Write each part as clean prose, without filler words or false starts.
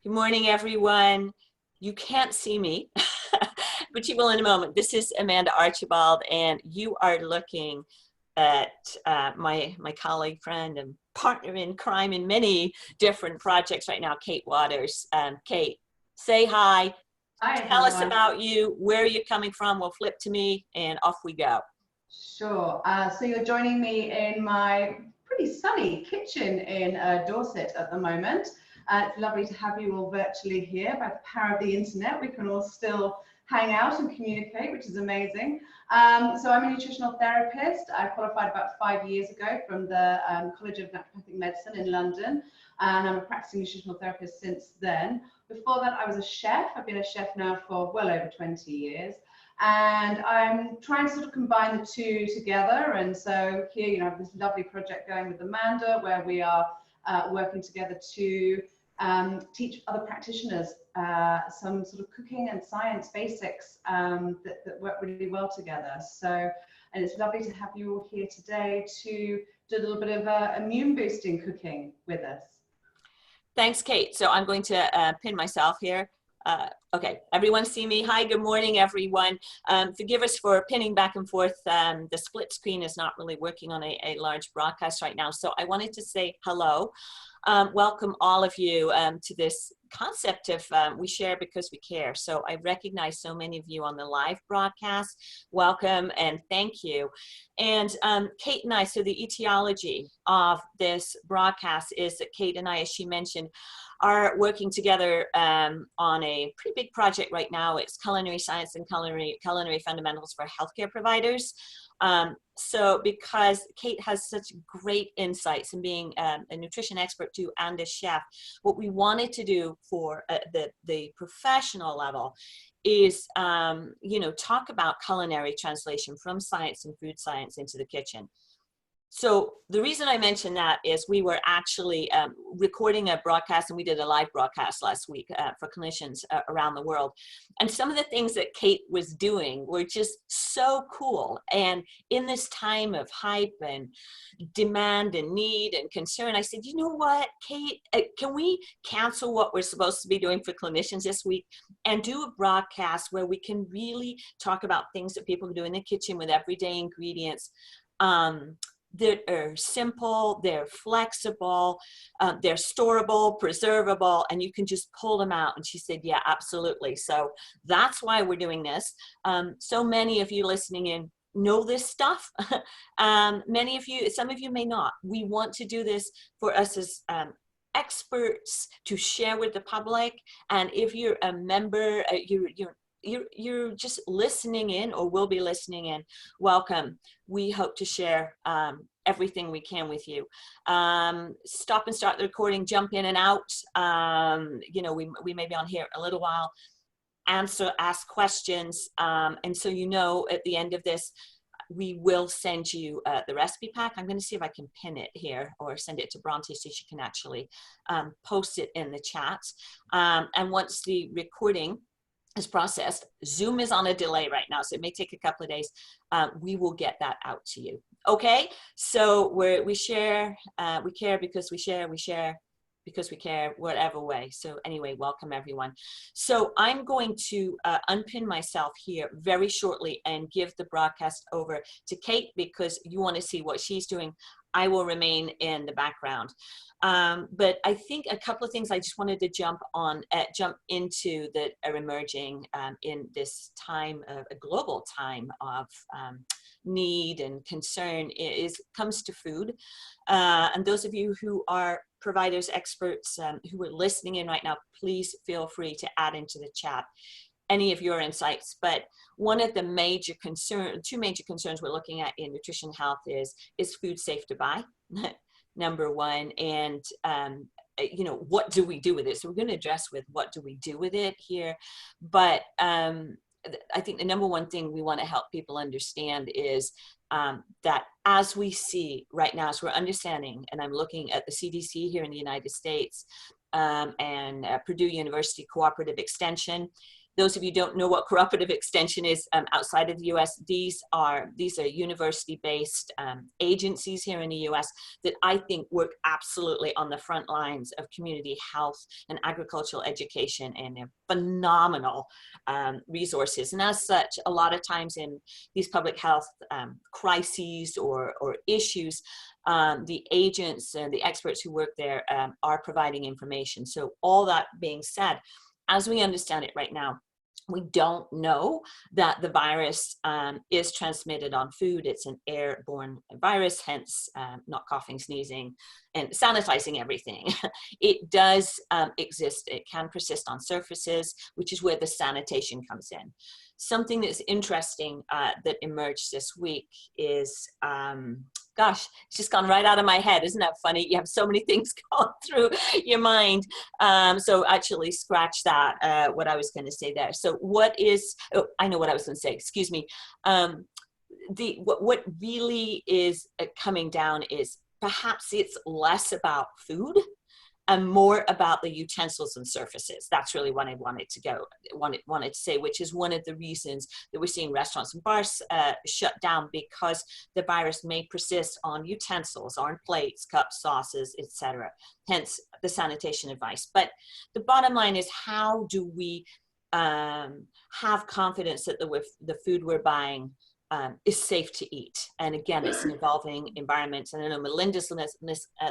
Good morning, everyone. You can't see me, but you will in a moment. This is Amanda Archibald, and you are looking at my colleague, friend, and partner in crime in many different projects right now, Kate Waters. Kate, say hi. Hi, Tell us everyone. about you, where you're coming from. We'll flip to me, and off we go. Sure. So you're joining me in my pretty sunny kitchen in Dorset at the moment. It's lovely to have you all virtually here. By the power of the internet, we can all still hang out and communicate, which is amazing. So I'm a nutritional therapist. I qualified about 5 years ago from the College of Naturopathic Medicine in London, and I'm a practicing nutritional therapist since then. Before that, I was a chef. I've been a chef now for well over 20 years. And I'm trying to sort of combine the two together. And so here, I have this lovely project going with Amanda, where we are working together to teach other practitioners some sort of cooking and science basics that work really well together. So, and it's lovely to have you all here today to do a little bit of immune boosting cooking with us. Thanks, Kate. So I'm going to pin myself here. Okay, everyone see me? Hi, good morning, everyone. Forgive us for pinning back and forth. The split screen is not really working on a large broadcast right now. So I wanted to say hello. Welcome all of you to this concept of we share because we care. So I recognize so many of you on the live broadcast. Welcome and thank you. And Kate and I, so the etiology of this broadcast is that Kate and I, as she mentioned, are working together on a pretty big project right now. It's culinary science and culinary fundamentals for healthcare providers. So because Kate has such great insights in being a nutrition expert too and a chef, what we wanted to do for the professional level is, talk about culinary translation from science and food science into the kitchen. So the reason I mentioned that is we were actually recording a broadcast, and we did a live broadcast last week for clinicians around the world. And some of the things that Kate was doing were just so cool. And in this time of hype and demand and need and concern, I said, you know what, Kate, can we cancel what we're supposed to be doing for clinicians this week and do a broadcast where we can really talk about things that people can do in the kitchen with everyday ingredients that are simple, they're flexible, they're storable, preservable, and you can just pull them out. And she said, yeah, absolutely. So that's why we're doing this. So many of you listening in know this stuff. Many of you, some of you may not. We want to do this for us as experts to share with the public. And if you're a member, you're just listening in or will be listening in, welcome. We hope to share everything we can with you. Stop and start the recording, jump in and out. We may be on here a little while, ask questions. And so, at the end of this, we will send you the recipe pack. I'm going to see if I can pin it here or send it to Bronte so she can actually post it in the chat. And once the recording is processed, Zoom is on a delay right now, so it may take a couple of days. We will get that out to you. Okay, so we share, we care because we share because we care, whatever way. So anyway, welcome everyone. So I'm going to unpin myself here very shortly and give the broadcast over to Kate because you want to see what she's doing. I will remain in the background. But I think a couple of things I just wanted to jump into that are emerging in this time, a global time of need and concern comes to food. And those of you who are providers, experts who are listening in right now, please feel free to add into the chat any of your insights. But one of the two major concerns we're looking at in nutrition health is food safe to buy? Number one, and what do we do with it? So we're going to address with what do we do with it here. But I think the number one thing we want to help people understand is that as we see right now, as we're understanding, and I'm looking at the CDC here in the United States and Purdue University Cooperative Extension, those of you who don't know what cooperative extension is outside of the US, these are university-based agencies here in the US that I think work absolutely on the front lines of community health and agricultural education, and they're phenomenal resources. And as such, a lot of times in these public health crises or issues, the agents and the experts who work there are providing information. So all that being said, as we understand it right now, we don't know that the virus is transmitted on food. It's an airborne virus, hence not coughing, sneezing, and sanitizing everything. It does exist. It can persist on surfaces, which is where the sanitation comes in. Something that's interesting that emerged this week is, gosh, it's just gone right out of my head. Isn't that funny? You have so many things going through your mind. So actually scratch that, what I was going to say there. So what is, oh, I know what I was going to say, excuse me. What really is coming down is perhaps it's less about food and more about the utensils and surfaces. That's really what I wanted to say, which is one of the reasons that we're seeing restaurants and bars shut down, because the virus may persist on utensils, on plates, cups, sauces, etc. Hence the sanitation advice. But the bottom line is, how do we have confidence that the food we're buying is safe to eat? And again, it's an evolving environment. And I know Melinda's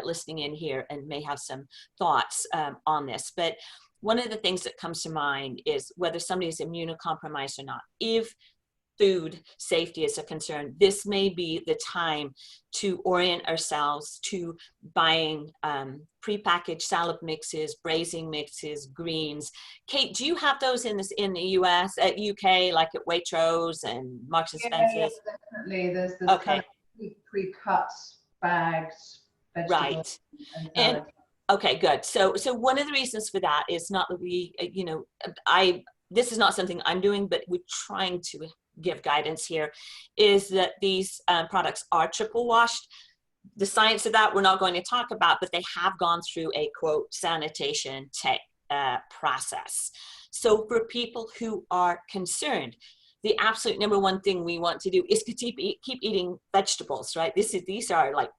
listening in here and may have some thoughts on this. But one of the things that comes to mind is whether somebody is immunocompromised or not. If food safety is a concern, this may be the time to orient ourselves to buying prepackaged salad mixes, braising mixes, greens. Kate, do you have those in the US, at UK, like at Waitrose and Marks and Spencer's? Yes, definitely. There's okay. kind of pre-cut bagged vegetables. Right. And okay, good. So one of the reasons for that is not that we, this is not something I'm doing, but we're trying to give guidance here, is that these products are triple washed. The science of that we're not going to talk about, but they have gone through a quote sanitation process. So for people who are concerned, the absolute number one thing we want to do is to keep eating vegetables, right? These are like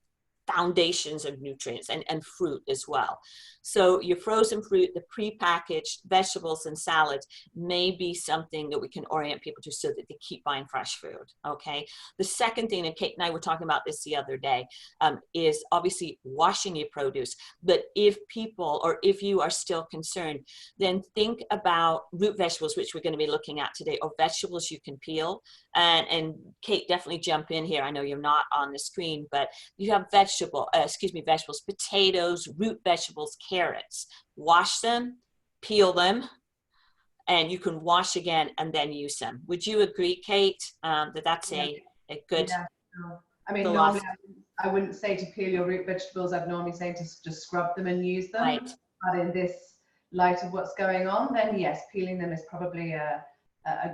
foundations of nutrients, and fruit as well. So your frozen fruit, the prepackaged vegetables and salads may be something that we can orient people to so that they keep buying fresh food, okay? The second thing, and Kate and I were talking about this the other day, is obviously washing your produce. But if you are still concerned, then think about root vegetables, which we're going to be looking at today, or vegetables you can peel. And Kate, definitely jump in here. I know you're not on the screen, but you have vegetables, potatoes, root vegetables, carrots. Wash them, peel them, and you can wash again and then use them. Would you agree, Kate, that that's a good? Yeah, sure. I mean, normally I wouldn't say to peel your root vegetables. I'd normally say to just scrub them and use them. Right. But in this light of what's going on, then yes, peeling them is probably a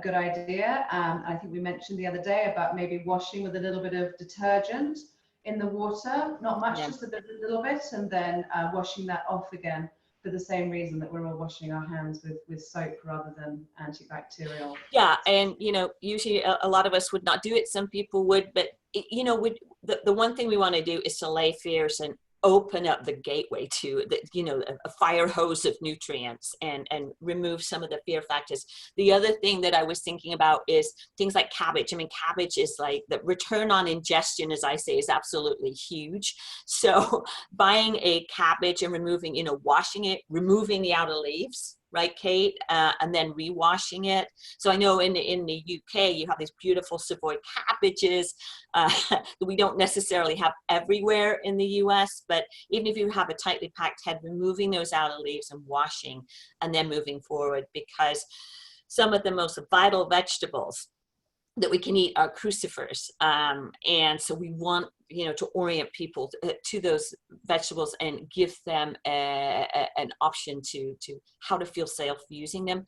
good idea. I think we mentioned the other day about maybe washing with a little bit of detergent in the water, not much, just a little bit, and then washing that off again, for the same reason that we're all washing our hands with soap rather than antibacterial. Yeah, and usually a lot of us would not do it. Some people would, but the one thing we want to do is to allay fears and open up the gateway to a fire hose of nutrients and remove some of the fear factors. The other thing that I was thinking about is things like cabbage. I mean, cabbage is like the return on ingestion, as I say, is absolutely huge. So buying a cabbage and removing, washing it, removing the outer leaves, right, Kate? And then rewashing it. So I know in the UK, you have these beautiful Savoy cabbages that we don't necessarily have everywhere in the US, but even if you have a tightly packed head, removing those outer leaves and washing and then moving forward, because some of the most vital vegetables that we can eat are crucifers. And so we want, to orient people to those vegetables and give them an option to how to feel safe using them.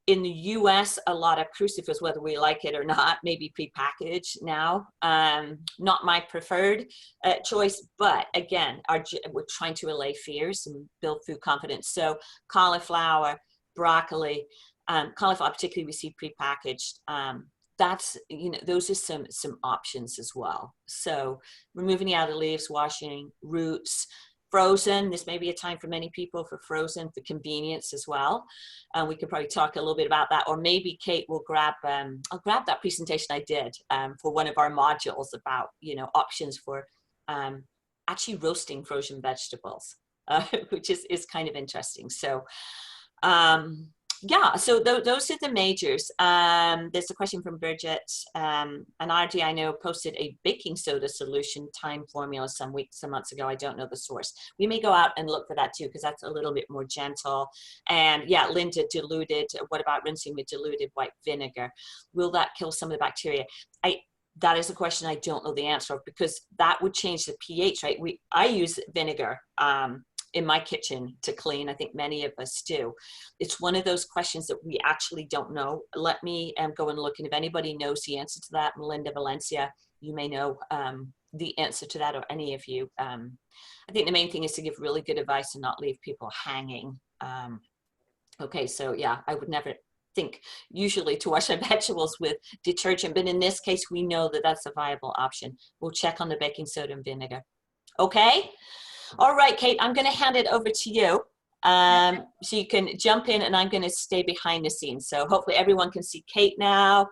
In the US, a lot of crucifers, whether we like it or not, may be prepackaged now. Not my preferred choice, but again, we're trying to allay fears and build food confidence. So cauliflower, broccoli, cauliflower, particularly we see prepackaged. That's, you know, those are some options as well. So removing the outer leaves, washing roots. Frozen, this may be a time for many people for frozen for convenience as well. We could probably talk a little bit about that, or maybe Kate will grab, I'll grab that presentation I did for one of our modules about, you know, options for actually roasting frozen vegetables, which is kind of interesting. So yeah, so those are the majors. There's a question from Bridget. An RD I know posted a baking soda solution time formula some months ago. I don't know the source. We may go out and look for that too, because that's a little bit more gentle. And yeah, Linda, diluted. What about rinsing with diluted white vinegar? Will that kill some of the bacteria? That is a question I don't know the answer of, because that would change the pH, right? I use vinegar in my kitchen to clean. I think many of us do. It's one of those questions that we actually don't know. Let me go and look, and if anybody knows the answer to that, Melinda Valencia, you may know the answer to that, or any of you. I think the main thing is to give really good advice and not leave people hanging. Okay, so yeah, I would never think usually to wash our vegetables with detergent, but in this case, we know that that's a viable option. We'll check on the baking soda and vinegar. Okay. All right, Kate, I'm going to hand it over to you so you can jump in, and I'm going to stay behind the scenes. So hopefully everyone can see Kate now,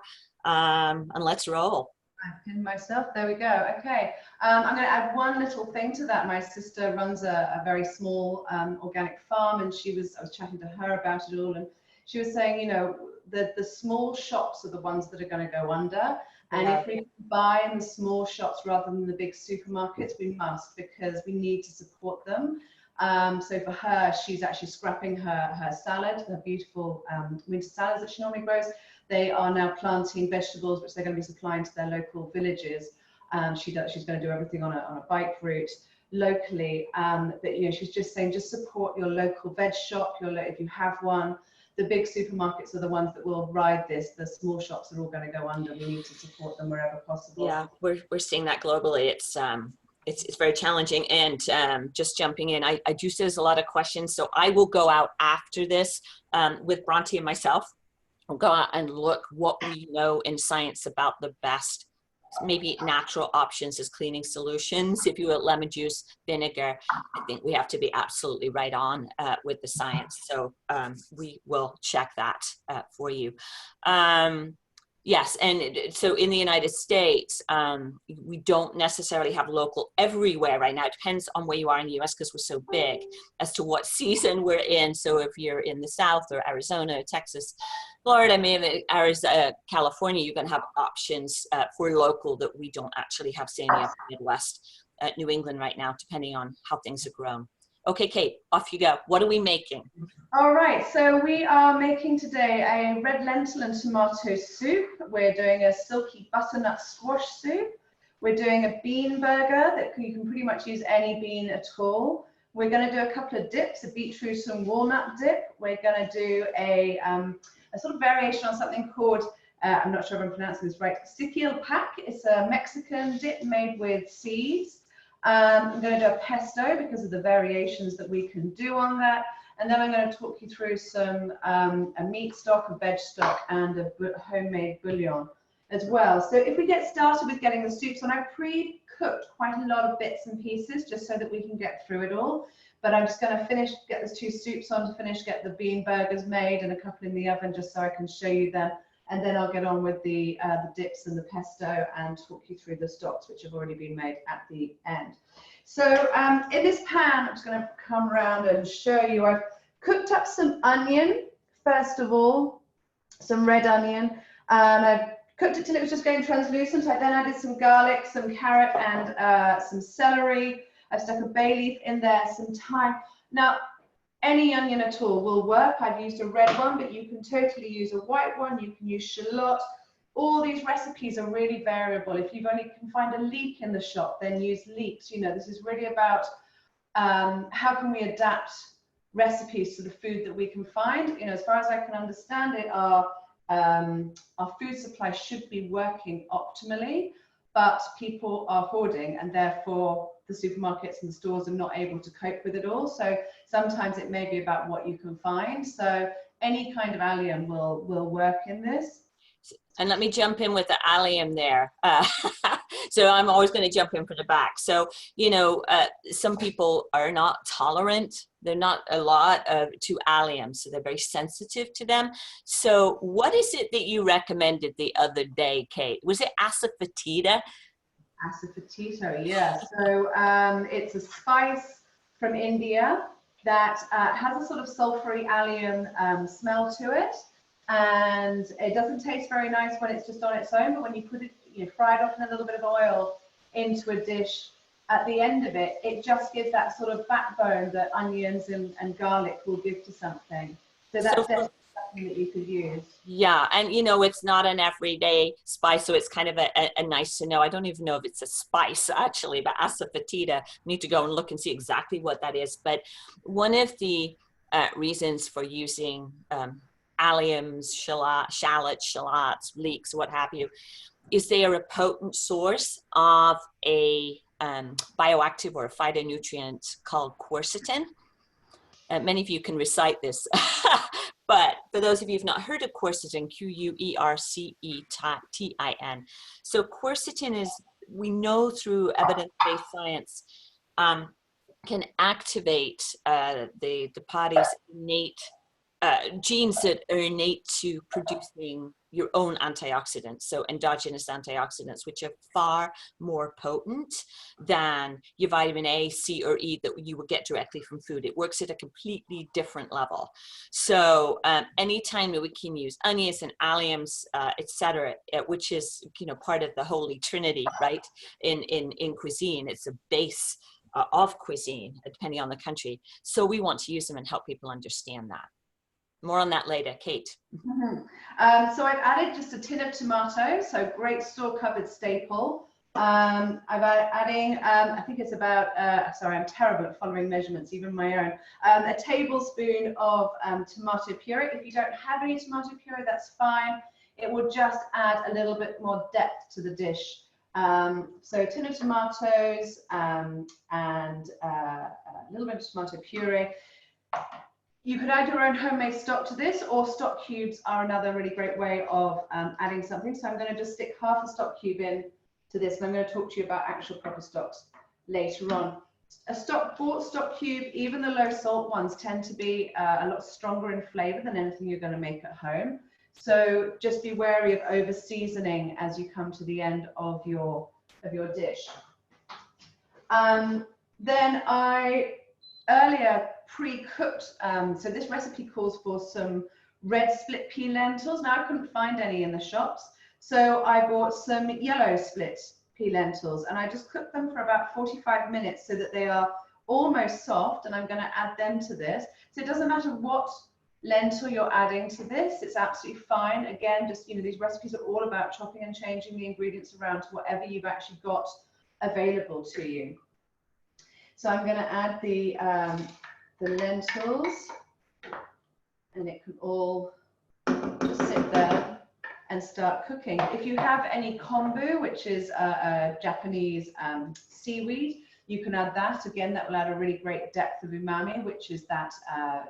and let's roll. I've pinned myself. There we go. Okay. I'm going to add one little thing to that. My sister runs a very small organic farm, and I was chatting to her about it all, and she was saying, you know, the small shops are the ones that are going to go under. And if we can buy in the small shops rather than the big supermarkets, we must, because we need to support them. So for her, she's actually scrapping her salad, her beautiful winter salads that she normally grows. They are now planting vegetables, which they're going to be supplying to their local villages. She's going to do everything on a bike route locally. But you know, she's just saying, just support your local veg shop, if you have one. The big supermarkets are the ones that will ride this. The small shops are all going to go under. We need to support them wherever possible. Yeah, we're seeing that globally. It's very challenging. And just jumping in, I do see there's a lot of questions. So I will go out after this with Bronte and myself. We'll go out and look what we know in science about the best, maybe natural options as cleaning solutions. If you will, lemon juice, vinegar, I think we have to be absolutely right on with the science. So we will check that for you. Yes, and so in the United States, we don't necessarily have local everywhere right now. It depends on where you are in the US, because we're so big, as to what season we're in. So if you're in the South or Arizona, Texas, Florida, maybe Arizona, California, you're going to have options for local that we don't actually have, say, in the upper Midwest, New England right now, depending on how things have grown. Okay, Kate, off you go. What are we making? All right, so we are making today a red lentil and tomato soup. We're doing a silky butternut squash soup. We're doing a bean burger that you can pretty much use any bean at all. We're going to do a couple of dips, a beetroot and walnut dip. We're going to do a sort of variation on something called, I'm not sure if I'm pronouncing this right, siquil pack. It's a Mexican dip made with seeds. I'm going to do a pesto because of the variations that we can do on that. And then I'm going to talk you through some a meat stock, a veg stock, and a homemade bouillon as well. So if we get started with getting the soups on, I've pre-cooked quite a lot of bits and pieces just so that we can get through it all. But I'm just going to get those two soups on to finish, get the bean burgers made and a couple in the oven just so I can show you them. And then I'll get on with the dips and the pesto and talk you through the stocks, which have already been made at the end. So in this pan, I'm just going to come around and show you, I've cooked up some onion, first of all, some red onion. And I've cooked it till it was just going translucent. I then added some garlic, some carrot, and some celery. I've stuck a bay leaf in there, some thyme. Now, any onion at all will work. I've used a red one, but you can totally use a white one. You can use shallot. All these recipes are really variable. If you only can find a leek in the shop, then use leeks. You know, this is really about how can we adapt recipes to the food that we can find. You know, as far as I can understand it, our food supply should be working optimally. but people are hoarding, and therefore the supermarkets and the stores are not able to cope with it all. So sometimes it may be about what you can find. So any kind of allium will work in this. And let me jump in with the allium there. So I'm always going to jump in from the back. So, you know, some people are not tolerant. They're not a lot to allium, so they're very sensitive to them. So what is it that you recommended the other day, Kate? Was it asafoetida? Asafoetida, yes. So it's a spice from India that has a sort of sulfury allium smell to it. And it doesn't taste very nice when it's just on its own, but when you put it, you know, fry it off in a little bit of oil into a dish, at the end of it, it just gives that sort of backbone that onions and garlic will give to something. So that's definitely something that you could use. Yeah, and you know, it's not an everyday spice, so it's kind of a nice to know. I don't even know if it's a spice actually, but asafoetida, need to go and look and see exactly what that is. But one of the reasons for using alliums, shallots, leeks, what have you, is they are a potent source of a bioactive or a phytonutrient called quercetin. Many of you can recite this, but for those of you who've not heard of quercetin, Quercetin. So quercetin is, we know through evidence-based science, can activate the body's innate genes that are innate to producing your own antioxidants, so endogenous antioxidants, which are far more potent than your vitamin A, C, or E that you would get directly from food. It works at a completely different level. So anytime that we can use onions and alliums, etc., which is, you know, part of the holy trinity, right, in cuisine, it's a base of cuisine, depending on the country. So we want to use them and help people understand that. More on that later, Kate. Mm-hmm. So I've added just a tin of tomatoes, so great store-cupboard staple. I'm adding, I think it's about, sorry, I'm terrible at following measurements, even my own, a tablespoon of tomato puree. If you don't have any tomato puree, that's fine. It will just add a little bit more depth to the dish. So a tin of tomatoes and a little bit of tomato puree. You could add your own homemade stock to this, or stock cubes are another really great way of adding something. So I'm going to just stick half a stock cube in to this, and I'm going to talk to you about actual proper stocks later on. Bought stock cube, even the low salt ones, tend to be a lot stronger in flavor than anything you're going to make at home. So just be wary of over seasoning as you come to the end of your dish. Then I earlier pre-cooked, so this recipe calls for some red split pea lentils. Now I couldn't find any in the shops, so I bought some yellow split pea lentils, and I just cooked them for about 45 minutes so that they are almost soft, and I'm going to add them to this. So it doesn't matter what lentil you're adding to this, it's absolutely fine. Again, just, you know, these recipes are all about chopping and changing the ingredients around to whatever you've actually got available to you. So I'm going to add the lentils, and it can all just sit there and start cooking. If you have any kombu, which is a Japanese seaweed, you can add that. Again, that will add a really great depth of umami, which is that,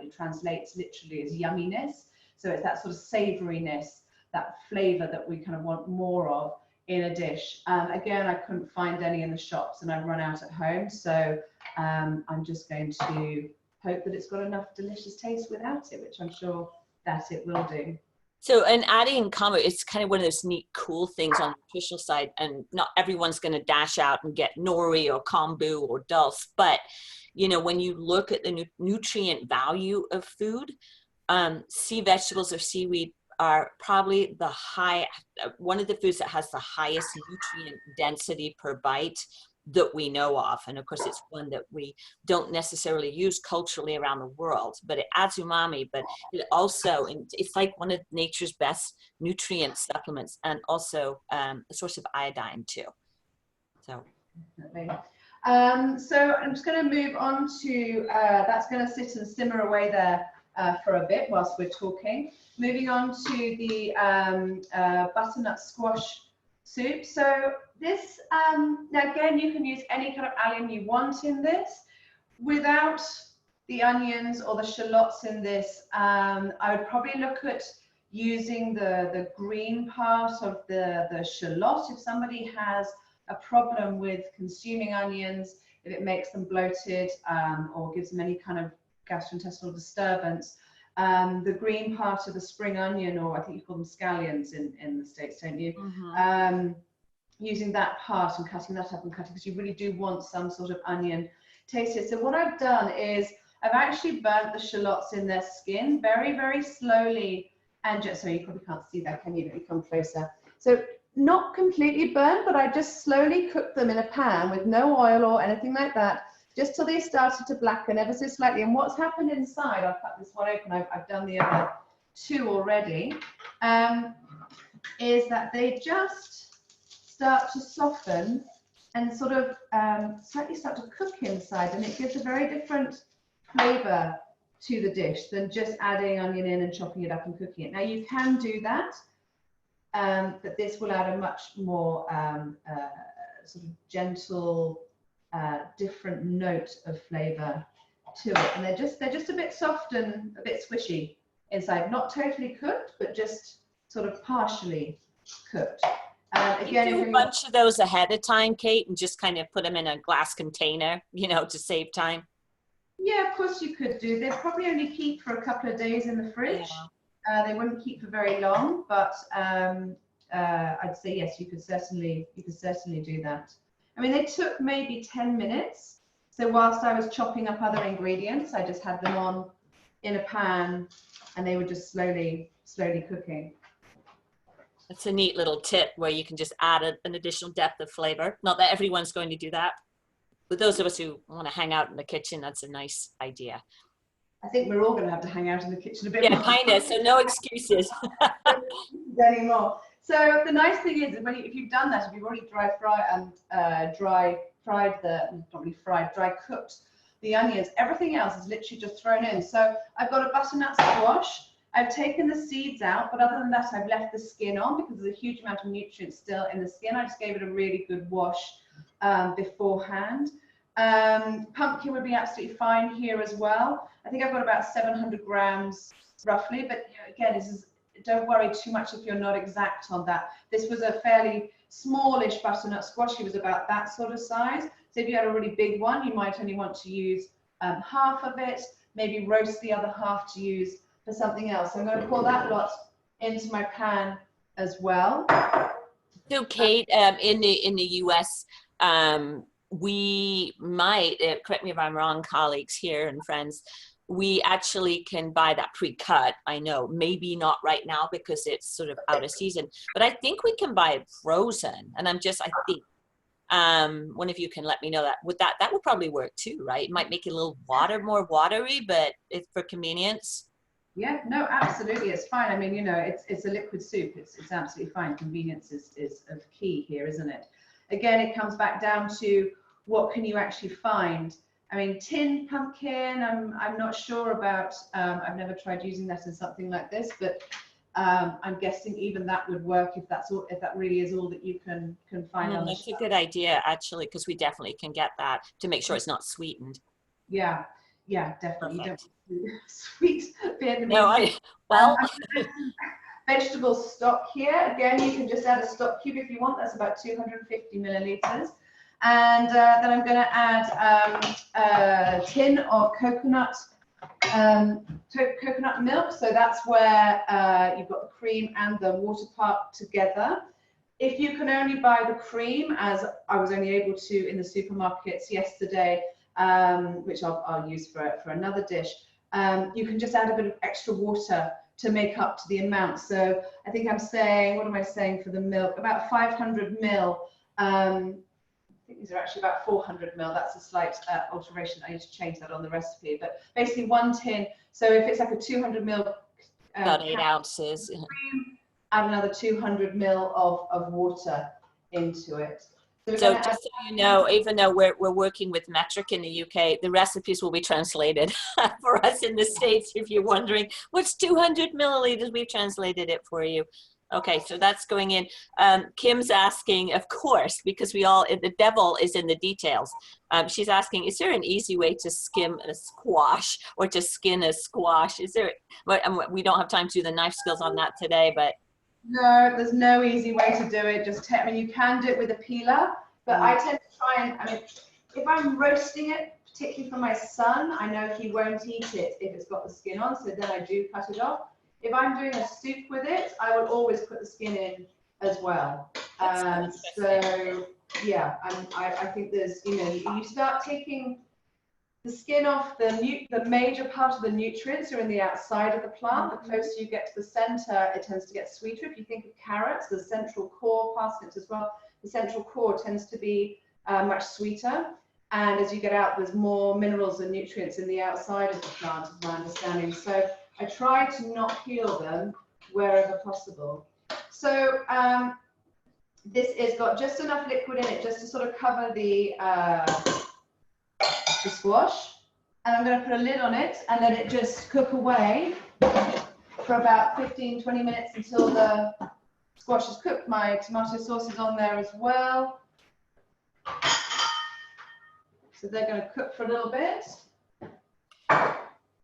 it translates literally as yumminess. So it's that sort of savouriness, that flavour that we kind of want more of in a dish. Again, I couldn't find any in the shops, and I've run out at home. So I'm just going to hope that it's got enough delicious taste without it, which I'm sure that it will do. So, and adding kombu, it's kind of one of those neat, cool things on the nutritional side, and not everyone's going to dash out and get nori or kombu or dulse, but, you know, when you look at the nutrient value of food, sea vegetables or seaweed are probably one of the foods that has the highest nutrient density per bite that we know of. And of course, it's one that we don't necessarily use culturally around the world, but it adds umami, but it also, it's like one of nature's best nutrient supplements, and also a source of iodine too. So. So I'm just going to move on to, that's going to sit and simmer away there for a bit whilst we're talking. Moving on to the butternut squash soup. So this, now again, you can use any kind of allium you want in this. Without the onions or the shallots in this, I would probably look at using the green part of the shallot. If somebody has a problem with consuming onions, if it makes them bloated or gives them any kind of gastrointestinal disturbance, the green part of the spring onion, or I think you call them scallions in the States, don't you? Mm-hmm. Using that part and cutting that up and cutting, because you really do want some sort of onion taste here. So what I've done is I've actually burnt the shallots in their skin very, very slowly, and just so you probably can't see that, can you? Let me come closer. So not completely burnt, but I just slowly cooked them in a pan with no oil or anything like that, just till they started to blacken ever so slightly. And what's happened inside, I'll cut this one open, I've done the other two already, is that they just start to soften and sort of slightly start to cook inside, and it gives a very different flavor to the dish than just adding onion in and chopping it up and cooking it. Now you can do that, but this will add a much more sort of gentle, different note of flavor to it. And they're just a bit soft and a bit squishy inside, not totally cooked, but just sort of partially cooked. Again, you do a bunch of those ahead of time, Kate, and just kind of put them in a glass container, you know, to save time. Yeah, of course you could do. They'd probably only keep for a couple of days in the fridge. Yeah. They wouldn't keep for very long, but I'd say yes, you could certainly do that. I mean, they took maybe 10 minutes. So whilst I was chopping up other ingredients, I just had them on in a pan, and they were just slowly cooking. It's a neat little tip where you can just add an additional depth of flavor. Not that everyone's going to do that. But those of us who want to hang out in the kitchen, that's a nice idea. I think we're all going to have to hang out in the kitchen a bit more. Yeah, kind of. So no excuses. Anymore. So the nice thing is, if you've done that, if you've already dry cooked the onions, everything else is literally just thrown in. So I've got a butternut squash. I've taken the seeds out, but other than that, I've left the skin on because there's a huge amount of nutrients still in the skin. I just gave it a really good wash beforehand. Pumpkin would be absolutely fine here as well. I think I've got about 700 grams roughly, but again, don't worry too much if you're not exact on that. This was a fairly smallish butternut squash. It was about that sort of size. So if you had a really big one, you might only want to use half of it, maybe roast the other half to use for something else. So I'm going to pour that lot into my pan as well. So Kate, in the US, we might, correct me if I'm wrong, colleagues here and friends, we actually can buy that pre-cut. I know, maybe not right now because it's sort of out of season, but I think we can buy it frozen. And I think, one of you can let me know that. That would probably work too, right? It might make it a little more watery, but it's for convenience. Yeah, no, absolutely, it's fine. I mean, you know, it's a liquid soup. It's absolutely fine. Convenience is of key here, isn't it? Again, it comes back down to what can you actually find. I mean, tinned pumpkin, I'm not sure about. I've never tried using that in something like this, but I'm guessing even that would work if that really is all that you can find on the shelf. That's a good idea, actually, because we definitely can get that to make sure it's not sweetened. Yeah, definitely. Perfect. You don't sweet Vietnamese. No, well. Vegetable stock here. Again, you can just add a stock cube if you want. That's about 250 milliliters. And then I'm going to add a tin of coconut milk. So that's where you've got the cream and the water part together. If you can only buy the cream, as I was only able to in the supermarkets yesterday, which I'll use for another dish, you can just add a bit of extra water to make up to the amount. So I think I'm saying, what am I saying for the milk? About 500 mil. I think these are actually about 400 mil. That's a slight alteration. I need to change that on the recipe. But basically 1 tin. So if it's like a 200 mil, about 8 ounces. Cream, add another 200 mil of water into it. So just so you know, even though we're working with metric in the UK, the recipes will be translated for us in the States. If you're wondering, what's 200 milliliters? We've translated it for you. Okay, so that's going in. Kim's asking, of course, because the devil is in the details. She's asking, is there an easy way to skim a squash or to skin a squash? Is there, we don't have time to do the knife skills on that today, but. No, there's no easy way to do it. I mean, you can do it with a peeler, but I tend to try and, I mean, if I'm roasting it, particularly for my son, I know he won't eat it if it's got the skin on, so then I do cut it off. If I'm doing a soup with it, I will always put the skin in as well. So yeah, I think there's, you know, you start taking the skin off, the major part of the nutrients are in the outside of the plant. The closer you get to the center, it tends to get sweeter. If you think of carrots, the central core, parsnips as well, the central core tends to be much sweeter. And as you get out, there's more minerals and nutrients in the outside of the plant, is my understanding. So I try to not peel them wherever possible. So this has got just enough liquid in it just to sort of cover the squash. And I'm going to put a lid on it and let it just cook away for about 15-20 minutes until the squash is cooked. My tomato sauce is on there as well. So they're going to cook for a little bit.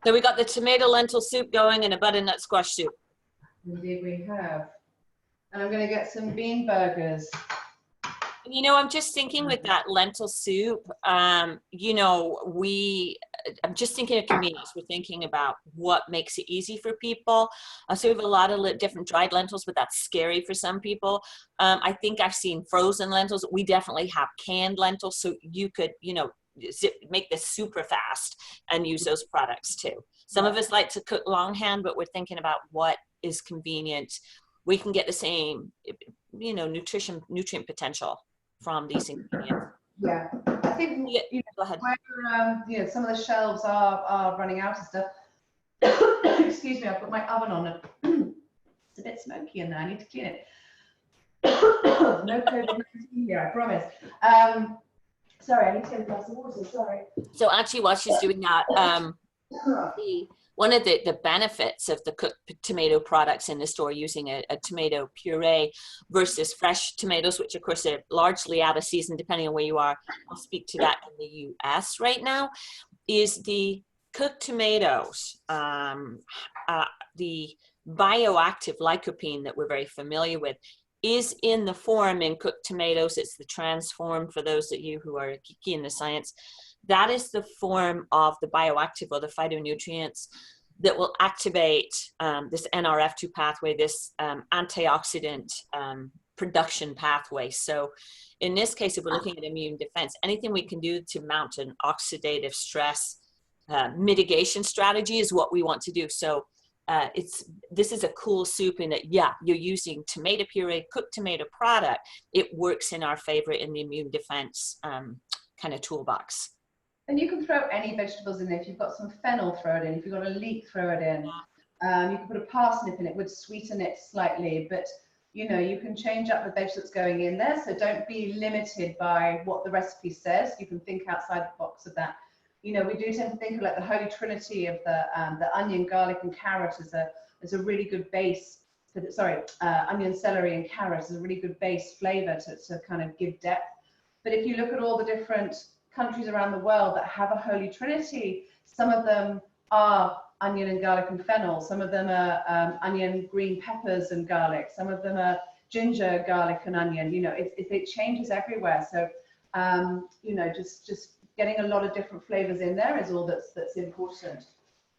So we got the tomato lentil soup going and a butternut squash soup. Indeed we have. And I'm going to get some bean burgers. You know, I'm just thinking with that lentil soup, you know, I'm just thinking of convenience. We're thinking about what makes it easy for people. So we have a lot of different dried lentils, but that's scary for some people. I think I've seen frozen lentils. We definitely have canned lentils. So you could, you know, make this super fast and use those products too. Some of us like to cook longhand, but we're thinking about what is convenient. We can get the same, you know, nutrient potential from these ingredients. Yeah, I think you know, go ahead. Where, you know, some of the shelves are running out of stuff. Excuse me, I've got my oven on it. It's a bit smoky in there. I need to clean it. No COVID-19 here, I promise. Sorry, I need to get a glass of water. Sorry. So actually, while she's doing that, one of the benefits of the cooked tomato products in the store using a tomato puree versus fresh tomatoes, which of course are largely out of season depending on where you are, I'll speak to that in the US right now, is the cooked tomatoes, the bioactive lycopene that we're very familiar with is in the form in cooked tomatoes. It's the transform for those of you who are geeky in the science. That is the form of the bioactive or the phytonutrients that will activate this NRF2 pathway, this antioxidant production pathway. So in this case, if we're looking at immune defense, anything we can do to mount an oxidative stress mitigation strategy is what we want to do. So this is a cool soup in that, yeah, you're using tomato puree, cooked tomato product. It works in our favor in the immune defense kind of toolbox. And you can throw any vegetables in there. If you've got some fennel, throw it in. If you've got a leek, throw it in. You can put a parsnip in. It would sweeten it slightly, but you know, you can change up the veg that's going in there. So don't be limited by what the recipe says. You can think outside the box of that. You know, we do tend to think of like the holy trinity of the onion, garlic, and carrot as a really good base. Onion, celery, and carrot is a really good base flavor to kind of give depth. But if you look at all the different countries around the world that have a holy trinity, some of them are onion and garlic and fennel. Some of them are onion, green peppers and garlic. Some of them are ginger, garlic, and onion. You know, it changes everywhere. So, you know, just getting a lot of different flavors in there is all that's important.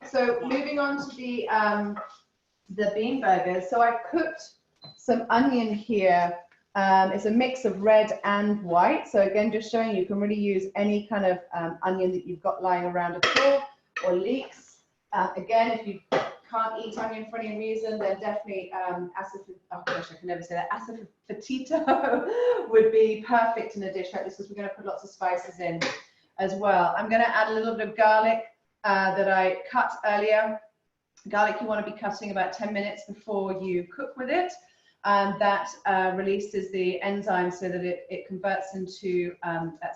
So moving on to the bean burgers. So I cooked some onion here. It's a mix of red and white. So again, just showing you can really use any kind of onion that you've got lying around at all, or leeks. Again, if you can't eat onion for any reason, then definitely asafoetida would be perfect in a dish like this, because we're going to put lots of spices in as well. I'm going to add a little bit of garlic that I cut earlier. Garlic you want to be cutting about 10 minutes before you cook with it. That releases the enzyme so that it converts into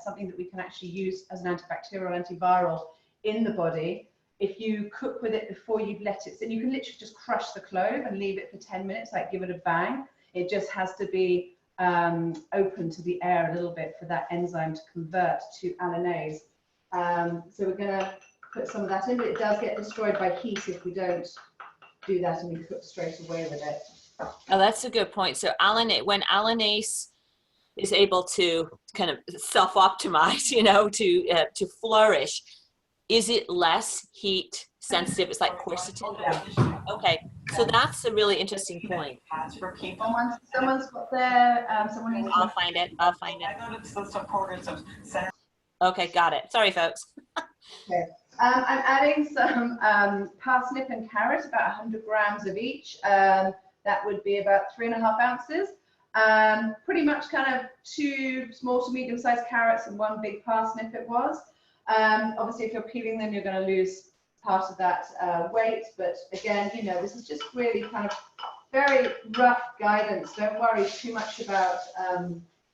something that we can actually use as an antibacterial, antiviral in the body. if you cook with it before you've let it sit, you can literally just crush the clove and leave it for 10 minutes, like give it a bang. It just has to be open to the air a little bit for that enzyme to convert to allanase. So we're going to put some of that in, but it does get destroyed by heat if we don't do that and we cook straight away with it. Oh, that's a good point. So when allanase is able to kind of self-optimize, you know, to flourish, is it less heat sensitive? It's like quercetin. Yeah. Okay, so that's a really interesting point. For people. Someone's got their, someone needs I'll find it. I'll find it. I go to the supporters of Center. Okay, got it. Sorry, folks. Okay. I'm adding some parsnip and carrot, about 100 grams of each. That would be about 3.5 ounces. Pretty much kind of 2 small to medium-sized carrots and 1 big parsnip it was. Obviously, if you're peeling them, you're going to lose part of that weight. But again, you know, this is just really kind of very rough guidance. Don't worry too much about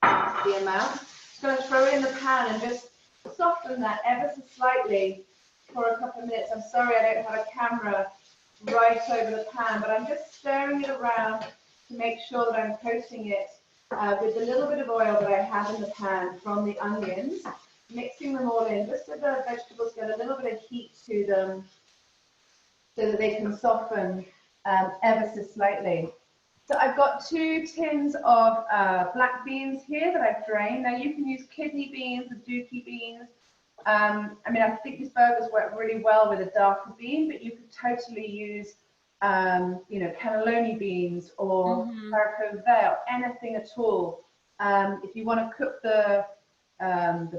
the amount. Just going to throw it in the pan and just soften that ever so slightly for a couple of minutes. I'm sorry I don't have a camera right over the pan, but I'm just stirring it around to make sure that I'm coating it with the little bit of oil that I have in the pan from the onions, mixing them all in just so the vegetables get a little bit of heat to them so that they can soften ever so slightly. So I've got 2 tins of black beans here that I've drained. Now you can use kidney beans or dookie beans. I mean, I think these burgers work really well with a darker bean, but you could totally use, you know, cannelloni beans or haricot vert, anything at all. If you want to cook the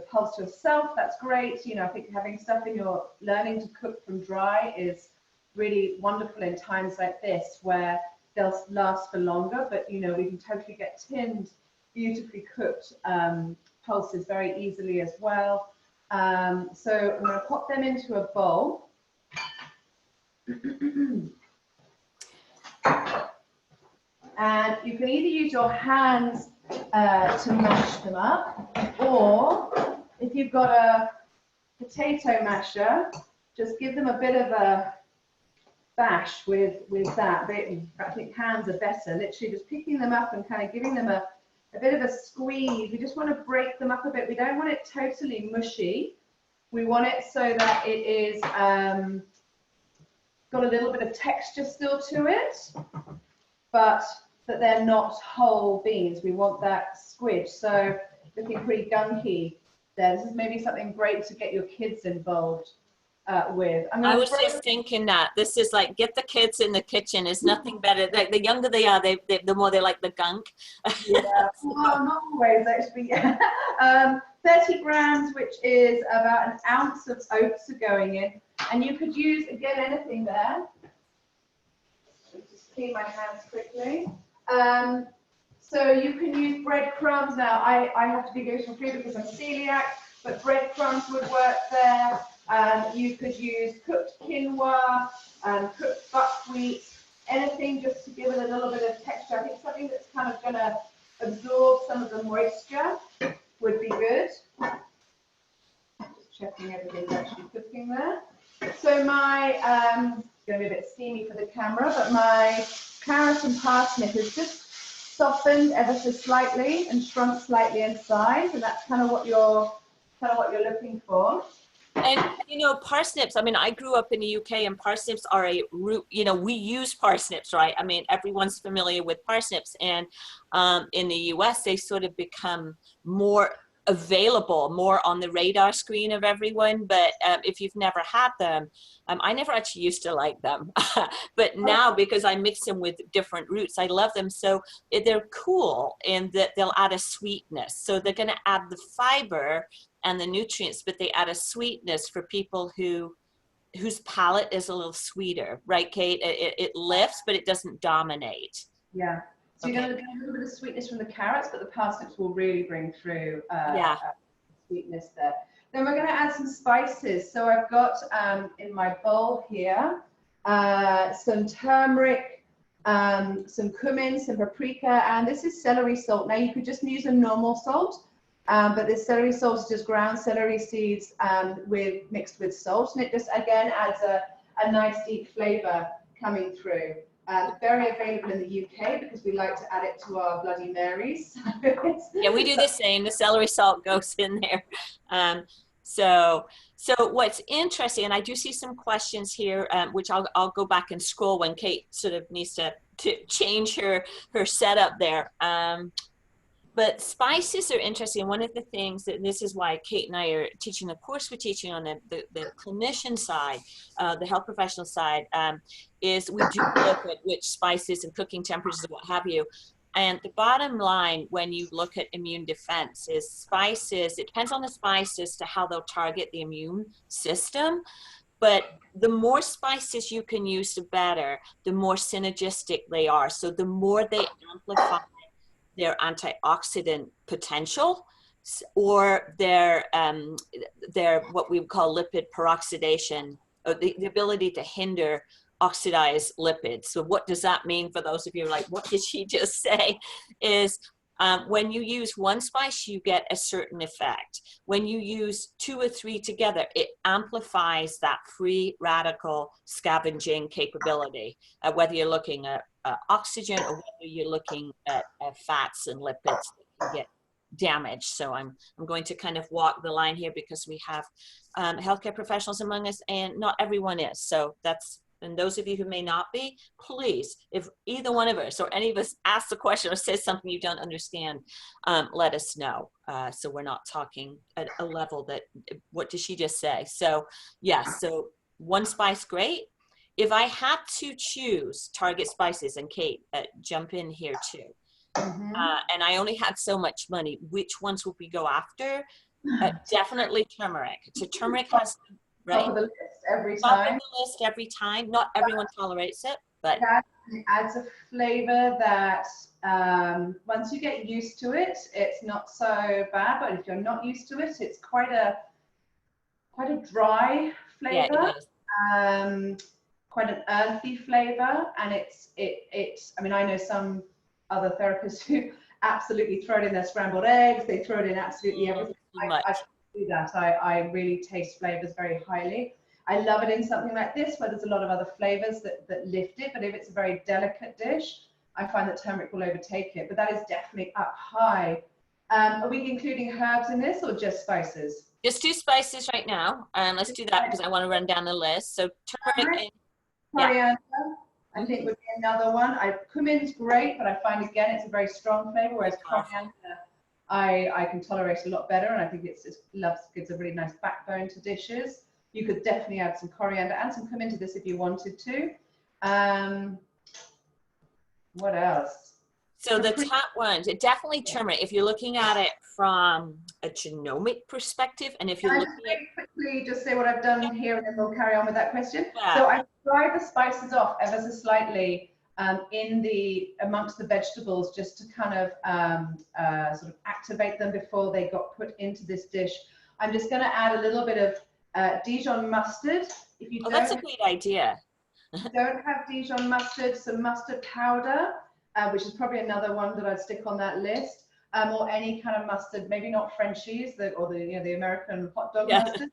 pulse yourself, that's great. You know, I think having stuff in your learning to cook from dry is really wonderful in times like this where they'll last for longer, but you know, we can totally get tinned, beautifully cooked pulses very easily as well. So I'm going to pop them into a bowl. And you can either use your hands to mash them up, or if you've got a potato masher, just give them a bit of a bash with that. I think hands are better, literally just picking them up and kind of giving them a bit of a squeeze. We just want to break them up a bit. We don't want it totally mushy. We want it so that it is got a little bit of texture still to it, but that they're not whole beans. We want that squidge. So looking pretty gunky there. This is maybe something great to get your kids involved with. I was just thinking that this is like, get the kids in the kitchen. Is nothing better. Like, the younger they are, the more they like the gunk. Yeah, well, not always actually. 30 grams, which is about 1 ounce of oats are going in, and you could use again anything there. Just clean my hands quickly. So you can use breadcrumbs. Now I have to be gluten-free because I'm celiac, but breadcrumbs would work there. You could use cooked quinoa, cooked buckwheat, anything just to give it a little bit of texture. I think something that's kind of going to absorb some of the moisture would be good. Just checking everything's actually cooking there. So my, it's going to be a bit steamy for the camera, but my carrot and parsnip is just softened ever so slightly and shrunk slightly in size, and that's kind of what you're looking for. And, you know, parsnips, I mean, I grew up in the UK and parsnips are a root, you know, we use parsnips, right? I mean, everyone's familiar with parsnips, and in the US, they sort of become more available, more on the radar screen of everyone. But if you've never had them, I never actually used to like them, but now because I mix them with different roots, I love them. So they're cool in that they'll add a sweetness. So they're going to add the fiber and the nutrients, but they add a sweetness for people whose palate is a little sweeter, right, Kate? It lifts, but it doesn't dominate. Yeah. So you're going to get a little bit of sweetness from the carrots, but the parsnips will really bring through sweetness there. Then we're going to add some spices. So I've got in my bowl here some turmeric, some cumin, some paprika, and this is celery salt. Now you could just use a normal salt, But this celery salt is just ground celery seeds mixed with salt, and it just again adds a nice deep flavor coming through. Very available in the UK because we like to add it to our Bloody Marys. Yeah, we do the same. The celery salt goes in there. So what's interesting, and I do see some questions here, which I'll go back and scroll when Kate sort of needs to change her setup there. But spices are interesting. One of the things that this is why Kate and I are teaching the course we're teaching on the clinician side, the health professional side, is we do look at which spices and cooking temperatures and what have you. And the bottom line when you look at immune defense is spices, it depends on the spice as to how they'll target the immune system. But the more spices you can use, the better, the more synergistic they are. So the more they amplify their antioxidant potential or their what we would call lipid peroxidation, or the ability to hinder oxidized lipids. So what does that mean for those of you like, what did she just say? Is when you use one spice, you get a certain effect. When you use 2 or 3 together, it amplifies that free radical scavenging capability, whether you're looking at oxygen or whether you're looking at fats and lipids that can get damaged. So I'm going to kind of walk the line here because we have healthcare professionals among us and not everyone is. So that's, and those of you who may not be, please, if either one of us or any of us asks a question or says something you don't understand, let us know. So we're not talking at a level that, what did she just say? So yes, so one spice, great. If I had to choose target spices, and Kate, jump in here too, and I only had so much money, which ones would we go after? Definitely turmeric. So turmeric has, right? Top of the list every Top time. of the list every time. Not everyone tolerates it, but It adds a flavor that once you get used to it, it's not so bad. But if you're not used to it, it's quite a dry flavor. yeah, it is. Quite an earthy flavor, and it's I mean, I know some other therapists who absolutely throw it in their scrambled eggs, they throw it in absolutely everything. I can't do that. I really taste flavors very highly. I love it in something like this where there's a lot of other flavors that lift it, but if it's a very delicate dish, I find that turmeric will overtake it, but that is definitely up high. Are we including herbs in this or just spices? Just 2 spices right now, and let's do that because I want to run down the list. So turmeric and coriander, I think would be another one. Cumin's great, but I find again it's a very strong flavor, whereas coriander I can tolerate a lot better, and I think gives a really nice backbone to dishes. You could definitely add some coriander and some cumin to this if you wanted to. What else? so the top ones, it definitely turmeric. If you're looking at it from a genomic perspective, and if you're looking at quickly just say what I've done here, and then we'll carry on with that question. Yeah. So I dried the spices off ever so slightly amongst the vegetables, just to kind of sort of activate them before they got put into this dish. I'm just going to add a little bit of Dijon mustard. If you that's a great idea. don't have Dijon mustard, some mustard powder, which is probably another one that I'd stick on that list, or any kind of mustard, maybe not Frenchies, or the American hot dog mustard,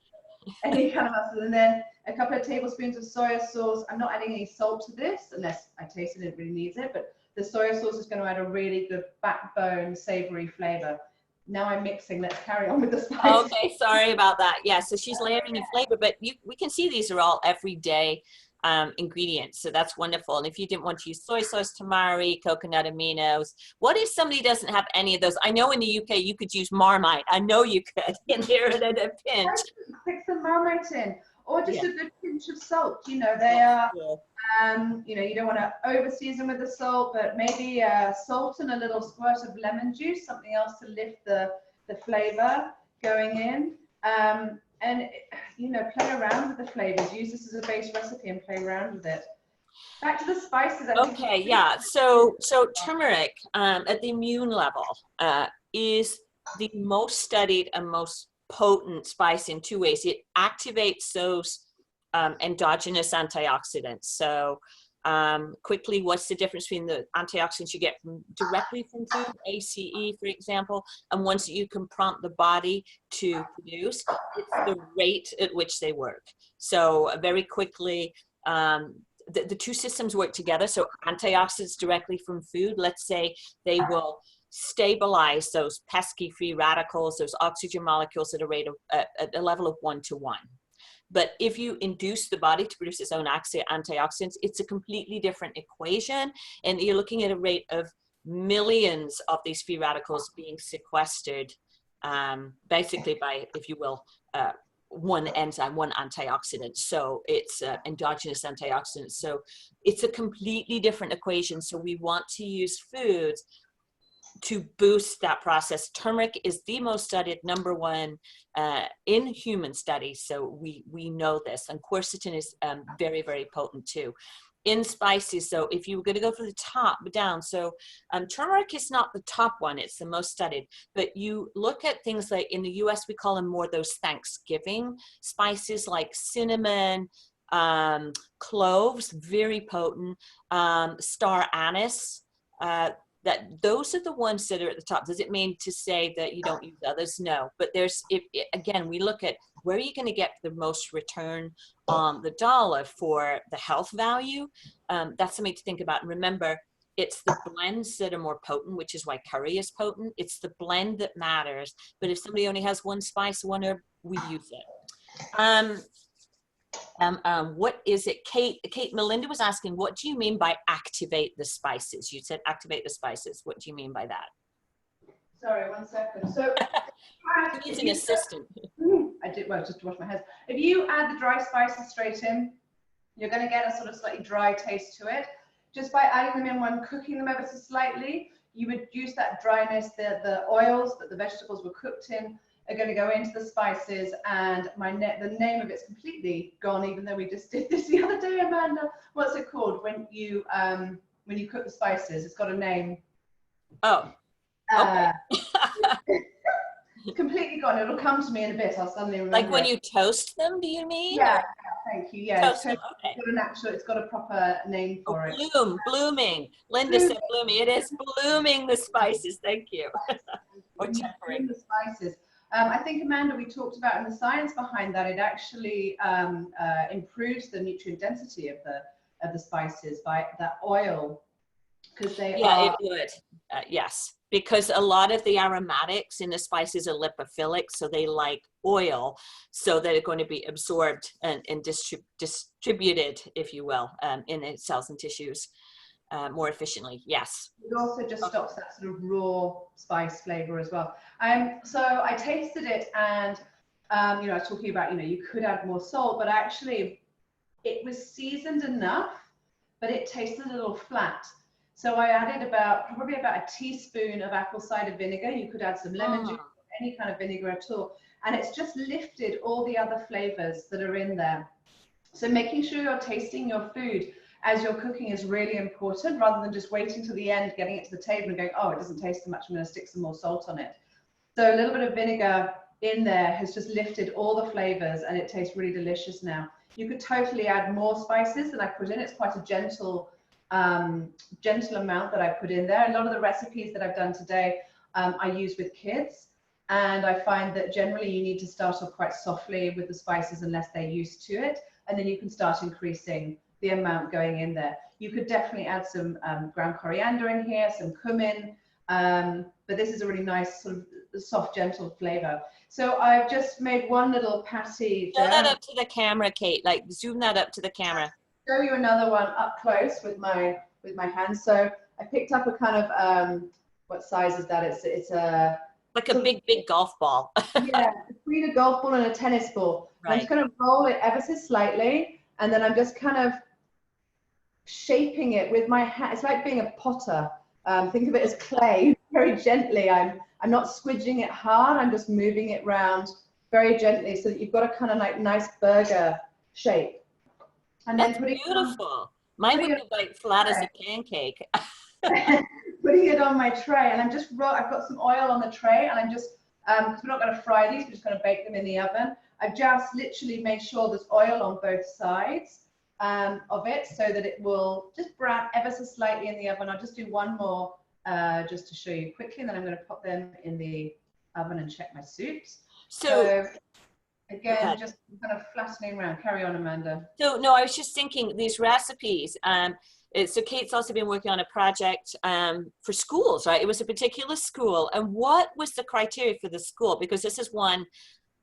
any kind of mustard, and then a couple of tablespoons of soy sauce. I'm not adding any salt to this unless I tasted it really needs it, but the soy sauce is going to add a really good backbone, savory flavor. Now I'm mixing. Let's carry on with the spices. Okay, sorry about that. Yeah, so she's layering in flavor, but we can see these are all everyday ingredients, so that's wonderful. And if you didn't want to use soy sauce, tamari, coconut aminos, what if somebody doesn't have any of those? I know in the UK you could use Marmite. I know you could in here at a pinch. Stick some Marmite in, or just a good pinch of salt. You know, they are. You know, you don't want to over season with the salt, but maybe salt and a little squirt of lemon juice, something else to lift the flavor going in. And you know, play around with the flavors. Use this as a base recipe and play around with it. Back to the spices. Okay, yeah. So turmeric at the immune level is the most studied and most potent spice in 2 ways. It activates those endogenous antioxidants. So Quickly, what's the difference between the antioxidants you get directly from food, ACE, for example, and ones that you can prompt the body to produce? It's the rate at which they work. So very quickly, the two systems work together. So antioxidants directly from food, let's say they will stabilize those pesky free radicals, those oxygen molecules at a rate of at a level of 1 to 1. But if you induce the body to produce its own antioxidants, it's a completely different equation. And you're looking at a rate of millions of these free radicals being sequestered, basically by, if you will, one enzyme, one antioxidant. So it's endogenous antioxidants. So it's a completely different equation. So we want to use foods to boost that process. Turmeric is the most studied #1 in human studies, so we know this. And quercetin is very, very potent too. In spices, so if you were going to go for the top down, so turmeric is not the top one, it's the most studied, but you look at things like in the US, we call them more those Thanksgiving spices like cinnamon, cloves, very potent, star anise, that those are the ones that are at the top. Does it mean to say that you don't use others? No, but there's, again, we look at where are you going to get the most return on the dollar for the health value. That's something to think about. And remember, it's the blends that are more potent, which is why curry is potent. It's the blend that matters. But if somebody only has one spice, one herb, we use it. What is it? Kate, Melinda was asking, what do you mean by activate the spices? You said activate the spices. What do you mean by that? Sorry, 1 second. So he's an assistant. I did, well, just to wash my hands. If you add the dry spices straight in, you're going to get a sort of slightly dry taste to it. Just by adding them in when cooking them ever so slightly, you reduce that dryness. The oils that the vegetables were cooked in are going to go into the spices, and the name of it's completely gone, even though we just did this the other day, Amanda. What's it called when you cook the spices? It's got a name. Oh, okay. Completely gone. It'll come to me in a bit. I'll suddenly remember. Like when you toast them, do you mean? Yeah, thank you. Yeah, toast them. Okay. It's got a proper name for it. Blooming. Linda said blooming. It is blooming the spices. Thank you. Or tempering the spices. I think, Amanda, we talked about in the science behind that, it actually improves the nutrient density of the spices by that oil, because they it would. Yes, because a lot of the aromatics in the spices are lipophilic, so they like oil, so they're going to be absorbed and distributed, if you will, in the cells and tissues more efficiently. Yes. It also just stops that sort of raw spice flavor as well. So I tasted it, and I was talking about, you could add more salt, but actually it was seasoned enough, but it tasted a little flat. So I added probably about a teaspoon of apple cider vinegar. You could add some lemon juice, any kind of vinegar at all. And it's just lifted all the other flavors that are in there. So making sure you're tasting your food as you're cooking is really important, rather than just waiting till the end, getting it to the table and going, oh, it doesn't taste so much, I'm going to stick some more salt on it. So a little bit of vinegar in there has just lifted all the flavors, and it tastes really delicious now. You could totally add more spices than I put in. It's quite a gentle amount that I put in there. A lot of the recipes that I've done today, I use with kids, and I find that generally you need to start off quite softly with the spices unless they're used to it, and then you can start increasing the amount going in there. You could definitely add some ground coriander in here, some cumin, but this is a really nice sort of soft, gentle flavor. So I've just made one little patty. Show that up to the camera, Kate. Like zoom that up to the camera. Show you another one up close with my hands. So I picked up a kind of what size is that? It's a like a big golf ball. Yeah, between a golf ball and a tennis ball. Right. I'm just going to roll it ever so slightly, and then I'm just kind of shaping it with my hand. It's like being a potter. Think of it as clay, very gently. I'm not squidging it hard. I'm just moving it around very gently, so that you've got a kind of like nice burger shape. And that's then beautiful. Mine would be like flat as a pancake. Putting it on my tray, and I've got some oil on the tray, and I'm just because we're not going to fry these, we're just going to bake them in the oven. I've just literally made sure there's oil on both sides. of it so that it will just brown ever so slightly in the oven. I'll just do one more just to show you quickly, and then I'm going to pop them in the oven and check my soups. So again, just kind of flattening around. Carry on, Amanda. So no, I was just thinking these recipes. So Kate's also been working on a project for schools, right? It was a particular school. And what was the criteria for the school? Because this is one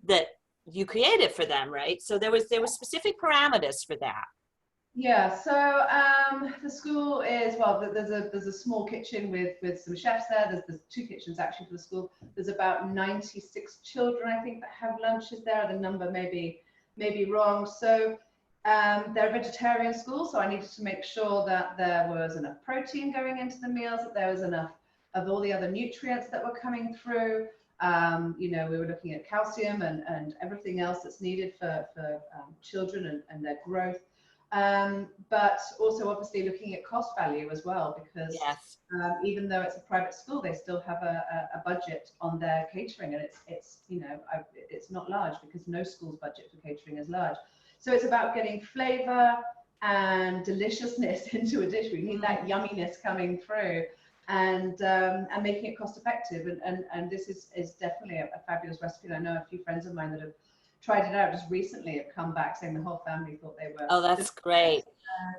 that you created for them, right? So there was specific parameters for that. Yeah, so the school is, well, there's a small kitchen with some chefs there. There's 2 kitchens actually for the school. There's about 96 children, I think, that have lunches there. The number may be wrong. So they're a vegetarian school, so I needed to make sure that there was enough protein going into the meals, that there was enough of all the other nutrients that were coming through. You know, we were looking at calcium and everything else that's needed for children and their growth. But also obviously looking at cost value as well, because even though it's a private school, they still have a budget on their catering, and it's you know, it's not large, because no school's budget for catering is large. So it's about getting flavor and deliciousness into a dish. We need that yumminess coming through, and making it cost effective. And this is definitely a fabulous recipe. And I know a few friends of mine that have tried it out just recently have come back saying the whole family thought they were. Oh, that's great.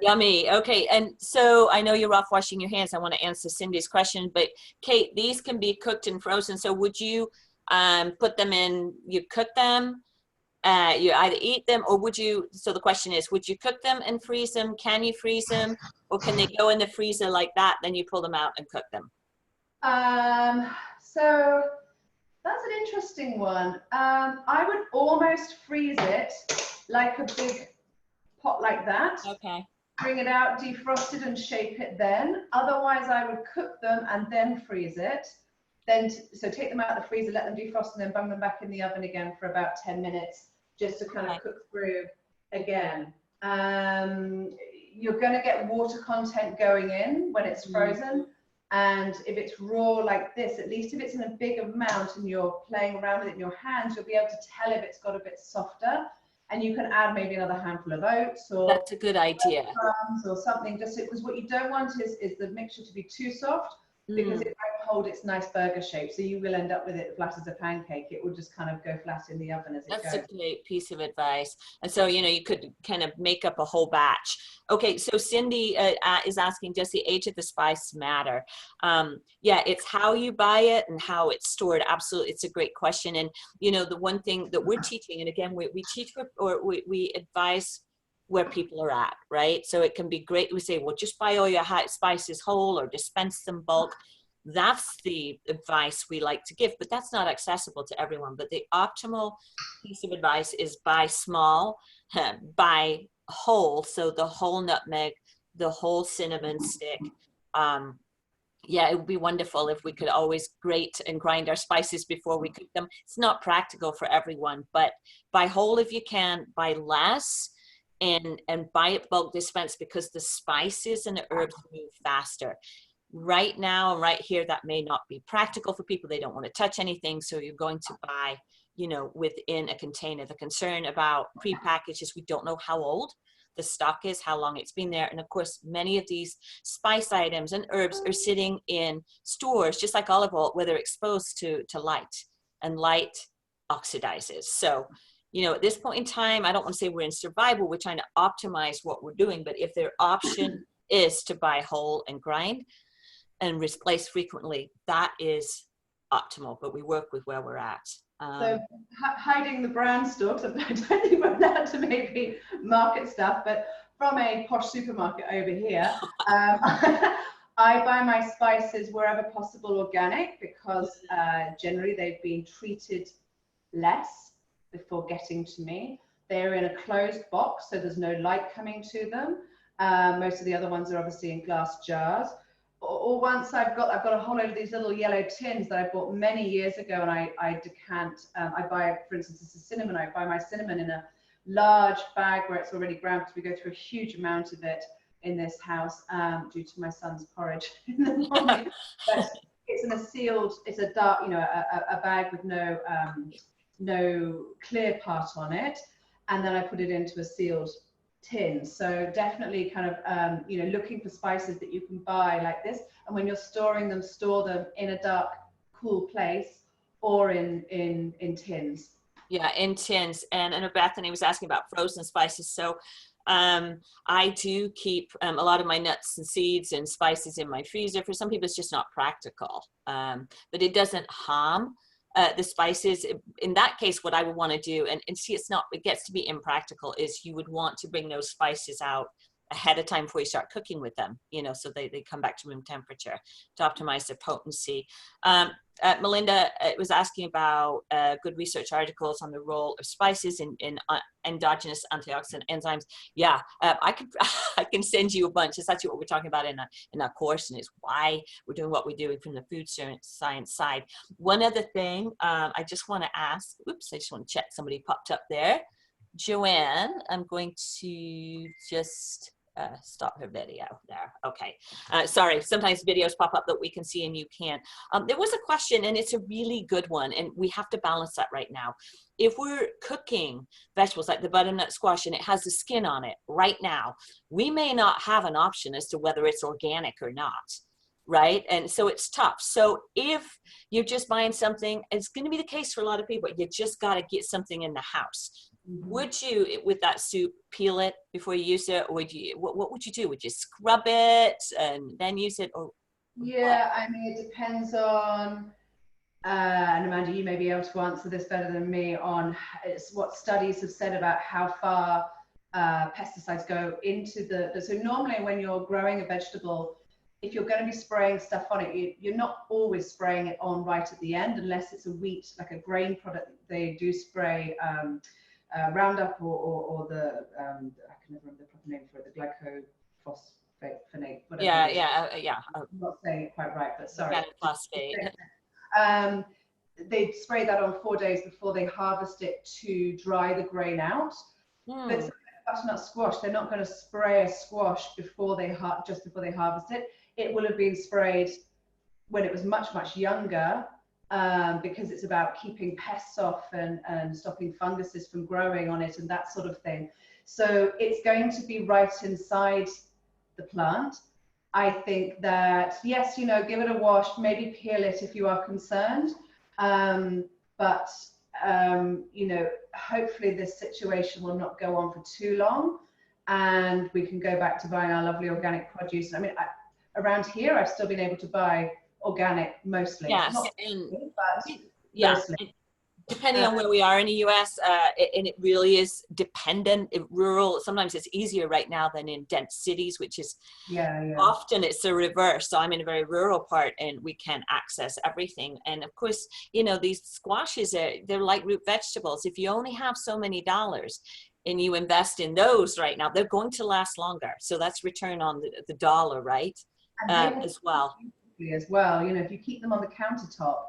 Yummy. Okay. And so I know you're off washing your hands. I want to answer Cindy's question, but Kate, these can be cooked and frozen. So would you put them in, you cook them, you either eat them, or would you, so the question is, would you cook them and freeze them? Can you freeze them, or can they go in the freezer like that, then you pull them out and cook them? So that's an interesting one. I would almost freeze it like a big pot like that. Okay. Bring it out, defrost it, and shape it then. Otherwise, I would cook them and then freeze it. So take them out of the freezer, let them defrost, and then bung them back in the oven again for about 10 minutes, just to kind of cook through again. You're going to get water content going in when it's frozen. And if it's raw like this, at least if it's in a big amount and you're playing around with it in your hands, you'll be able to tell if it's got a bit softer. And you can add maybe another handful of oats, or that's a good idea, crumbs or something. Just because what you don't want is the mixture to be too soft, because it won't hold its nice burger shape. So you will end up with it flat as a pancake. It will just kind of go flat in the oven as it goes. That's a great piece of advice. And so, you know, you could kind of make up a whole batch. Okay, so Cindy is asking, does the age of the spice matter? Yeah, it's how you buy it and how it's stored. Absolutely, it's a great question. And, you know, the one thing that we're teaching, and again, we teach or we advise where people are at, right? So it can be great. We say, well, just buy all your hot spices whole or dispense them bulk. That's the advice we like to give, but that's not accessible to everyone. But the optimal piece of advice is buy small, buy whole. So the whole nutmeg, the whole cinnamon stick. Yeah, it would be wonderful if we could always grate and grind our spices before we cook them. It's not practical for everyone, but buy whole if you can, buy less, and buy it bulk dispense, because the spices and the herbs move faster. Right now, right here, that may not be practical for people. They don't want to touch anything. So you're going to buy, you know, within a container. The concern about prepackaged is we don't know how old the stock is, how long it's been there. And of course, many of these spice items and herbs are sitting in stores, just like olive oil, where they're exposed to light, and light oxidizes. So, you know, at this point in time, I don't want to say we're in survival. We're trying to optimize what we're doing. But if their option is to buy whole and grind and replace frequently, that is optimal. But we work with where we're at. So hiding the brand stuff, I don't think we're allowed to maybe market stuff, but from a posh supermarket over here, I buy my spices wherever possible organic, because generally they've been treated less before getting to me. They're in a closed box, so there's no light coming to them. Most of the other ones are obviously in glass jars. Or once I've got a whole load of these little yellow tins that I bought many years ago, and I decant. I buy, for instance, this is cinnamon. I buy my cinnamon in a large bag where it's already ground, because we go through a huge amount of it in this house due to my son's porridge in the morning. But it's in a sealed, it's a dark, you know, a bag with no clear part on it, and then I put it into a sealed tins. So definitely kind of, you know, looking for spices that you can buy like this. And when you're storing them, store them in a dark, cool place or in tins. Yeah, in tins. And I know Bethany was asking about frozen spices. So I do keep a lot of my nuts and seeds and spices in my freezer. For some people, it's just not practical, but it doesn't harm the spices. In that case, what I would want to do, and see, it gets to be impractical, is you would want to bring those spices out ahead of time before you start cooking with them, you know, so they come back to room temperature to optimize their potency. Melinda was asking about good research articles on the role of spices in endogenous antioxidant enzymes. Yeah, I can send you a bunch. It's actually what we're talking about in our course, and it's why we're doing what we're doing from the food science side. One other thing I just want to ask, oops, I just want to check, somebody popped up there. Joanne, I'm going to just stop her video there. Okay. Sorry, sometimes videos pop up that we can see and you can't. There was a question, and it's a really good one, and we have to balance that right now. If we're cooking vegetables like the butternut squash and it has the skin on it right now, we may not have an option as to whether it's organic or not. Right? And so it's tough. So if you're just buying something, it's going to be the case for a lot of people. You just got to get something in the house. Would you, with that soup, peel it before you use it? Or would you, what would you do? Would you scrub it and then use it? Or yeah, what? I mean, it depends on, and Amanda, you may be able to answer this better than me on what studies have said about how far pesticides go into so normally when you're growing a vegetable, if you're going to be spraying stuff on it, you're not always spraying it on right at the end, unless it's a wheat, like a grain product. They do spray Roundup or the, I can never remember the proper name for it, the glyphosate, whatever. Yeah. I'm not saying it quite right, but sorry. Phosphate. They spray that on 4 days before they harvest it to dry the grain out. But butternut squash, they're not going to spray a squash just before they harvest it. It will have been sprayed when it was much younger, because it's about keeping pests off and stopping funguses from growing on it and that sort of thing. So it's going to be right inside the plant. I think that, yes, you know, give it a wash, maybe peel it if you are concerned. But you know, hopefully this situation will not go on for too long and we can go back to buying our lovely organic produce. I mean, around here, I've still been able to buy organic mostly. Yes, Not and but yeah, mostly. depending on where we are in the US, and it really is dependent. Rural, sometimes it's easier right now than in dense cities, which is often it's the reverse. So I'm in a very rural part and we can access everything. And of course, you know, these squashes, they're like root vegetables. If you only have so many dollars and you invest in those right now, they're going to last longer. So that's return on the dollar, right? As well. You know, if you keep them on the countertop,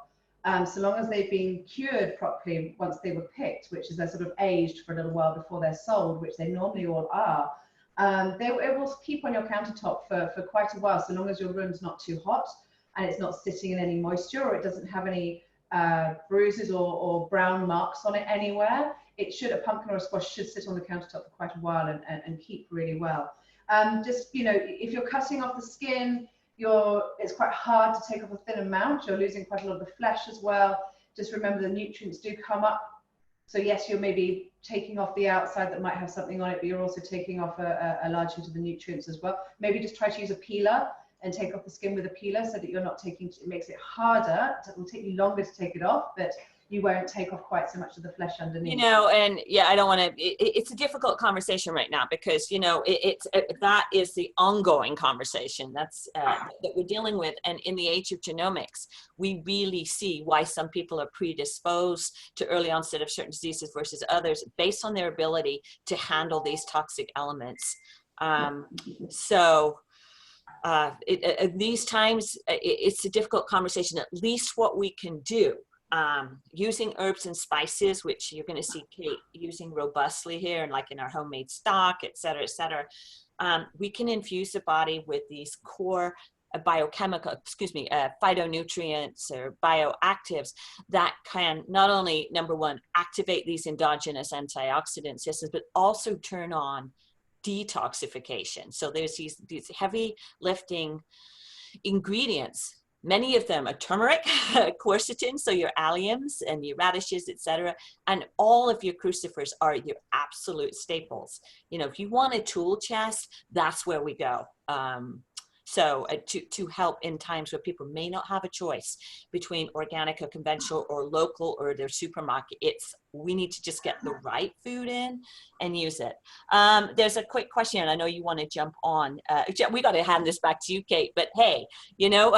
so long as they've been cured properly once they were picked, which is they're sort of aged for a little while before they're sold, which they normally all are, it will keep on your countertop for quite a while, so long as your room's not too hot and it's not sitting in any moisture, or it doesn't have any bruises or brown marks on it anywhere. A pumpkin or a squash should sit on the countertop for quite a while and keep really well. Just, you know, if you're cutting off the skin, it's quite hard to take off a thin amount. You're losing quite a lot of the flesh as well. Just remember the nutrients do come up. So yes, you're maybe taking off the outside that might have something on it, but you're also taking off a large amount of the nutrients as well. Maybe just try to use a peeler and take off the skin with a peeler so that you're not it makes it harder. It will take you longer to take it off, but you won't take off quite so much of the flesh underneath. You know, and yeah, I don't want to, it's a difficult conversation right now because, you know, that is the ongoing conversation that we're dealing with. And in the age of genomics, we really see why some people are predisposed to early onset of certain diseases versus others based on their ability to handle these toxic elements. These times, it's a difficult conversation. At least what we can do, using herbs and spices, which you're going to see Kate using robustly here, and like in our homemade stock, et cetera, we can infuse the body with these core phytonutrients or bioactives that can not only, number one, activate these endogenous antioxidant systems, but also turn on detoxification. So there's these heavy lifting ingredients. Many of them are turmeric, quercetin, so your alliums and your radishes, etc. And all of your crucifers are your absolute staples. You know, if you want a tool chest, that's where we go. So to help in times where people may not have a choice between organic or conventional or local or their supermarket, we need to just get the right food in and use it. There's a quick question, and I know you want to jump on. We got to hand this back to you, Kate, but hey, you know,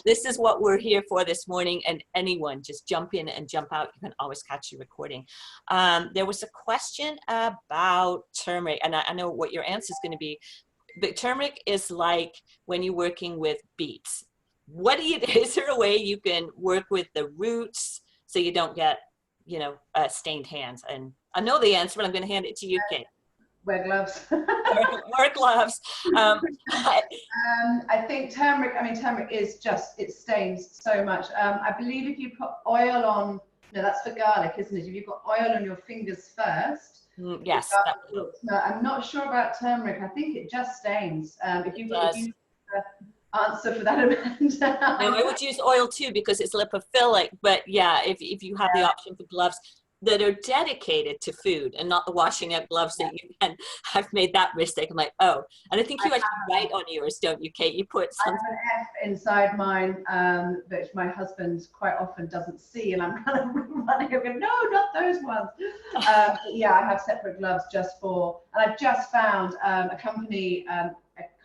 this is what we're here for this morning, and anyone just jump in and jump out. You can always catch your recording. There was a question about turmeric, and I know what your answer is going to be. But turmeric is like when you're working with beets. Is there a way you can work with the roots so you don't get, you know, stained hands? And I know the answer, but I'm going to hand it to you, Kate. Wear gloves. Wear gloves. I think turmeric is just, it stains so much. I believe if you put oil on, no, that's for garlic, isn't it? If you've got oil on your fingers first, yes. No, I'm not sure about turmeric. I think it just stains. If you answer for that, Amanda. No, I would use oil too because it's lipophilic. But yeah, if you have the option for gloves that are dedicated to food and not the washing out gloves that you can. I've made that mistake. I'm like, oh, and I think you actually write on yours, don't you, Kate? You put something. I have an F inside mine, which my husband quite often doesn't see, and I'm kind of running, going, no, not those ones. Yeah, I have separate gloves just for, and I've just found a company, I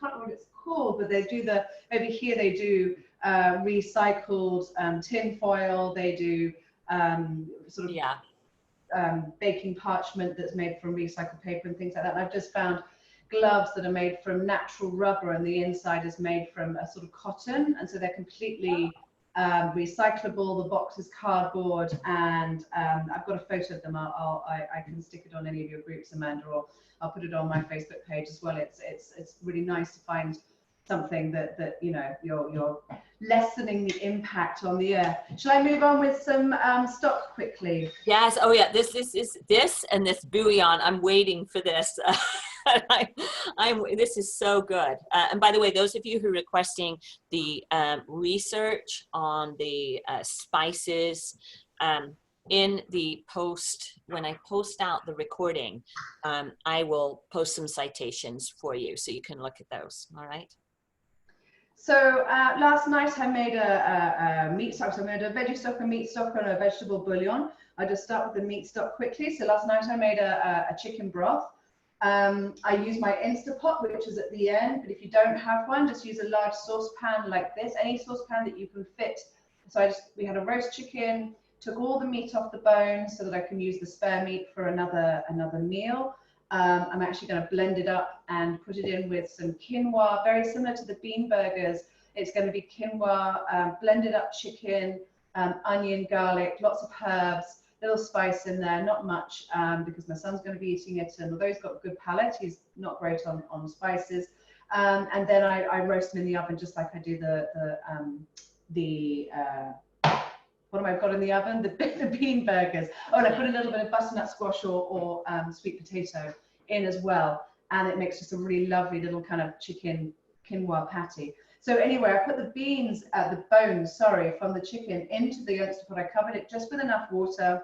can't remember what it's called, but they do over here they do recycled tin foil, they do sort of baking parchment that's made from recycled paper and things like that. And I've just found gloves that are made from natural rubber and the inside is made from a sort of cotton, and so they're completely recyclable. The box is cardboard, and I've got a photo of them. I can stick it on any of your groups, Amanda, or I'll put it on my Facebook page as well. It's really nice to find something that you know you're lessening the impact on the earth. Shall I move on with some stock quickly? Yes. Oh yeah. This and this bouillon. I'm waiting for this. This is so good. And by the way, those of you who are requesting the research on the spices, in the post, when I post out the recording, I will post some citations for you so you can look at those. All right. So last night I made a meat stock. So I made a veggie stock, a meat stock, and a vegetable bouillon. I just start with the meat stock quickly. So last night I made a chicken broth. I use my Instapot, which is at the end, but if you don't have one, just use a large saucepan like this, any saucepan that you can fit. So we had a roast chicken, took all the meat off the bone so that I can use the spare meat for another meal. I'm actually going to blend it up and put it in with some quinoa, very similar to the bean burgers. It's going to be quinoa, blended up chicken, onion, garlic, lots of herbs, little spice in there, not much because my son's going to be eating it, and although he's got a good palate, he's not great on spices. And then I roast them in the oven just like I do what have I got in the oven? The bean burgers. Oh, and I put a little bit of butternut squash or sweet potato in as well. And it makes just a really lovely little kind of chicken quinoa patty. So anyway, I put the bones, from the chicken into the Instapot. I covered it just with enough water,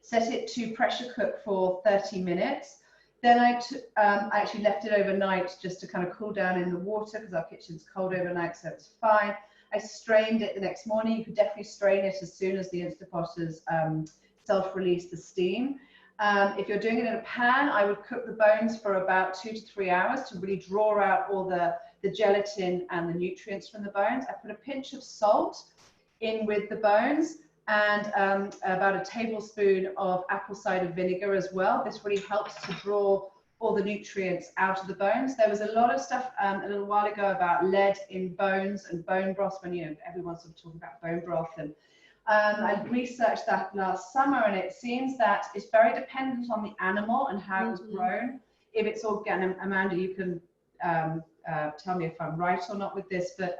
set it to pressure cook for 30 minutes. Then I actually left it overnight just to kind of cool down in the water because our kitchen's cold overnight, so it's fine. I strained it the next morning. You could definitely strain it as soon as the Instapot has self-released the steam. If you're doing it in a pan, I would cook the bones for about 2 to 3 hours to really draw out all the gelatin and the nutrients from the bones. I put a pinch of salt in with the bones and about a tablespoon of apple cider vinegar as well. This really helps to draw all the nutrients out of the bones. There was a lot of stuff a little while ago about lead in bones and bone broth, when everyone's sort of talking about bone broth, and I researched that last summer, and it seems that it's very dependent on the animal and how it was grown. If it's organic, Amanda, you can tell me if I'm right or not with this, but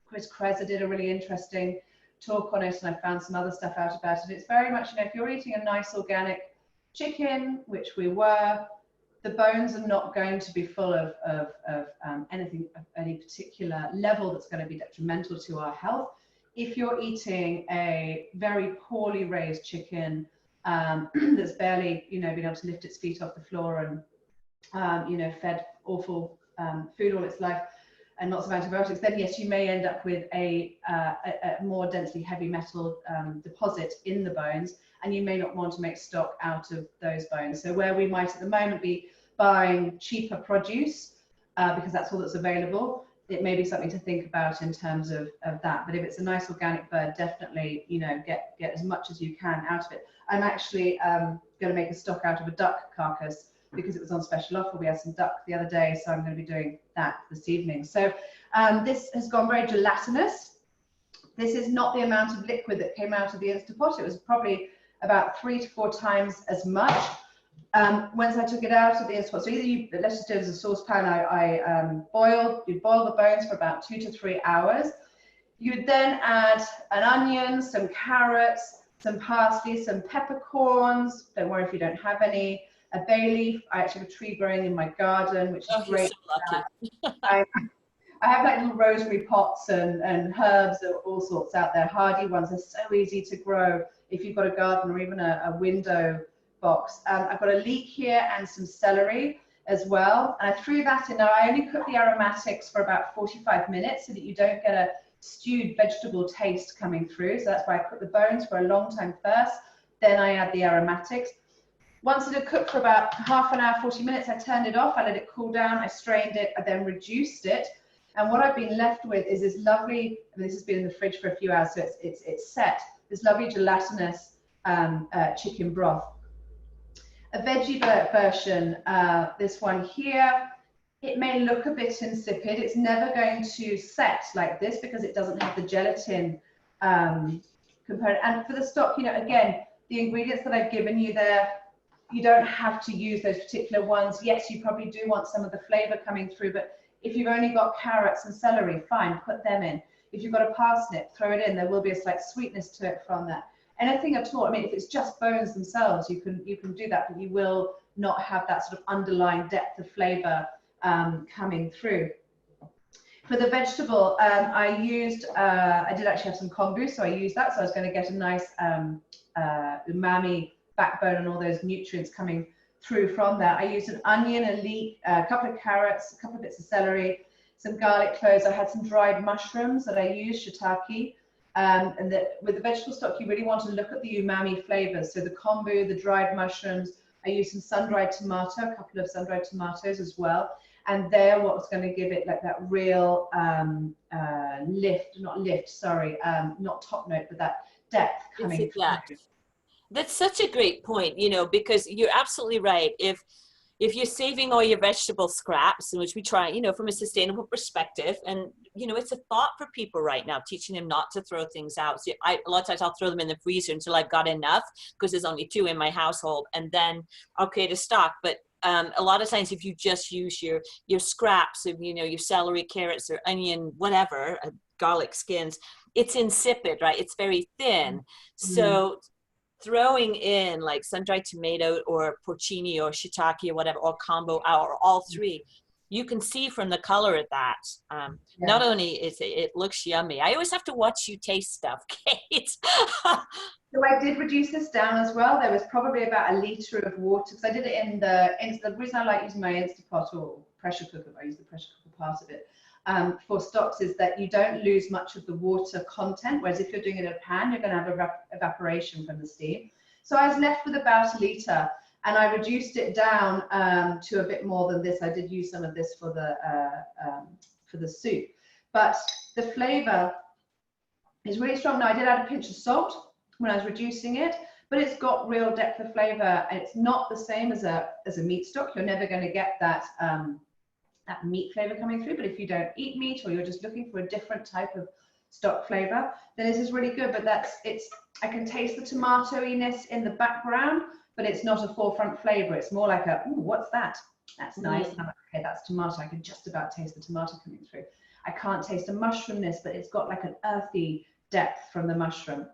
Chris Kreza did a really interesting talk on it, and I found some other stuff out about it. It's very much, if you're eating a nice organic chicken, which we were, the bones are not going to be full of anything of any particular level that's going to be detrimental to our health. If you're eating a very poorly raised chicken that's barely, you know, been able to lift its feet off the floor and, you know, fed awful food all its life and lots of antibiotics, then yes, you may end up with a more densely heavy metal deposit in the bones, and you may not want to make stock out of those bones. So where we might at the moment be buying cheaper produce because that's all that's available, it may be something to think about in terms of that. But if it's a nice organic bird, definitely, you know, get as much as you can out of it. I'm actually going to make a stock out of a duck carcass because it was on special offer. We had some duck the other day, so I'm going to be doing that this evening. So this has gone very gelatinous. This is not the amount of liquid that came out of the Instapot. It was probably about 3 to 4 times as much. Once I took it out of the Instapot, so either let's just do it as a saucepan. You boil the bones for about 2 to 3 hours. You would then add an onion, some carrots, some parsley, some peppercorns. Don't worry if you don't have any. A bay leaf. I actually have a tree growing in my garden, which is great. So lucky. I have like little rosemary pots and herbs of all sorts out there. Hardy ones are so easy to grow if you've got a garden or even a window box. I've got a leek here and some celery as well. And I threw that in. Now I only cook the aromatics for about 45 minutes so that you don't get a stewed vegetable taste coming through. So that's why I cook the bones for a long time first. Then I add the aromatics. Once it had cooked for about half an hour, 40 minutes, I turned it off, I let it cool down, I strained it, I then reduced it. And what I've been left with is this lovely, I mean, this has been in the fridge for a few hours, so it's set, this lovely gelatinous chicken broth. A veggie version, this one here, it may look a bit insipid. It's never going to set like this because it doesn't have the gelatin component. And for the stock, you know, again, the ingredients that I've given you there, you don't have to use those particular ones. Yes, you probably do want some of the flavor coming through, but if you've only got carrots and celery, fine, put them in. If you've got a parsnip, throw it in. There will be a slight sweetness to it from that. Anything at all. I mean, if it's just bones themselves, you can do that, but you will not have that sort of underlying depth of flavor coming through. For the vegetable, I did actually have some kombu, so I used that. So I was going to get a nice umami backbone and all those nutrients coming through from that. I used an onion, a leek, a couple of carrots, a couple of bits of celery, some garlic cloves. I had some dried mushrooms that I used, shiitake. And with the vegetable stock, you really want to look at the umami flavors. So the kombu, the dried mushrooms. I used some sun-dried tomato, a couple of sun-dried tomatoes as well. And they're what's going to give it like that real not top note, but that depth coming through. That's such a great point, you know, because you're absolutely right. If you're saving all your vegetable scraps, which we try, you know, from a sustainable perspective, and, you know, it's a thought for people right now, teaching them not to throw things out. So a lot of times I'll throw them in the freezer until I've got enough, because there's only 2 in my household, and then I'll create a stock. But a lot of times if you just use your scraps of, you know, your celery, carrots, or onion, whatever, garlic skins, it's insipid, right? It's very thin. Mm-hmm. So throwing in like sun-dried tomato or porcini or shiitake or whatever, or combo, or all 3, you can see from the color of that. Not only is it looks yummy. I always have to watch you taste stuff, Kate. So I did reduce this down as well. There was probably about 1 liter of water, because I did it in the reason I like using my Instapot or pressure cooker, I use the pressure cooker part of it, for stocks, is that you don't lose much of the water content, whereas if you're doing it in a pan, you're going to have evaporation from the steam. So I was left with about 1 liter, and I reduced it down to a bit more than this. I did use some of this for the soup, but the flavor is really strong. Now I did add a pinch of salt when I was reducing it, but it's got real depth of flavor, and it's not the same as a meat stock. You're never going to get that meat flavor coming through, but if you don't eat meat, or you're just looking for a different type of stock flavor, then this is really good. But I can taste the tomatoiness in the background, but it's not a forefront flavor. It's more like ooh, what's that? That's nice. Mm. Okay, that's tomato. I can just about taste the tomato coming through. I can't taste a mushroomness, but it's got like an earthy depth from the mushroom.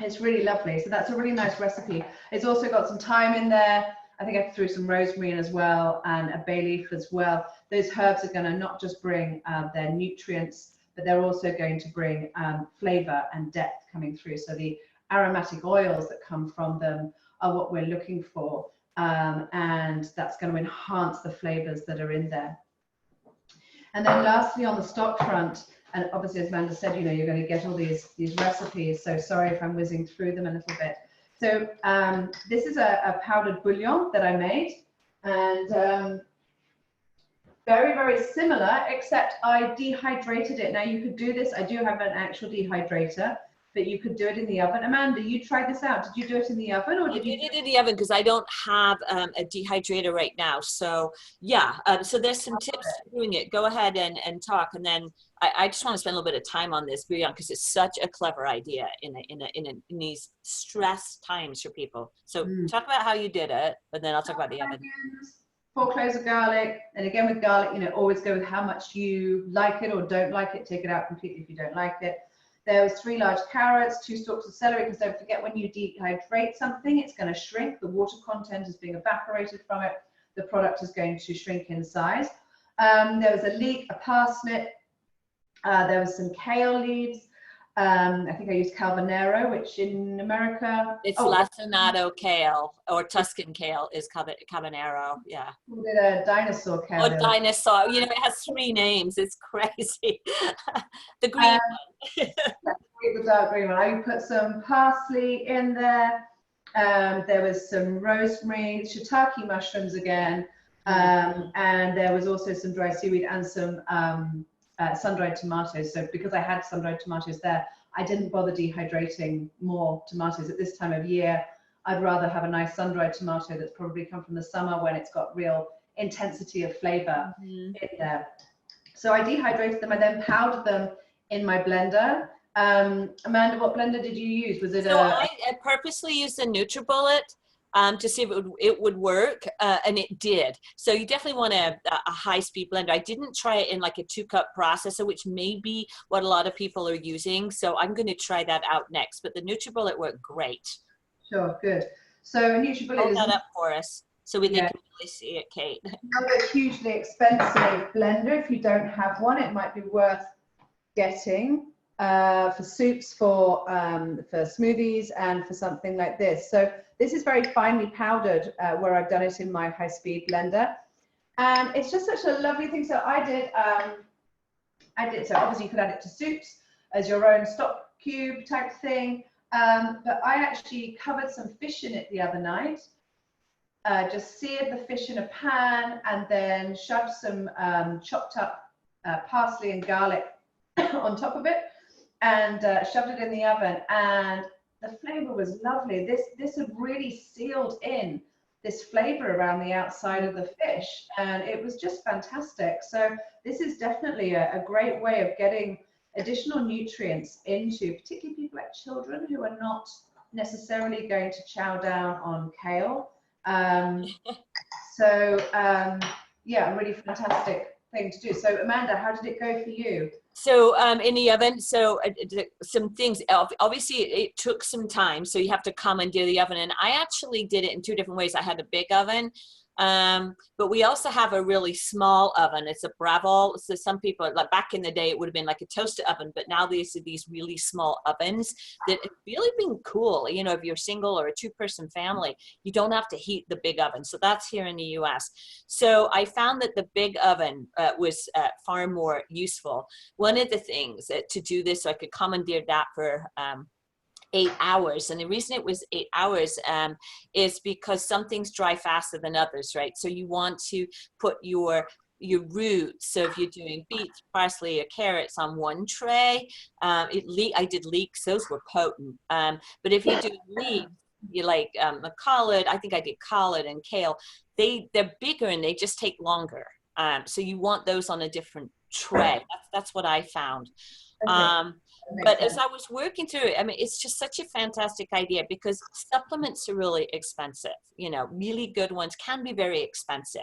It's really lovely. So that's a really nice recipe. It's also got some thyme in there. I think I threw some rosemary in as well, and a bay leaf as well. Those herbs are going to not just bring their nutrients, but they're also going to bring flavor and depth coming through. So the aromatic oils that come from them are what we're looking for, and that's going to enhance the flavors that are in there. And then lastly, on the stock front, and obviously as Amanda said, you know, you're going to get all these recipes, so sorry if I'm whizzing through them a little bit. So this is a powdered bouillon that I made, and very, very similar, except I dehydrated it. Now you could do this, I do have an actual dehydrator, but you could do it in the oven. Amanda, you tried this out. Did you do it in the oven, or did you? I did it in the oven because I don't have a dehydrator right now. So yeah, so there's some tips for doing it. Go ahead and talk, and then I just want to spend a little bit of time on this bouillon because it's such a clever idea in these stress times for people. So talk about how you did it, and then I'll talk about the oven. 4 cloves of garlic, and again with garlic, you know, always go with how much you like it or don't like it. Take it out completely if you don't like it. There was 3 large carrots, 2 stalks of celery, because don't forget when you dehydrate something, it's going to shrink. The water content is being evaporated from it. The product is going to shrink in size. There was a leek, a parsnip. There was some kale leaves. I think I used Calvanero, which in America... It's lacinato kale, or Tuscan kale is Calvanero, yeah. We did a dinosaur kale. Or dinosaur, you know, it has 3 names, it's crazy. The green one. The dark green one. I put some parsley in there. There was some rosemary, shiitake mushrooms again, and there was also some dry seaweed and some sun-dried tomatoes. So because I had sun-dried tomatoes there, I didn't bother dehydrating more tomatoes at this time of year. I'd rather have a nice sun-dried tomato that's probably come from the summer when it's got real intensity of flavor in there. So I dehydrated them and then powdered them in my blender. Amanda, what blender did you use? Was it I purposely used a NutriBullet to see if it would work, and it did. So you definitely want a high-speed blender. I didn't try it in like a 2-cup processor, which may be what a lot of people are using. So I'm going to try that out next. But the NutriBullet worked great. Sure, good. So NutriBullet Hold that up for us so they can really see it, Kate. Another hugely expensive blender. If you don't have one, it might be worth getting for soups, for smoothies, and for something like this. So this is very finely powdered where I've done it in my high-speed blender, and it's just such a lovely thing. So I did so obviously you could add it to soups as your own stock cube type thing, but I actually covered some fish in it the other night. Just seared the fish in a pan and then shoved some chopped up parsley and garlic on top of it, and shoved it in the oven, and the flavor was lovely. This had really sealed in this flavor around the outside of the fish, and it was just fantastic. So this is definitely a great way of getting additional nutrients into, particularly people like children who are not necessarily going to chow down on kale. Yeah, a really fantastic thing to do. So Amanda, how did it go for you? So in the oven, so some things, obviously it took some time, so you have to commandeer the oven, and I actually did it in 2 different ways. I had a big oven, but we also have a really small oven. It's a Bravo. So some people, like back in the day, it would have been like a toaster oven, but now these are these really small ovens that have really been cool. You know, if you're single or a 2-person family, you don't have to heat the big oven. So that's here in the US. So I found that the big oven was far more useful. One of the things to do this, so I could commandeer that for 8 hours. And the reason it was 8 hours is because some things dry faster than others, right? So you want to put your roots. So if you're doing beets, parsley, or carrots on one tray, I did leeks, those were potent. But if you do leeks, you like a collard, I think I did collard and kale, they're bigger and they just take longer. So you want those on a different tray. That's what I found. But as I was working through it, I mean, it's just such a fantastic idea because supplements are really expensive. You know, really good ones can be very expensive.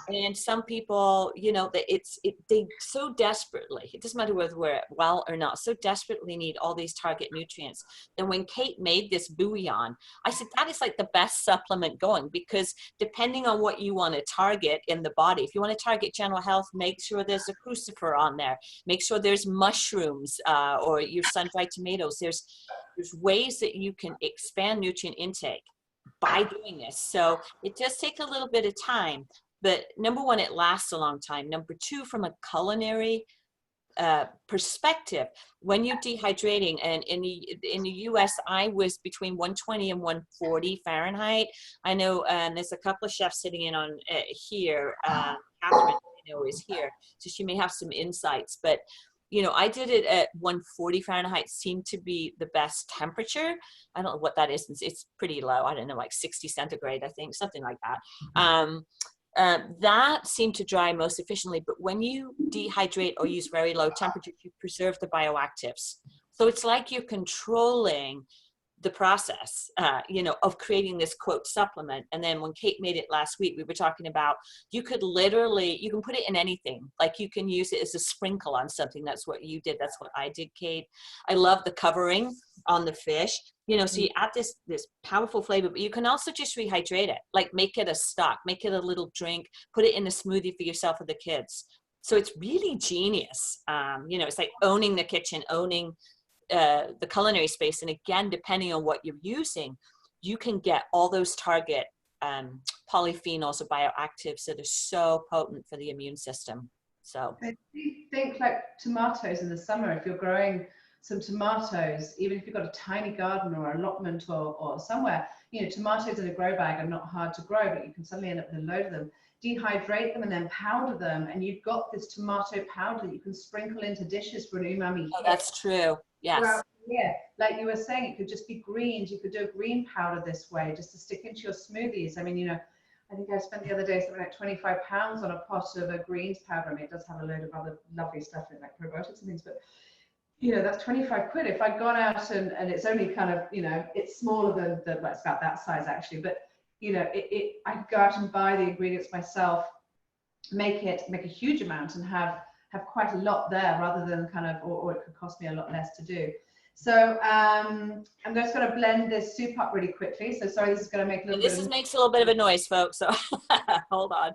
And some people, you know, they so desperately, it doesn't matter whether we're well or not, so desperately need all these target nutrients. And when Kate made this bouillon, I said, that is like the best supplement going, because depending on what you want to target in the body, if you want to target general health, make sure there's a crucifer on there. Make sure there's mushrooms or your sun-dried tomatoes. There's ways that you can expand nutrient intake by doing this. So it does take a little bit of time. But number one, it lasts a long time. Number two, from a culinary perspective, when you're dehydrating, and in the US, I was between 120 and 140 Fahrenheit. I know there's a couple of chefs sitting in on here. Catherine, you know, is here, so she may have some insights. But you know, I did it at 140 Fahrenheit, seemed to be the best temperature. I don't know what that is. It's pretty low. I don't know, like 60 centigrade, I think, something like that. That seemed to dry most efficiently, but when you dehydrate or use very low temperature, you preserve the bioactives. So it's like you're controlling the process, you know, of creating this quote supplement. And then when Kate made it last week, we were talking about, you could literally, you can put it in anything. Like you can use it as a sprinkle on something. That's what you did. That's what I did, Kate. I love the covering on the fish, you know, so you add this powerful flavor, but you can also just rehydrate it, like make it a stock, make it a little drink, put it in a smoothie for yourself or the kids. So it's really genius. You know, it's like owning the kitchen, owning the culinary space. And again, depending on what you're using, you can get all those target polyphenols or bioactives that are so potent for the immune system. So I think like tomatoes in the summer, if you're growing some tomatoes, even if you've got a tiny garden or allotment or somewhere, you know, tomatoes in a grow bag are not hard to grow, but you can suddenly end up with a load of them. Dehydrate them and then powder them, and you've got this tomato powder that you can sprinkle into dishes for an umami. Oh, that's true. Yes. Yeah, like you were saying, it could just be greens. You could do a green powder this way, just to stick into your smoothies. I mean, you know, I think I spent the other day something like 25 pounds on a pot of a greens powder. I mean, it does have a load of other lovely stuff in it, like probiotics and things, but you know, that's 25 quid. If I'd gone out and it's only kind of, you know, it's smaller than well, it's about that size actually, but you know, I'd go out and buy the ingredients myself, make a huge amount and have quite a lot there, rather than kind of, or it could cost me a lot less to do. So I'm just going to blend this soup up really quickly. So sorry, this is going to make a little bit of... makes a little bit of a noise, folks, so hold on.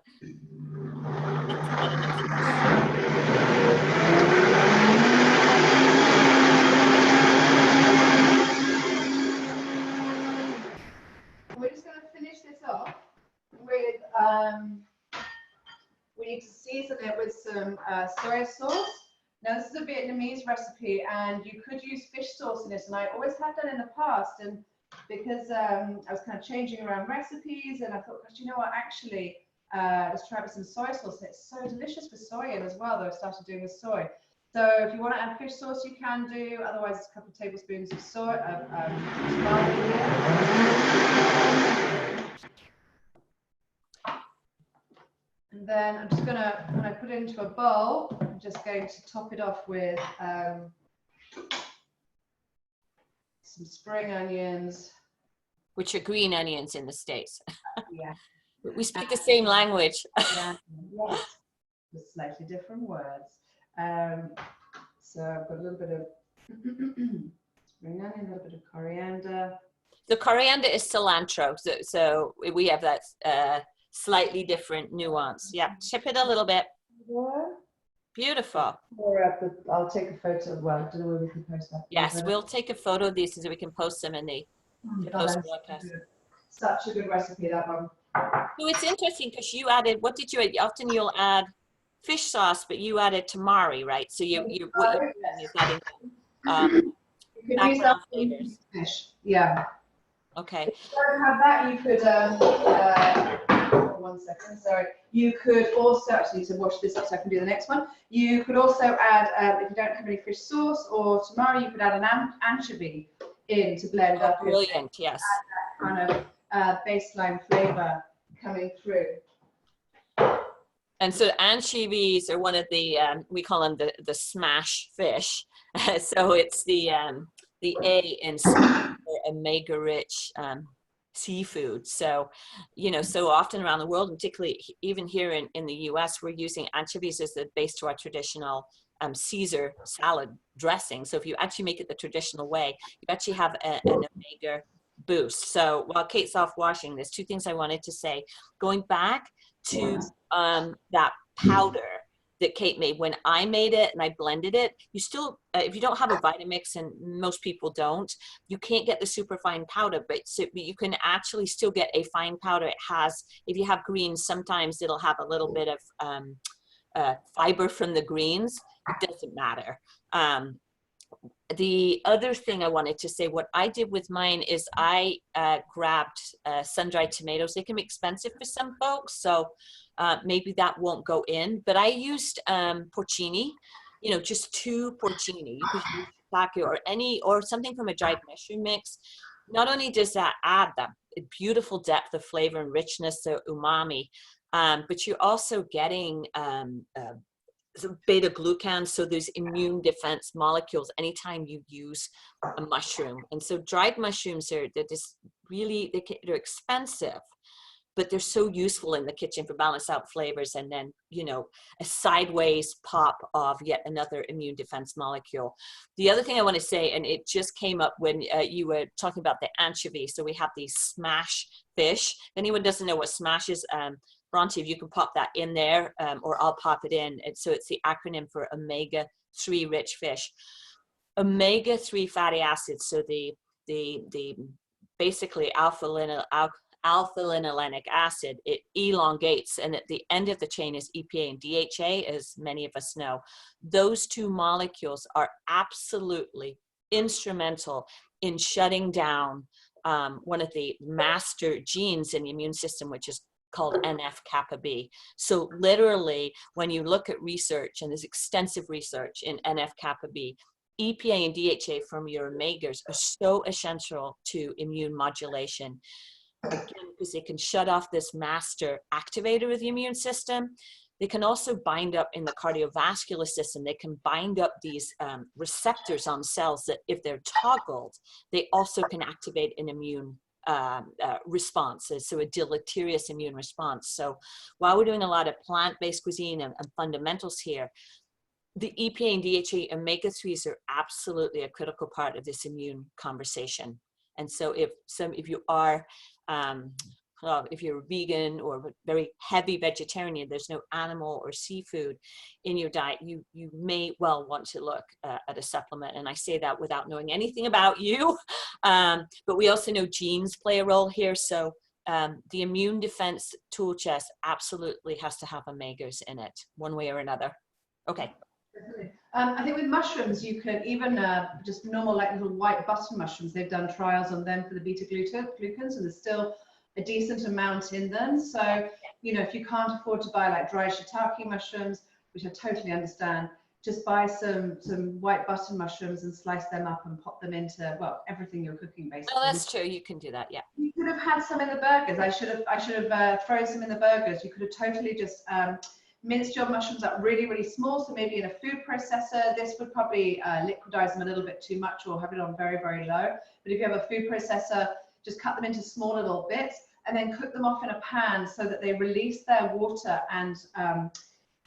We're just going to finish this off with, we need to season it with some soy sauce. Now this is a Vietnamese recipe, and you could use fish sauce in it, and I always have done in the past, and because I was kind of changing around recipes, and I thought, gosh, you know what, actually, let's try it with some soy sauce. And it's so delicious with soy in as well, though I started doing with soy. So if you want to add fish sauce, you can do. Otherwise, it's a couple of tablespoons of soy. And then I'm just gonna, when I put it into a bowl, I'm just going to top it off with some spring onions. Which are green onions in the States. Yeah. We speak the same language. Yeah, yes, with slightly different words. So I've got a little bit of spring onion, a little bit of coriander. The coriander is cilantro, so we have that slightly different nuance. Yeah, chip it a little bit. Yeah. Beautiful. I'll take a photo. Well, I don't know where we can post that. Yes, we'll take a photo of these so we can post them in the post broadcast. Such a good recipe, that one. So it's interesting because you added, what did you add? Often you'll add fish sauce, but you added tamari, right? So what you're doing is adding you could use that flavors. Fish. Yeah. Okay. If you don't have that, you could, 1 second, sorry. You could also, actually to wash this up so I can do the next one. You could also add, if you don't have any fish sauce or tamari, you could add an anchovy in to blend up. Brilliant, yes. Add that kind of baseline flavor coming through. And so anchovies are one of the, we call them the smash fish. So it's the A in smash, omega-rich seafood. So, you know, so often around the world, and particularly even here in the US, we're using anchovies as the base to our traditional Caesar salad dressing. So if you actually make it the traditional way, you actually have an omega boost. So while Kate's off washing, there's two things I wanted to say. Going back to that powder that Kate made, when I made it and I blended it, you still, if you don't have a Vitamix, and most people don't, you can't get the super fine powder, but you can actually still get a fine powder. It has, if you have greens, sometimes it'll have a little bit of fiber from the greens. It doesn't matter. The other thing I wanted to say, what I did with mine is I grabbed sun-dried tomatoes. They can be expensive for some folks, so maybe that won't go in. But I used porcini, you know, just 2 porcini. You could use shiitake or something from a dried mushroom mix. Not only does that add that beautiful depth of flavor and richness, so umami, but you're also getting beta glucan, so there's immune defense molecules anytime you use a mushroom. And so dried mushrooms they're just really, they're expensive, but they're so useful in the kitchen for balance out flavors, and then, you know, a sideways pop of yet another immune defense molecule. The other thing I want to say, and it just came up when you were talking about the anchovy, so we have these smash fish. If anyone doesn't know what smash is, Bronte, if you can pop that in there, or I'll pop it in. And so it's the acronym for omega-3 rich fish. Omega-3 fatty acids, so the basically alpha-linolenic acid, it elongates, and at the end of the chain is EPA and DHA, as many of us know. Those 2 molecules are absolutely instrumental in shutting down one of the master genes in the immune system, which is called NF-kappa B. So literally, when you look at research, and there's extensive research in NF-kappa B, EPA and DHA from your omegas are so essential to immune modulation. Again, because they can shut off this master activator of the immune system. They can also bind up in the cardiovascular system. They can bind up these receptors on cells that, if they're toggled, they also can activate an immune responses, so a deleterious immune response. So while we're doing a lot of plant-based cuisine and fundamentals here, the EPA and DHA omega-3s are absolutely a critical part of this immune conversation. And so if you are if you're a vegan or very heavy vegetarian, there's no animal or seafood in your diet, you may well want to look at a supplement. And I say that without knowing anything about you. But we also know genes play a role here. So the immune defense tool chest absolutely has to have omegas in it, one way or another. Okay. I think with mushrooms, you can even just normal, like little white button mushrooms, they've done trials on them for the beta-glucans, and there's still a decent amount in them. So, you know, if you can't afford to buy like dry shiitake mushrooms, which I totally understand, just buy some white button mushrooms and slice them up and pop them into, well, everything you're cooking basically. Oh, that's true. You can do that. Yeah. You could have had some in the burgers. I should have thrown some in the burgers. You could have totally just minced your mushrooms up really, really small. So maybe in a food processor, this would probably liquidize them a little bit too much, or have it on very, very low. But if you have a food processor, just cut them into small little bits and then cook them off in a pan so that they release their water and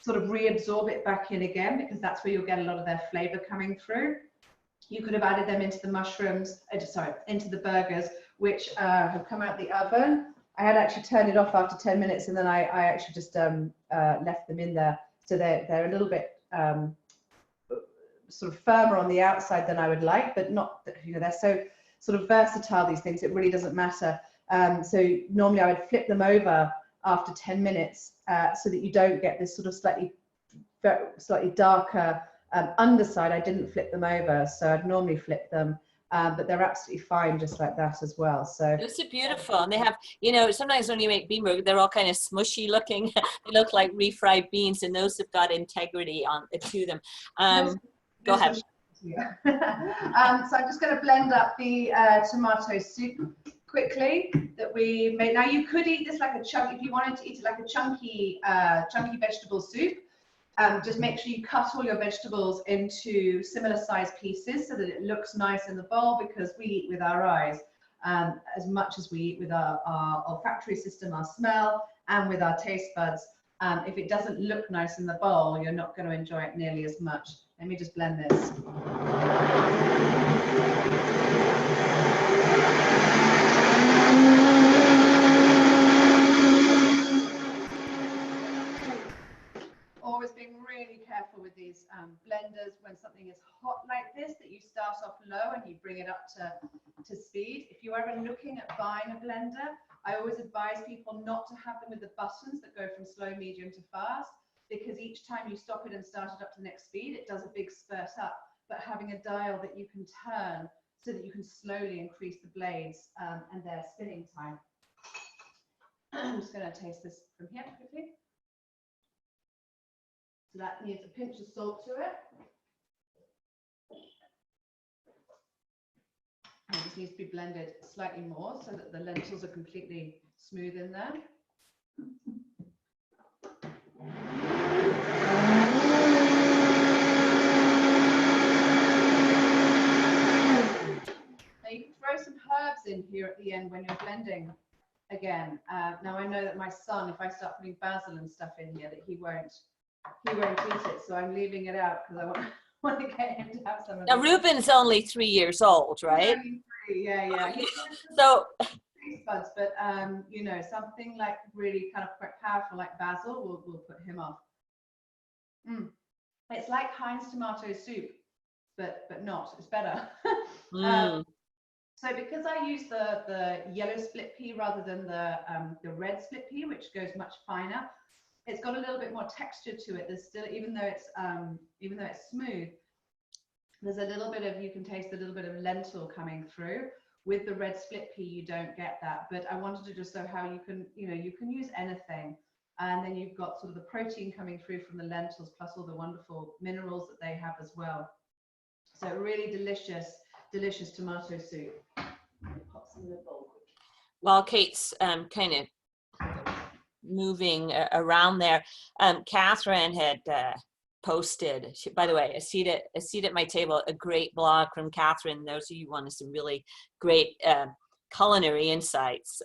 sort of reabsorb it back in again, because that's where you'll get a lot of their flavor coming through. You could have added them into the mushrooms, into the burgers, which have come out the oven. I had actually turned it off after 10 minutes, and then I actually just left them in there. So they're a little bit sort of firmer on the outside than I would like, but not, you know, they're so sort of versatile, these things, it really doesn't matter. So normally I would flip them over after 10 minutes so that you don't get this sort of slightly darker underside. I didn't flip them over, so I'd normally flip them, but they're absolutely fine just like that as well. So those are beautiful, and they have, you know, sometimes when you make bean burger, they're all kind of smushy looking. They look like refried beans, and those have got integrity to them. Go ahead. So I'm just going to blend up the tomato soup quickly that we made. Now you could eat this like a chunk, if you wanted to eat it like a chunky vegetable soup. Just make sure you cut all your vegetables into similar sized pieces so that it looks nice in the bowl, because we eat with our eyes as much as we eat with our olfactory system, our smell, and with our taste buds. If it doesn't look nice in the bowl, you're not going to enjoy it nearly as much. Let me just blend this. Always being really careful with these blenders when something is hot like this, that you start off low and you bring it up to speed. If you're ever looking at buying a blender, I always advise people not to have them with the buttons that go from slow, medium to fast, because each time you stop it and start it up to the next speed, it does a big spurt up. But having a dial that you can turn so that you can slowly increase the blades and their spinning time. I'm just going to taste this from here quickly. So that needs a pinch of salt to it. And this needs to be blended slightly more so that the lentils are completely smooth in there. Now you can throw some herbs in here at the end when you're blending again. Now I know that my son, if I start putting basil and stuff in here, that he won't eat it, so I'm leaving it out because I want to get him to have some of it. Now Ruben's only 3 years old, right? Yeah. So Taste buds, but you know, something like really kind of quite powerful like basil will put him off. It's like Heinz tomato soup, but not. It's better. So because I use the yellow split pea rather than the red split pea, which goes much finer, it's got a little bit more texture to it. There's still, even though it's smooth, there's a little bit of, you can taste a little bit of lentil coming through. With the red split pea, you don't get that. But I wanted to just show how you can, you can use anything. And then you've got sort of the protein coming through from the lentils, plus all the wonderful minerals that they have as well. So really delicious tomato soup. Pop some in the bowl. while Kate's kind of moving around there, Catherine had posted, by the way, a seat at my table, a great blog from Catherine. Those of you who want some really great culinary insights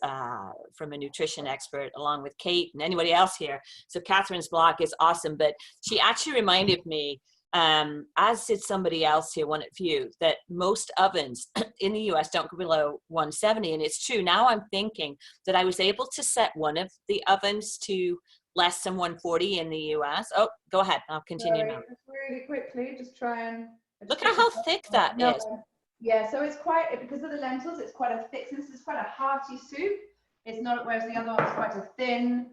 from a nutrition expert, along with Kate and anybody else here. So Catherine's blog is awesome, but she actually reminded me, as did somebody else here, one of you, that most ovens in the US don't go below 170. And it's true. Now I'm thinking that I was able to set one of the ovens to less than 140 in the US. Oh, go ahead. I'll continue now. Just really quickly, just try and... Look at how thick that is. Yeah, so it's quite, because of the lentils, it's quite a thick, so this is quite a hearty soup. It's not, whereas the other one's quite a thin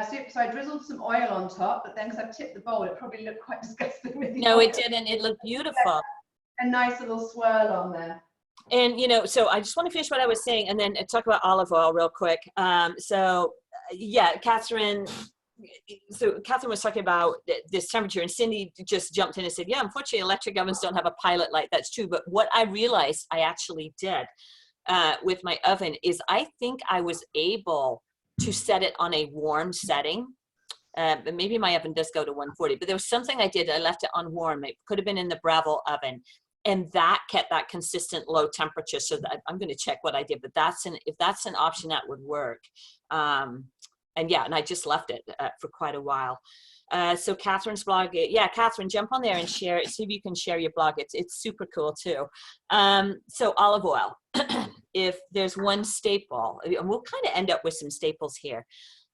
soup. So I drizzled some oil on top, but then because I've tipped the bowl, it probably looked quite disgusting with the oil. No, it didn't. It looked beautiful. A nice little swirl on there. And, so I just want to finish what I was saying and then talk about olive oil real quick. Yeah, Catherine was talking about this temperature, and Cindy just jumped in and said, yeah, unfortunately, electric ovens don't have a pilot light. That's true. But what I realized I actually did with my oven is I think I was able to set it on a warm setting. But maybe my oven does go to 140, but there was something I did. I left it on warm. It could have been in the Breville oven. And that kept that consistent low temperature. So that I'm going to check what I did, but if that's an option, that would work. And yeah, and I just left it for quite a while. So Catherine's blog, yeah, Catherine, jump on there and share it. See if you can share your blog. It's super cool too. So olive oil, if there's one staple, and we'll kind of end up with some staples here.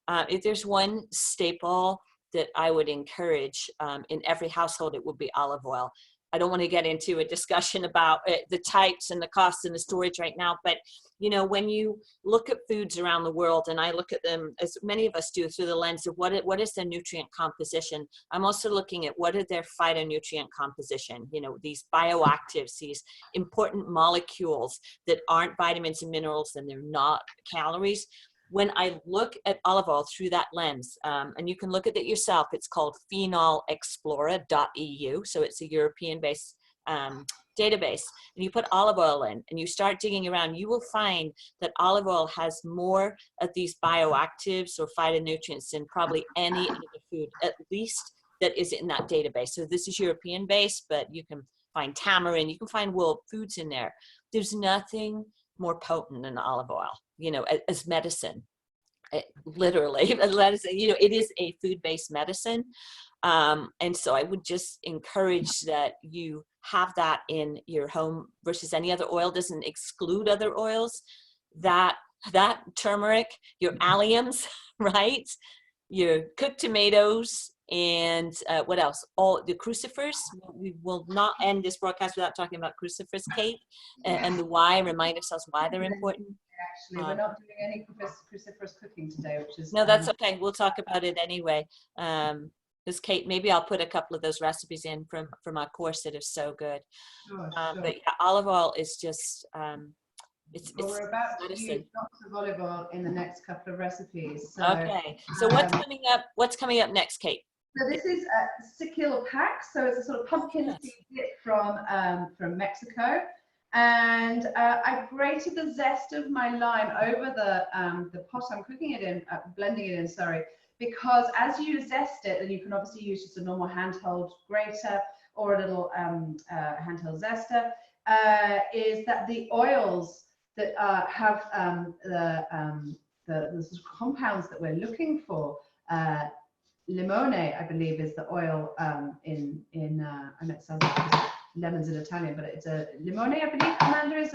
If there's one staple that I would encourage in every household, it would be olive oil. I don't want to get into a discussion about the types and the costs and the storage right now, but when you look at foods around the world, and I look at them, as many of us do, through the lens of what is their nutrient composition, I'm also looking at what are their phytonutrient composition, these bioactives, these important molecules that aren't vitamins and minerals, and they're not calories. When I look at olive oil through that lens, and you can look at it yourself, it's called phenolexplorer.eu. So it's a European-based database and you put olive oil in and you start digging around, you will find that olive oil has more of these bioactives or phytonutrients than probably any other food, at least that is in that database. So this is European based, but you can find tamarind, you can find world foods in there. There's nothing more potent than olive oil, you know, as medicine. Literally, you know, it is a food-based medicine. And so I would just encourage that you have that in your home versus any other oil. Doesn't exclude other oils. That turmeric, your alliums, right? Your cooked tomatoes, and what else? All the crucifers. We will not end this broadcast without talking about crucifers, Kate, and the why. Remind ourselves why they're important. Actually, we're not doing any cruciferous cooking today, which is... No, that's okay. We'll talk about it anyway. Because Kate, maybe I'll put a couple of those recipes in from our course that are so good. Sure. But yeah, olive oil is just, it's we're about to medicine. use lots of olive oil in the next couple of recipes. So, okay. So what's coming up? What's coming up next, Kate? So this is a Siquil pack. So it's a sort of pumpkin seed dip from Mexico. And I grated the zest of my lime over the pot I'm cooking it in, blending it in, sorry, because as you zest it, then you can obviously use just a normal handheld grater or a little handheld zester, is that the oils that have the sort of compounds that we're looking for, limone, I believe, is the oil in I know it sounds like lemons in Italian, but it's a limone, I believe, Amanda, is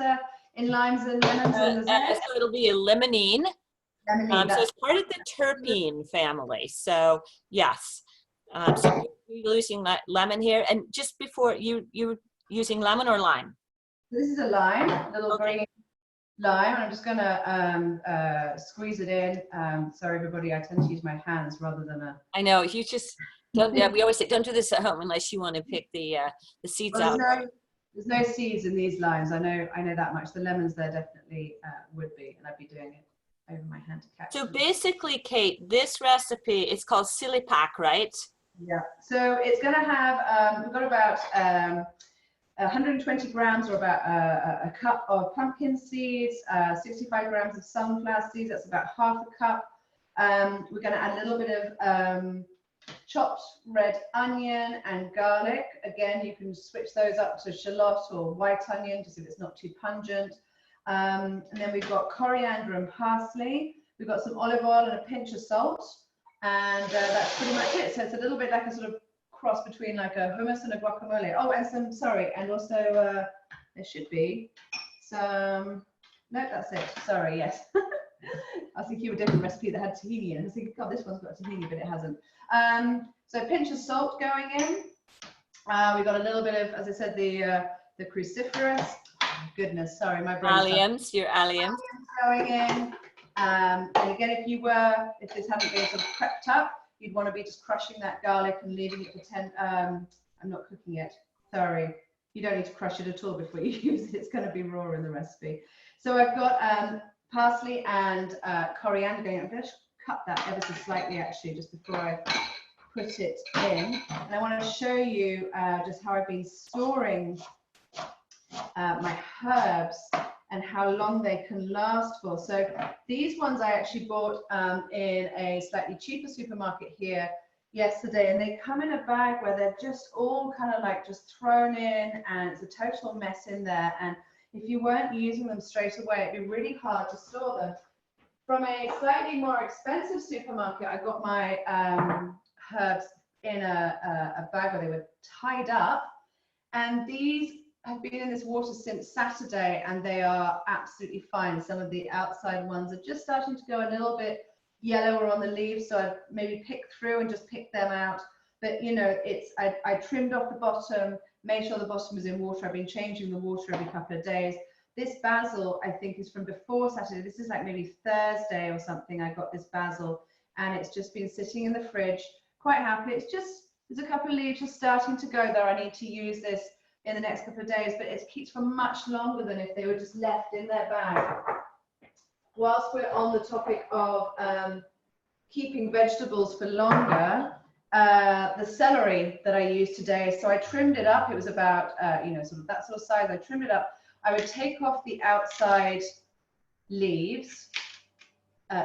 in limes and lemons and the zest. So it'll be a limonene. So it's part of the terpene family. So yes. So you're using lemon here, and just before you're using lemon or lime. This is a lime, a little green lime. I'm just gonna squeeze it in. Sorry, everybody, I tend to use my hands rather than a... I know, you just don't. Yeah, we always say don't do this at home unless you want to pick the seeds out. There's no seeds in these limes. I know that much. The lemons there definitely would be, and I'd be doing it over my hand to catch. So basically, Kate, this recipe is called silipac, right? Yeah. So it's going to have we've got about 120 grams, or about a cup of pumpkin seeds, 65 grams of sunflower seeds. That's about half a cup. We're going to add a little bit of chopped red onion and garlic. Again, you can switch those up to shallot or white onion, just if it's not too pungent. And then we've got coriander and parsley. We've got some olive oil and a pinch of salt. And that's pretty much it. So it's a little bit like a sort of cross between like a hummus and a guacamole. Oh, and some, sorry, and also there should be some, no, that's it. Sorry, yes. I was thinking of a different recipe that had tahini in it. I was thinking, God, this one's got tahini, but it hasn't. So a pinch of salt going in. We've got a little bit of, as I said, the cruciferous. Oh, goodness, sorry, my brain. Alliums, your alliums. Going in. And again, if this hadn't been sort of prepped up, you'd want to be just crushing that garlic and leaving it for 10. I'm not cooking it. Sorry. You don't need to crush it at all before you use it. It's going to be raw in the recipe. So I've got parsley and coriander going. I'm going to cut that ever so slightly, actually, just before I put it in. And I want to show you just how I've been storing my herbs and how long they can last for. So these ones I actually bought in a slightly cheaper supermarket here yesterday, and they come in a bag where they're just all kind of like just thrown in, and it's a total mess in there. And if you weren't using them straight away, it'd be really hard to store them. From a slightly more expensive supermarket, I got my herbs in a bag where they were tied up, and these have been in this water since Saturday, and they are absolutely fine. Some of the outside ones are just starting to go a little bit yellower on the leaves, so I've maybe picked through and just picked them out. But you know, I trimmed off the bottom, made sure the bottom was in water. I've been changing the water every couple of days. This basil, I think, is from before Saturday. This is like maybe Thursday or something. I got this basil, and it's just been sitting in the fridge quite happily. It's just, there's a couple of leaves just starting to go there. I need to use this in the next couple of days, but it keeps for much longer than if they were just left in their bag. Whilst we're on the topic of keeping vegetables for longer, the celery that I used today. So I trimmed it up. It was about, sort of that sort of size. I trimmed it up. I would take off the outside leaves,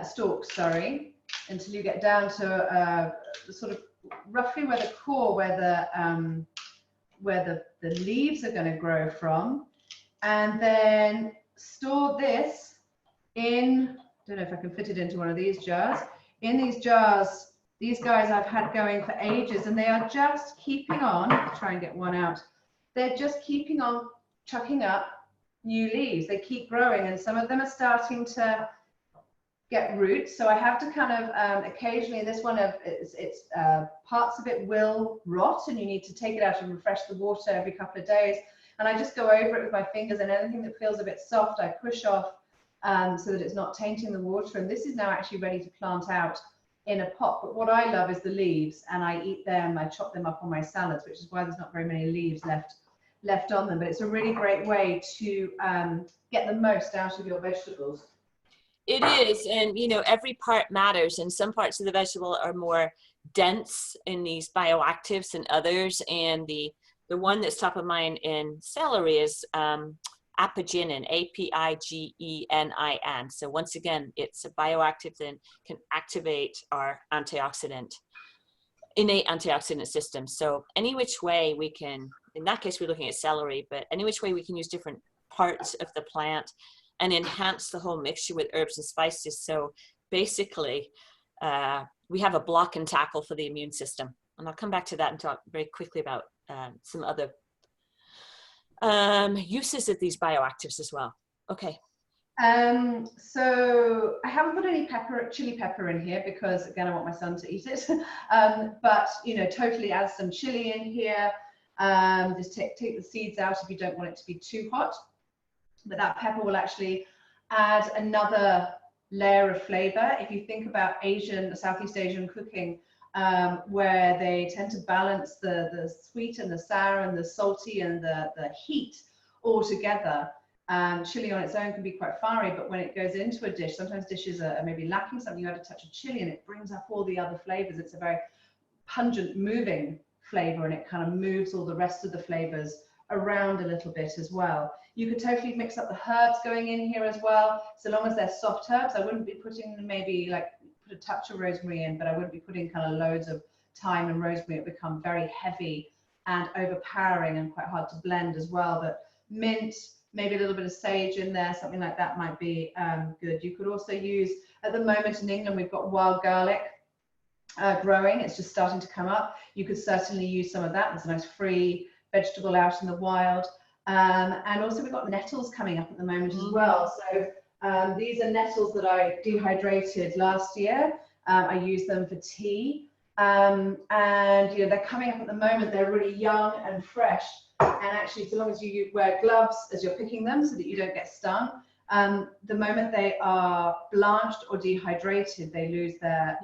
stalks, sorry, until you get down to sort of roughly where the core, where the leaves are going to grow from, and then store this in, I don't know if I can fit it into one of these jars. In these jars, these guys I've had going for ages, and they are just keeping on, let's try and get one out. They're just keeping on chucking up new leaves. They keep growing, and some of them are starting to get roots. So I have to kind of occasionally, this one of parts of it will rot, and you need to take it out and refresh the water every couple of days. And I just go over it with my fingers, and anything that feels a bit soft, I push off so that it's not tainting the water. And this is now actually ready to plant out in a pot. But what I love is the leaves, and I eat them. I chop them up on my salads, which is why there's not very many leaves left on them. But it's a really great way to get the most out of your vegetables. It is, and you know, every part matters, and some parts of the vegetable are more dense in these bioactives than others. And the one that's top of mind in celery is apigenin, A-P-I-G-E-N-I-N. So once again, it's a bioactive that can activate our innate antioxidant system. So any which way we can, in that case, we're looking at celery, but any which way we can use different parts of the plant and enhance the whole mixture with herbs and spices. So basically, we have a block and tackle for the immune system. And I'll come back to that and talk very quickly about some other uses of these bioactives as well. Okay. So I haven't put any chili pepper in here because, again, I want my son to eat it. But, you know, totally add some chili in here. Just take the seeds out if you don't want it to be too hot. But that pepper will actually add another layer of flavor. If you think about Southeast Asian cooking, where they tend to balance the sweet and the sour and the salty and the heat all together. Chili on its own can be quite fiery, but when it goes into a dish, sometimes dishes are maybe lacking something. You add a touch of chili and it brings up all the other flavors. It's a very pungent, moving flavor, and it kind of moves all the rest of the flavors around a little bit as well. You could totally mix up the herbs going in here as well, so long as they're soft herbs. I wouldn't be putting, maybe like put a touch of rosemary in, but I wouldn't be putting kind of loads of thyme and rosemary. It would become very heavy and overpowering and quite hard to blend as well. But mint, maybe a little bit of sage in there, something like that might be good. You could also use, at the moment in England, we've got wild garlic growing. It's just starting to come up. You could certainly use some of that. There's a nice free vegetable out in the wild. And also we've got nettles coming up at the moment as well. So these are nettles that I dehydrated last year. I use them for tea. And you know, they're coming up at the moment. They're really young and fresh. And actually, so long as you wear gloves as you're picking them so that you don't get stung, the moment they are blanched or dehydrated, they lose their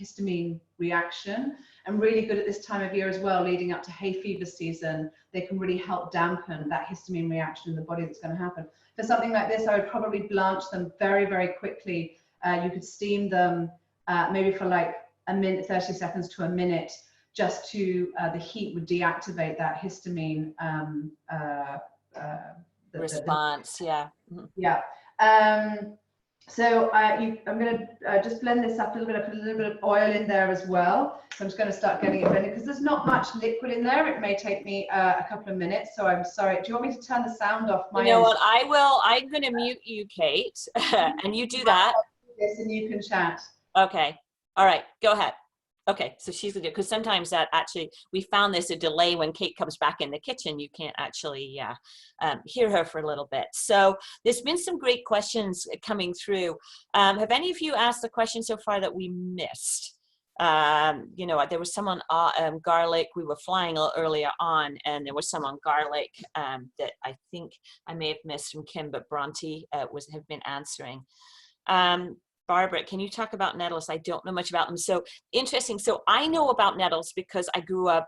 histamine reaction. And really good at this time of year as well, leading up to hay fever season. They can really help dampen that histamine reaction in the body that's going to happen. For something like this, I would probably blanch them very, very quickly. You could steam them maybe for like a minute, 30 seconds to a minute, just to, the heat would deactivate that histamine response. Yeah. Yeah. So I'm going to just blend this up a little bit. I put a little bit of oil in there as well. So I'm just going to start getting it blended because there's not much liquid in there. It may take me a couple of minutes. So I'm sorry. Do you want me to turn the sound off? You know what? I will. I'm going to mute you, Kate, and you do that. Yes, and you can chat. Okay. All right. Go ahead. Okay, so she's good because sometimes that actually, we found there's a delay when Kate comes back in the kitchen. You can't actually hear her for a little bit. So there's been some great questions coming through. Have any of you asked the question so far that we missed? You know, there was some on garlic. We were flying a little earlier on, and there was some on garlic that I think I may have missed from Kim, but Bronte have been answering. Barbara, can you talk about nettles? I don't know much about them. So interesting. So I know about nettles because I grew up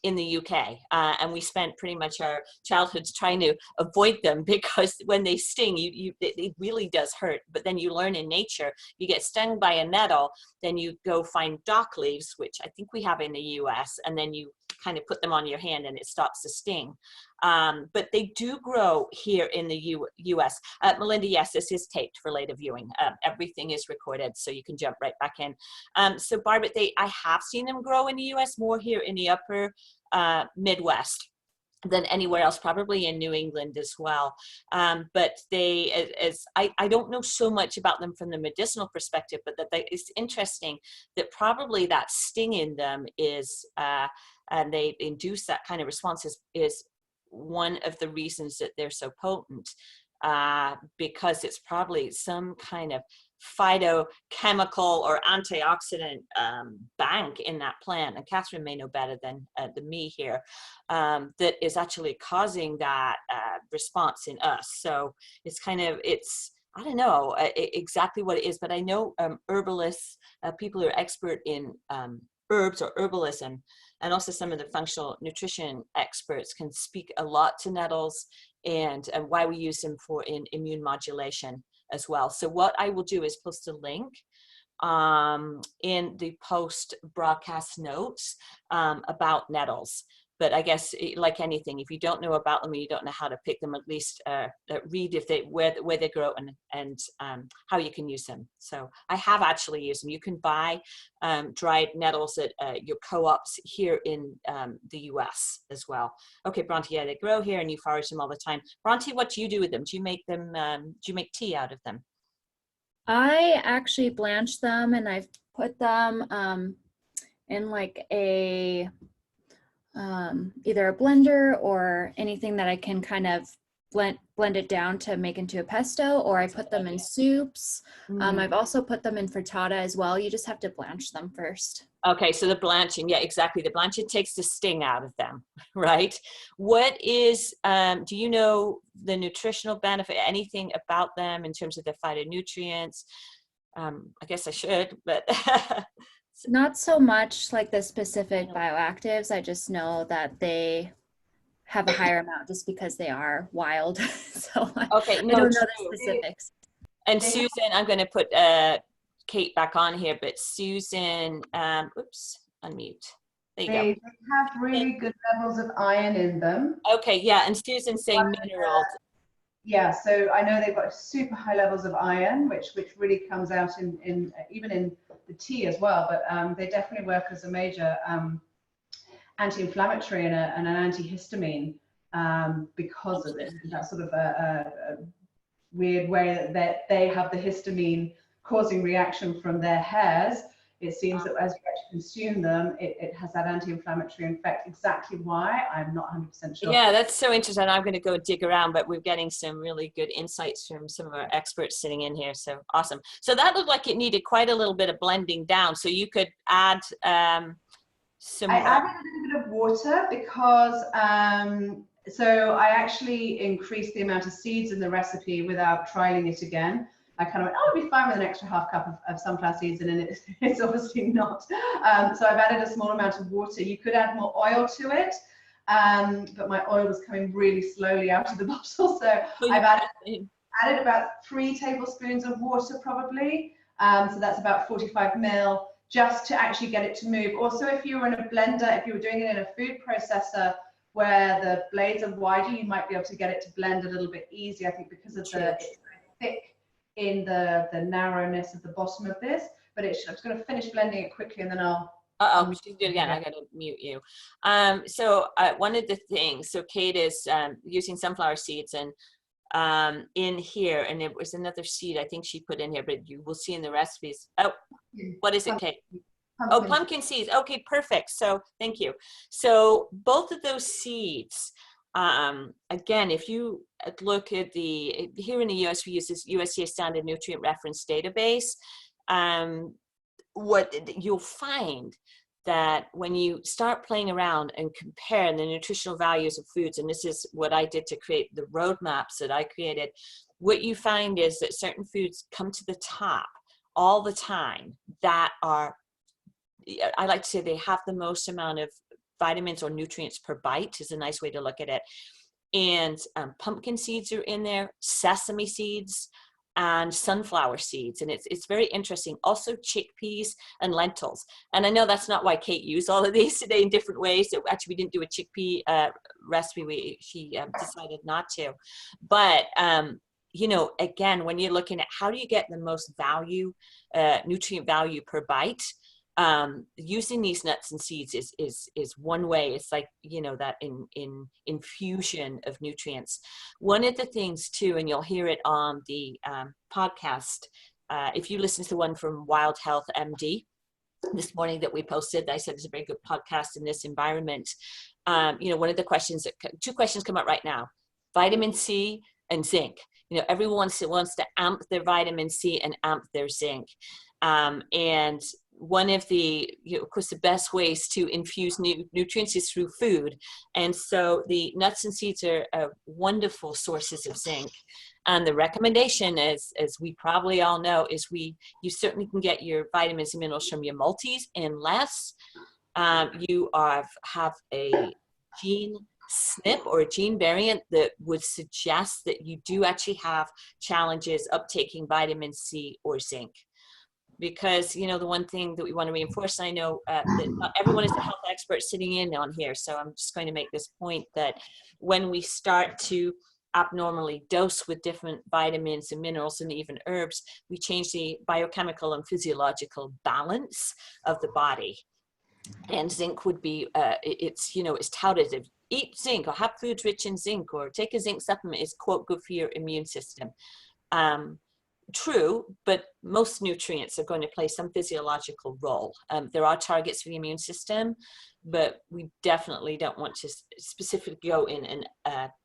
in the UK, and we spent pretty much our childhoods trying to avoid them because when they sting, it really does hurt. But then you learn in nature, you get stung by a nettle, then you go find dock leaves, which I think we have in the US, and then you kind of put them on your hand and it stops the sting. But they do grow here in the US. Melinda, yes, this is taped for later viewing. Everything is recorded, so you can jump right back in. So Barbara, I have seen them grow in the US, more here in the upper Midwest than anywhere else, probably in New England as well. But I don't know so much about them from the medicinal perspective, but it's interesting that probably that sting in them is, and they induce that kind of response is one of the reasons that they're so potent, because it's probably some kind of phytochemical or antioxidant bank in that plant, and Catherine may know better than me here, that is actually causing that response in us. So it's I don't know exactly what it is, but I know herbalists, people who are expert in herbs or herbalism, and also some of the functional nutrition experts can speak a lot to nettles and why we use them in immune modulation as well. So what I will do is post a link in the post broadcast notes about nettles. But I guess, like anything, if you don't know about them and you don't know how to pick them, at least read where they grow and how you can use them. So I have actually used them. You can buy dried nettles at your co-ops here in the US as well. Okay, Bronte, yeah, they grow here and you forage them all the time. Bronte, what do you do with them? Do you make them? Do you make tea out of them? I actually blanch them, and I've put them in like either a blender or anything that I can kind of blend it down to make into a pesto, or I put them in soups. I've also put them in frittata as well. You just have to blanch them first. Okay, so the blanching, yeah, exactly. The blanching takes the sting out of them, right? What is, do you know the nutritional benefit, anything about them in terms of the phytonutrients? I guess I should, but. Not so much like the specific bioactives. I just know that they have a higher amount just because they are wild. So okay, no, I don't know the specifics. And Susan, I'm going to put Kate back on here, but Susan, oops, unmute. There you go. They have really good levels of iron in them. Okay, yeah, and Susan's saying minerals. Yeah, so I know they've got super high levels of iron, which really comes out in even in the tea as well. But they definitely work as a major anti-inflammatory and an antihistamine because of it. That sort of a weird way that they have the histamine causing reaction from their hairs. It seems that as you actually consume them, it has that anti-inflammatory effect. Exactly why, I'm not 100% sure. Yeah, that's so interesting. I'm going to go dig around, but we're getting some really good insights from some of our experts sitting in here. So awesome. So that looked like it needed quite a little bit of blending down. So you could add some. I added a little bit of water because so I actually increased the amount of seeds in the recipe without trialing it again. I kind of went, oh, it'll be fine with an extra half cup of sunflower seeds, and then it's obviously not. So I've added a small amount of water. You could add more oil to it, but my oil was coming really slowly out of the bottle. So I've added about 3 tablespoons of water probably. So that's about 45 ml, just to actually get it to move. Also, if you were in a blender, if you were doing it in a food processor where the blades are wider, you might be able to get it to blend a little bit easier, I think, because of it's very thick in the narrowness of the bottom of this. But I'm just going to finish blending it quickly and then I'll she's doing it again. I got to mute you. So one of the things, so Kate is using sunflower seeds, and in here, and there was another seed I think she put in here, but you will see in the recipes. Oh, what is it, Kate? Oh, pumpkin seeds. Okay, perfect. So thank you. So both of those seeds, again, if you look at here in the US, we use this USDA Standard Nutrient Reference Database. What you'll find that when you start playing around and compare the nutritional values of foods, and this is what I did to create the roadmaps that I created, what you find is that certain foods come to the top all the time that are, I like to say, they have the most amount of vitamins or nutrients per bite is a nice way to look at it. And pumpkin seeds are in there, sesame seeds, and sunflower seeds. And it's very interesting. Also chickpeas and lentils. And I know that's not why Kate used all of these today in different ways. So actually, we didn't do a chickpea recipe. She decided not to. But, you know, again, when you're looking at how do you get the most value, nutrient value per bite, using these nuts and seeds is one way. It's like, you know, that in infusion of nutrients. One of the things too, and you'll hear it on the podcast, if you listen to the one from Wild Health MD this morning that we posted, I said it's a very good podcast in this environment. You know, one of the questions, two questions come up right now: vitamin C and zinc. You know, everyone wants to amp their vitamin C and amp their zinc. And one of the, you know, of course, the best ways to infuse nutrients is through food. And so the nuts and seeds are wonderful sources of zinc. And the recommendation is, as we probably all know, is you certainly can get your vitamins and minerals from your multis unless you have a gene SNP or a gene variant that would suggest that you do actually have challenges uptaking vitamin C or zinc. Because, you know, the one thing that we want to reinforce, and I know that not everyone is a health expert sitting in on here, so I'm just going to make this point that when we start to abnormally dose with different vitamins and minerals and even herbs, we change the biochemical and physiological balance of the body. And zinc would be, it's, you know, it's touted as eat zinc or have foods rich in zinc or take a zinc supplement is, quote, good for your immune system. True, but most nutrients are going to play some physiological role. There are targets for the immune system, but we definitely don't want to specifically go in and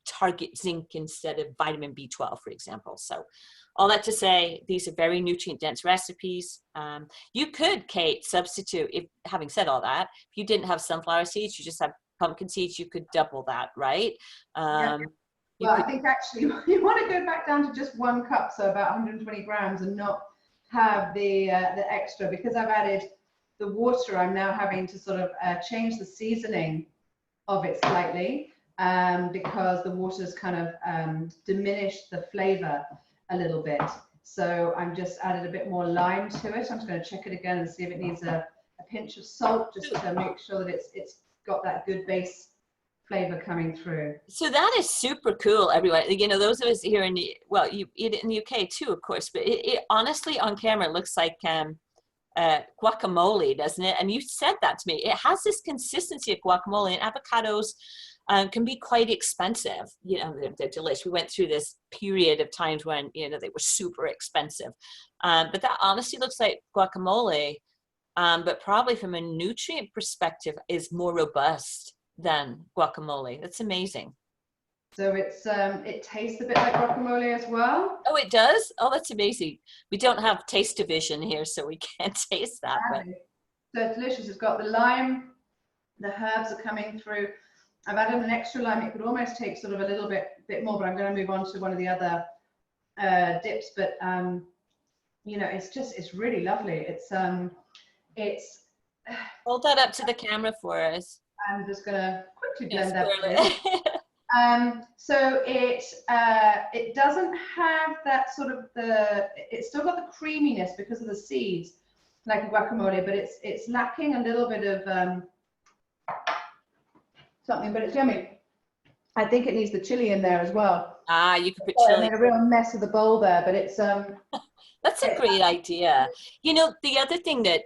target zinc instead of vitamin B12, for example. So all that to say, these are very nutrient-dense recipes. You could, Kate, substitute, if having said all that, if you didn't have sunflower seeds, you just have pumpkin seeds, you could double that, right? Yeah. Well, I think actually you want to go back down to just 1 cup, so about 120 grams, and not have the extra, because I've added the water. I'm now having to sort of change the seasoning of it slightly because the water's kind of diminished the flavor a little bit. So I'm just added a bit more lime to it. I'm just going to check it again and see if it needs a pinch of salt, just to make sure that it's got that good base flavor coming through. So that is super cool, everyone. You know, those of us here in the, well, you eat it in the UK too, of course, but it honestly on camera looks like guacamole, doesn't it? And you said that to me. It has this consistency of guacamole, and avocados can be quite expensive. You know, they're delicious. We went through this period of times when, you know, they were super expensive. But that honestly looks like guacamole, but probably from a nutrient perspective is more robust than guacamole. That's amazing. So it's it tastes a bit like guacamole as well. Oh, it does? Oh, that's amazing. We don't have taste division here, so we can't taste that. But. So it's delicious. It's got the lime, the herbs are coming through. I've added an extra lime. It could almost take sort of a little bit more, but I'm going to move on to one of the other dips. But you know, it's really lovely. It's hold that up to the camera for us. I'm just going to quickly blend that in. So it doesn't have that sort of it's still got the creaminess because of the seeds, like a guacamole, but it's lacking a little bit of something, but it's yummy. I think it needs the chili in there as well. Ah, you could put chili. chili. I made a real mess of the bowl there, but it's That's a great idea. You know, the other thing that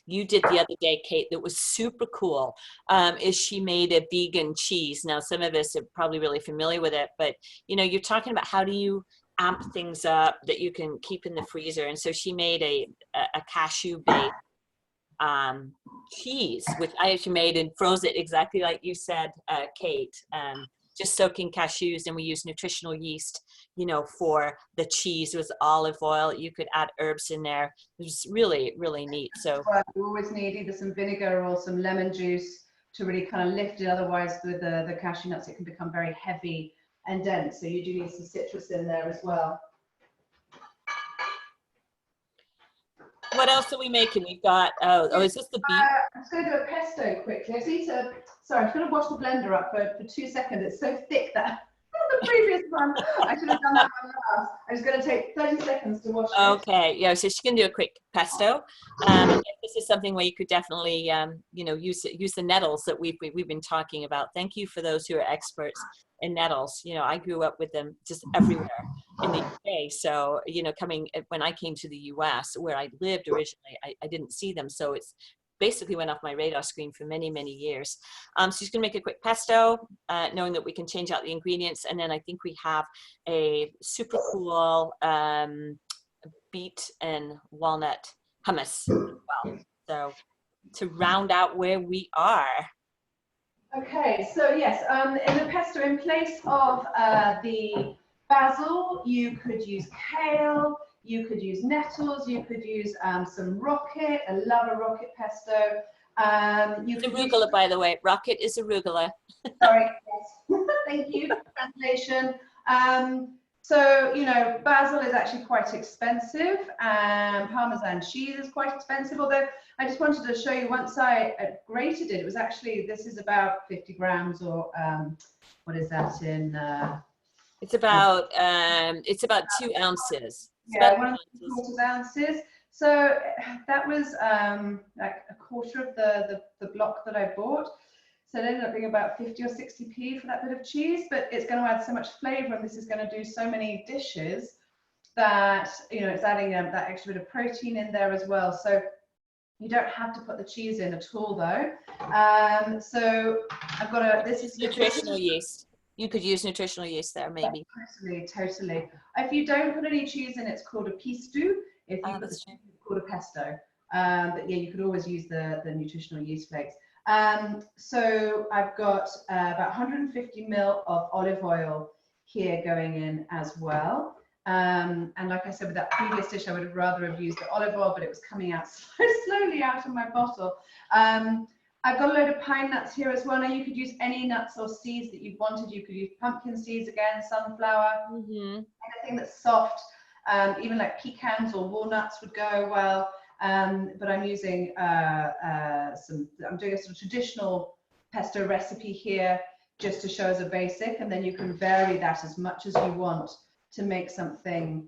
you did the other day, Kate, that was super cool, is she made a vegan cheese. Now, some of us are probably really familiar with it, but, you know, you're talking about how do you amp things up that you can keep in the freezer. And so she made a cashew-based cheese, which I actually made and froze it exactly like you said, Kate. Just soaking cashews, and we use nutritional yeast, you know, for the cheese. It was olive oil. You could add herbs in there. It was really, really neat. So you always need either some vinegar or some lemon juice to really kind of lift it. Otherwise, with the cashew nuts, it can become very heavy and dense. So you do need some citrus in there as well. What else are we making? We've got, oh, is this the beef? I'm just going to do a pesto quickly. Sorry, I'm going to wash the blender up for 2 seconds. It's so thick that the previous one, I should have done that one last. I'm just going to take 30 seconds to wash it. Okay, yeah, so she can do a quick pesto. This is something where you could definitely, you know, use the nettles that we've been talking about. Thank you for those who are experts in nettles. You know, I grew up with them just everywhere in the UK. So, you know, when I came to the US, where I lived originally, I didn't see them. So it's basically went off my radar screen for many, many years. So she's gonna make a quick pesto, knowing that we can change out the ingredients. And then I think we have a super cool beet and walnut hummus as well. So to round out where we are. Okay, so yes, in the pesto, in place of the basil, you could use kale, you could use nettles, you could use some rocket. I love a rocket pesto. It's arugula, by the way. Rocket is arugula. Sorry, yes. Thank you. Translation. So, you know, basil is actually quite expensive, and Parmesan cheese is quite expensive, although I just wanted to show you, once I grated it, it was actually, this is about 50 grams, or what is that in? It's about 2 ounces. Yeah, 1.25 ounces. So that was like a quarter of the block that I bought. So it ended up being about 50 or 60p for that bit of cheese, but it's going to add so much flavor, and this is going to do so many dishes that, you know, it's adding that extra bit of protein in there as well. So you don't have to put the cheese in at all, though. So I've got this is nutritional yeast. You could use nutritional yeast there, maybe. Totally. If you don't put any cheese in, it's called a pesto. If you put the cheese, it's called a pesto. But yeah, you could always use the nutritional yeast flakes. So I've got about 150 ml of olive oil here going in as well. And like I said, with that previous dish, I would have rather have used the olive oil, but it was coming out so slowly out of my bottle. I've got a load of pine nuts here as well. Now you could use any nuts or seeds that you wanted. You could use pumpkin seeds again, sunflower, anything that's soft. Even like pecans or walnuts would go well. But I'm using I'm doing a sort of traditional pesto recipe here just to show as a basic, and then you can vary that as much as you want to make something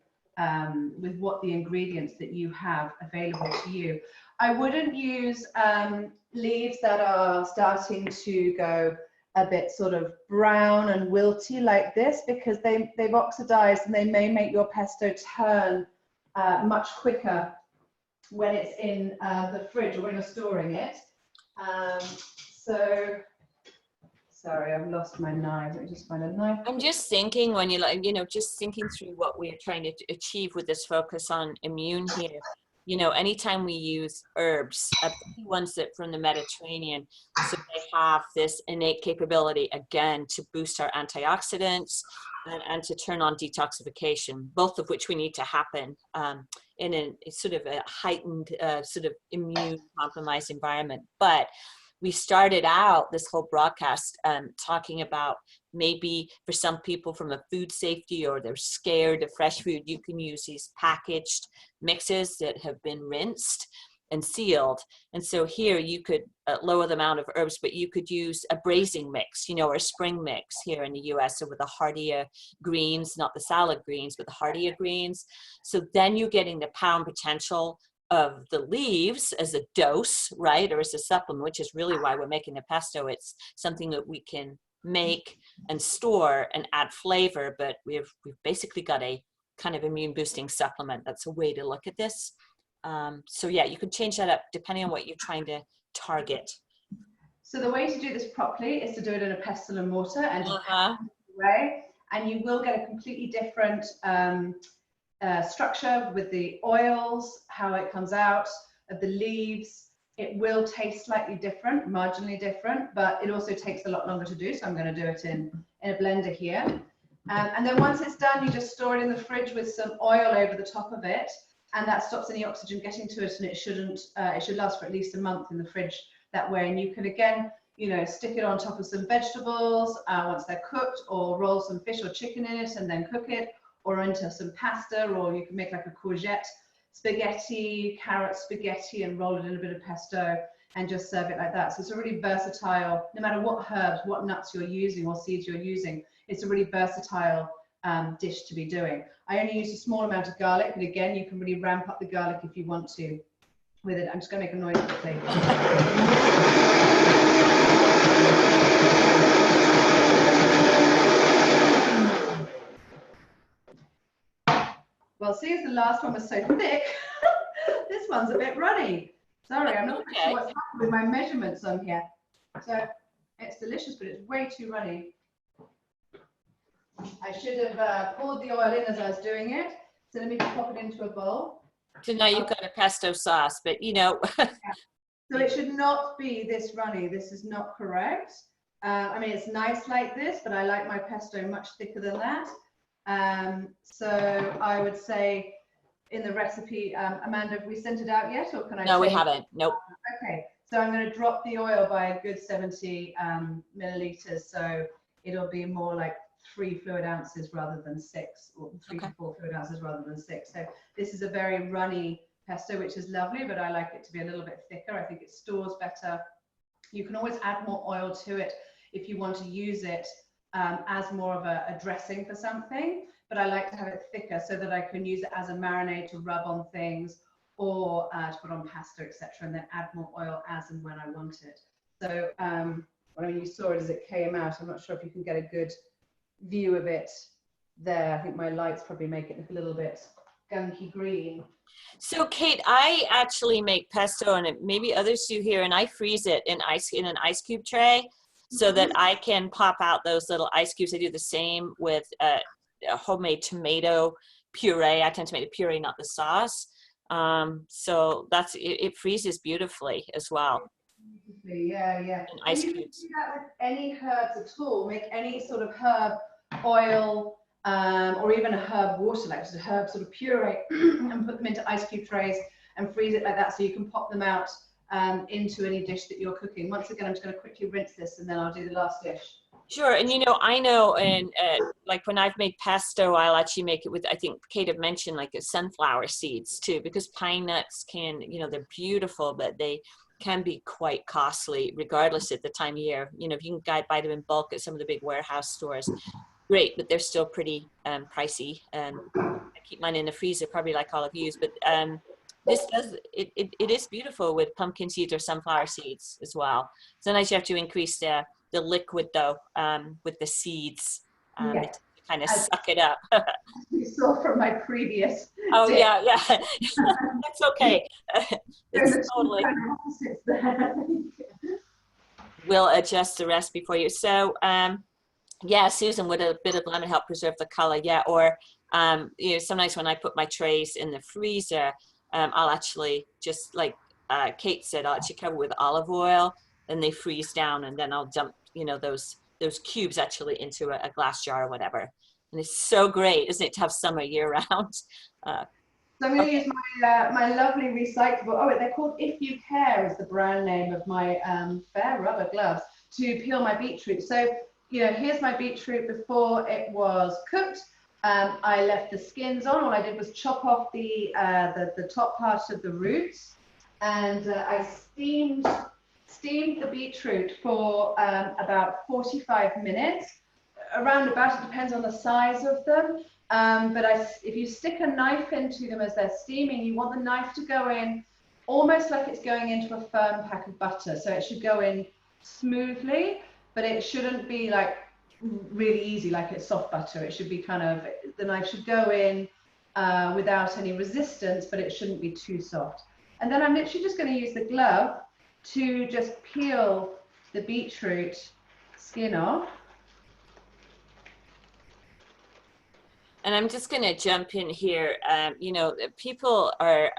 with what the ingredients that you have available to you. I wouldn't use leaves that are starting to go a bit sort of brown and wilty like this, because they've oxidized and they may make your pesto turn much quicker when it's in the fridge or when you're storing it. So, sorry, I've lost my knife. Let me just find a knife. I'm just thinking, when just thinking through what we're trying to achieve with this focus on immune here. You know, anytime we use herbs, ones that from the Mediterranean, so they have this innate capability, again, to boost our antioxidants and to turn on detoxification, both of which we need to happen in a sort of a heightened sort of immune compromised environment. But we started out this whole broadcast talking about maybe for some people from a food safety, or they're scared of fresh food, you can use these packaged mixes that have been rinsed and sealed. And so here you could lower the amount of herbs, but you could use a braising mix, you know, or a spring mix here in the US. So with the heartier greens, not the salad greens, but the heartier greens. So then you're getting the pound potential of the leaves as a dose, right? Or as a supplement, which is really why we're making the pesto. It's something that we can make and store and add flavor, but we've basically got a kind of immune boosting supplement. That's a way to look at this. So yeah, you could change that up depending on what you're trying to target. So the way to do this properly is to do it in a pestle and mortar and way, and you will get a completely different structure with the oils, how it comes out of the leaves. It will taste slightly different, marginally different, but it also takes a lot longer to do. So I'm going to do it in a blender here. And then once it's done, you just store it in the fridge with some oil over the top of it. And that stops any oxygen getting to it. And it should last for at least a month in the fridge that way. And you can, again, you know, stick it on top of some vegetables once they're cooked, or roll some fish or chicken in it and then cook it, or into some pasta, or you can make like a courgette spaghetti, carrot spaghetti, and roll it in a bit of pesto and just serve it like that. So it's a really versatile, no matter what herbs, what nuts you're using or seeds you're using, it's a really versatile dish to be doing. I only use a small amount of garlic, but again, you can really ramp up the garlic if you want to with it. I'm just going to make a noise quickly. Well, see, as the last one was so thick, this one's a bit runny. Sorry, I'm not sure what's happened with my measurements on here. So it's delicious, but it's way too runny. I should have poured the oil in as I was doing it. So let me just pop it into a bowl. So now you've got a pesto sauce, but you know. So it should not be this runny. This is not correct. I mean, it's nice like this, but I like my pesto much thicker than that. So I would say in the recipe, Amanda, have we sent it out yet, or can I? No, we haven't. Nope. Okay, so I'm going to drop the oil by a good 70 milliliters. So it'll be more like 3 fluid ounces rather than 6, or 3 to 4 fluid ounces rather than 6. So this is a very runny pesto, which is lovely, but I like it to be a little bit thicker. I think it stores better. You can always add more oil to it if you want to use it as more of a dressing for something, but I like to have it thicker so that I can use it as a marinade to rub on things, or to put on pasta, etc., and then add more oil as and when I want it. So when you saw it as it came out, I'm not sure if you can get a good view of it there. I think my lights probably make it look a little bit gunky green. So Kate, I actually make pesto, and maybe others do here, and I freeze it in an ice cube tray so that I can pop out those little ice cubes. I do the same with a homemade tomato puree. I tend to make the puree, not the sauce. So that's it freezes beautifully as well. Yeah. In ice you cubes. can do that with any herbs at all. Make any sort of herb oil, or even a herb water, like just a herb sort of puree, and put them into ice cube trays and freeze it like that, so you can pop them out into any dish that you're cooking. Once again, I'm just going to quickly rinse this and then I'll do the last dish. Sure, and you know, I know, and like when I've made pesto, I'll actually make it with, I think Kate had mentioned, like sunflower seeds too, because pine nuts can, you know, they're beautiful, but they can be quite costly regardless at the time of year. You know, if you can buy them in bulk at some of the big warehouse stores, great, but they're still pretty pricey. I keep mine in the freezer, probably like all of you, but this does, it is beautiful with pumpkin seeds or sunflower seeds as well. Sometimes you have to increase the liquid though, with the seeds, Yeah. to kind of suck it up. You saw from my previous Oh dish. yeah, that's okay. It's totally. We'll adjust the recipe for you. So yeah, Susan, would a bit of lemon help preserve the color? Yeah, or you know, sometimes when I put my trays in the freezer, I'll actually just like Kate said, I'll actually cover with olive oil, and they freeze down, and then I'll dump, you know, those cubes actually into a glass jar or whatever. And it's so great, isn't it, to have summer year round? So I'm going to use my lovely recyclable, they're called If You Care is the brand name of my bare rubber gloves, to peel my beetroot. So, you know, here's my beetroot before it was cooked. I left the skins on. All I did was chop off the top part of the roots, and I steamed the beetroot for about 45 minutes. Around about, it depends on the size of them. But if you stick a knife into them as they're steaming, you want the knife to go in almost like it's going into a firm pack of butter. So it should go in smoothly, but it shouldn't be like really easy like it's soft butter. It should be kind of, the knife should go in without any resistance, but it shouldn't be too soft. And then I'm literally just going to use the glove to just peel the beetroot skin off. And I'm just going to jump in here. You know, people are,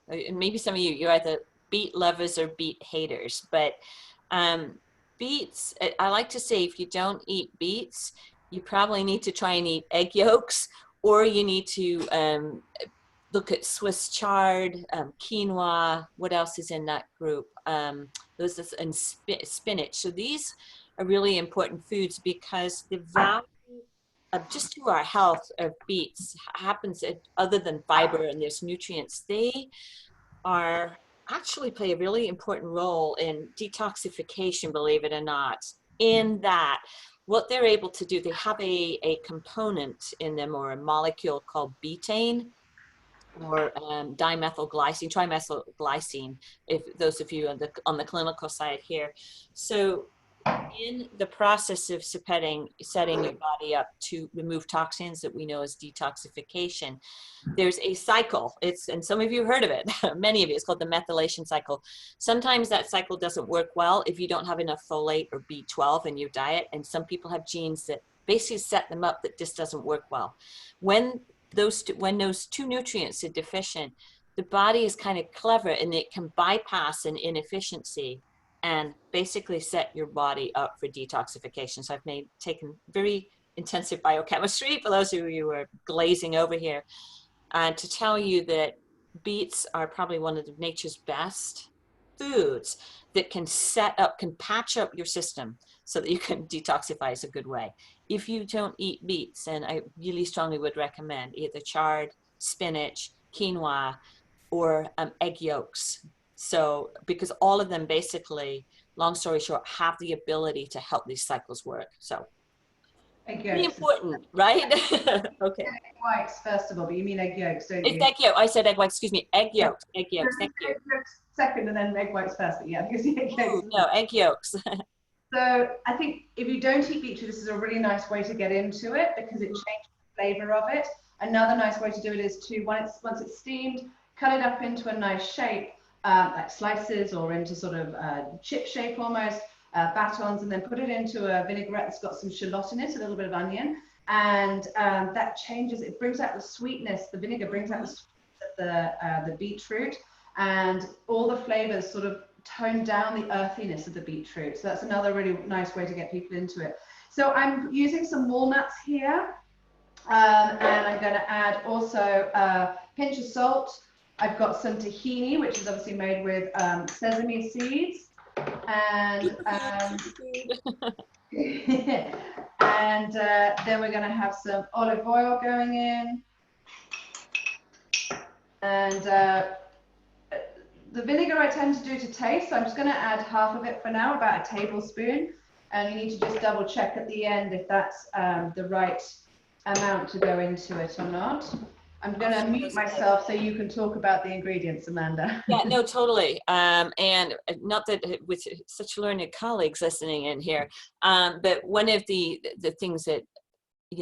maybe some of you're either beet lovers or beet haters, but beets, I like to say, if you don't eat beets, you probably need to try and eat egg yolks, or you need to look at Swiss chard, quinoa. What else is in that group? And spinach. So these are really important foods because the value just to our health of beets happens other than fiber and there's nutrients, they are actually play a really important role in detoxification, believe it or not, in that what they're able to do, they have a component in them or a molecule called betaine or dimethylglycine, trimethylglycine, if those of you on the clinical side here. So in the process of setting your body up to remove toxins that we know as detoxification, there's a cycle. And some of you heard of it, many of you, it's called the methylation cycle. Sometimes that cycle doesn't work well if you don't have enough folate or B12 in your diet. And some people have genes that basically set them up that this doesn't work well. When those two nutrients are deficient, the body is kind of clever and it can bypass an inefficiency and basically set your body up for detoxification. So I've taken very intensive biochemistry for those of you who are glazing over here, and to tell you that beets are probably one of nature's best foods that can patch up your system so that you can detoxify is a good way. If you don't eat beets, and I really strongly would recommend either chard, spinach, quinoa, or egg yolks. So, because all of them basically, long story short, have the ability to help these cycles work. So, pretty important, right? Okay. Egg whites, first of all, but you mean egg yolks, don't you? It's egg yolk. I said egg whites, excuse me, egg yolks, egg yolks, thank you. Egg yolks second and then egg whites first, but yeah, because the egg yolks. Ooh, no, egg yolks. So I think if you don't eat beetroot, this is a really nice way to get into it because it changes the flavor of it. Another nice way to do it is to, once it's steamed, cut it up into a nice shape, like slices or into sort of chip shape almost, batons, and then put it into a vinaigrette that's got some shallot in it, a little bit of onion, and that changes, it brings out the sweetness, the vinegar brings out the sweetness of the beetroot, and all the flavors sort of tone down the earthiness of the beetroot. So that's another really nice way to get people into it. So I'm using some walnuts here, and I'm going to add also a pinch of salt. I've got some tahini, which is obviously made with sesame seeds, and and then we're going to have some olive oil going in, and the vinegar I tend to do to taste, so I'm just going to add half of it for now, about a tablespoon, and you need to just double check at the end if that's the right amount to go into it or not. I'm going to mute myself so you can talk about the ingredients, Amanda. Yeah, no, totally. And not that with such learned colleagues listening in here, but one of the things that,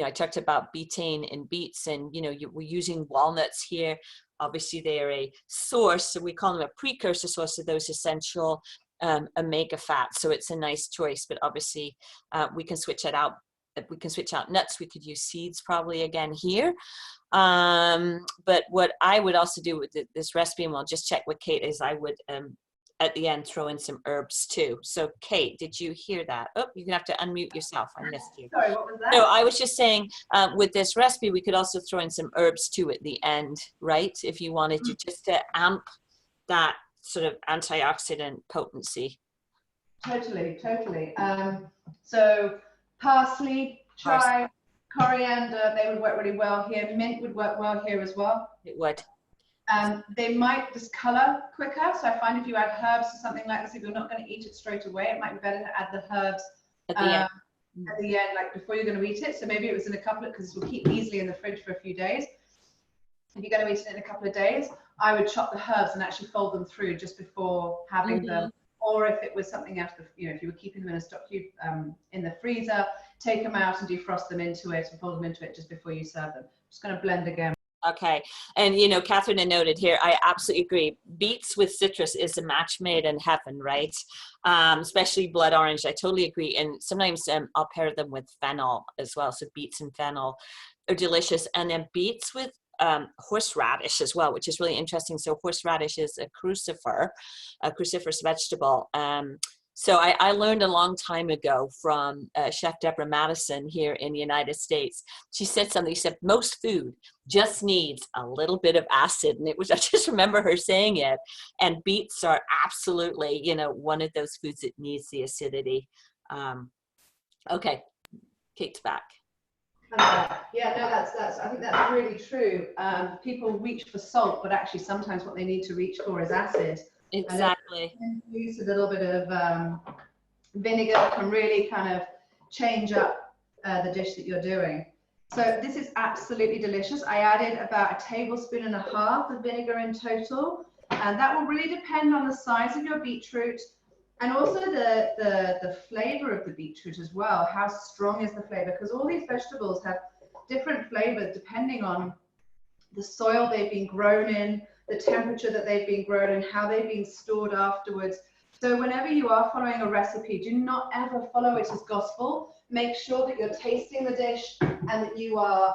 I talked about betaine and beets, and, we're using walnuts here. Obviously, they are a source, so we call them a precursor source of those essential omega fats. So it's a nice choice, but obviously we can switch it out. We can switch out nuts. We could use seeds probably again here. But what I would also do with this recipe, and we'll just check with Kate, is I would at the end throw in some herbs too. So Kate, did you hear that? Oh, you're gonna have to unmute yourself. I missed you. Sorry, what was that? No, I was just saying with this recipe, we could also throw in some herbs too at the end, right? If you wanted to, just to amp that sort of antioxidant potency. Totally. So parsley, chive, coriander, they would work really well here. Mint would work well here as well. It would. They might discolor quicker. So I find if you add herbs to something like this, if you're not going to eat it straight away, it might be better to add the herbs At the end. at the end, like before you're going to eat it. So maybe it was in a couple of, because it will keep easily in the fridge for a few days. If you're going to eat it in a couple of days, I would chop the herbs and actually fold them through just before having them. Or if it was something out of the, if you were keeping them in a stock cube in the freezer, take them out and defrost them into it and fold them into it just before you serve them. Just going to blend again. Okay. And, Catherine had noted here, I absolutely agree. Beets with citrus is a match made in heaven, right? Especially blood orange. I totally agree. And sometimes I'll pair them with fennel as well. So beets and fennel are delicious. And then beets with horseradish as well, which is really interesting. So horseradish is a cruciferous vegetable. So I learned a long time ago from Chef Deborah Madison here in the United States. She said something, she said, most food just needs a little bit of acid. And I just remember her saying it. And beets are absolutely, one of those foods that needs the acidity. Okay, Kate's back. Yeah, no, I think that's really true. People reach for salt, but actually sometimes what they need to reach for is acid. Exactly. And use a little bit of vinegar can really kind of change up the dish that you're doing. So this is absolutely delicious. I added about 1.5 tablespoons of vinegar in total, and that will really depend on the size of your beetroot and also the flavor of the beetroot as well. How strong is the flavor? Because all these vegetables have different flavors depending on the soil they've been grown in, the temperature that they've been grown in, how they've been stored afterwards. So whenever you are following a recipe, do not ever follow it as gospel. Make sure that you're tasting the dish and that you are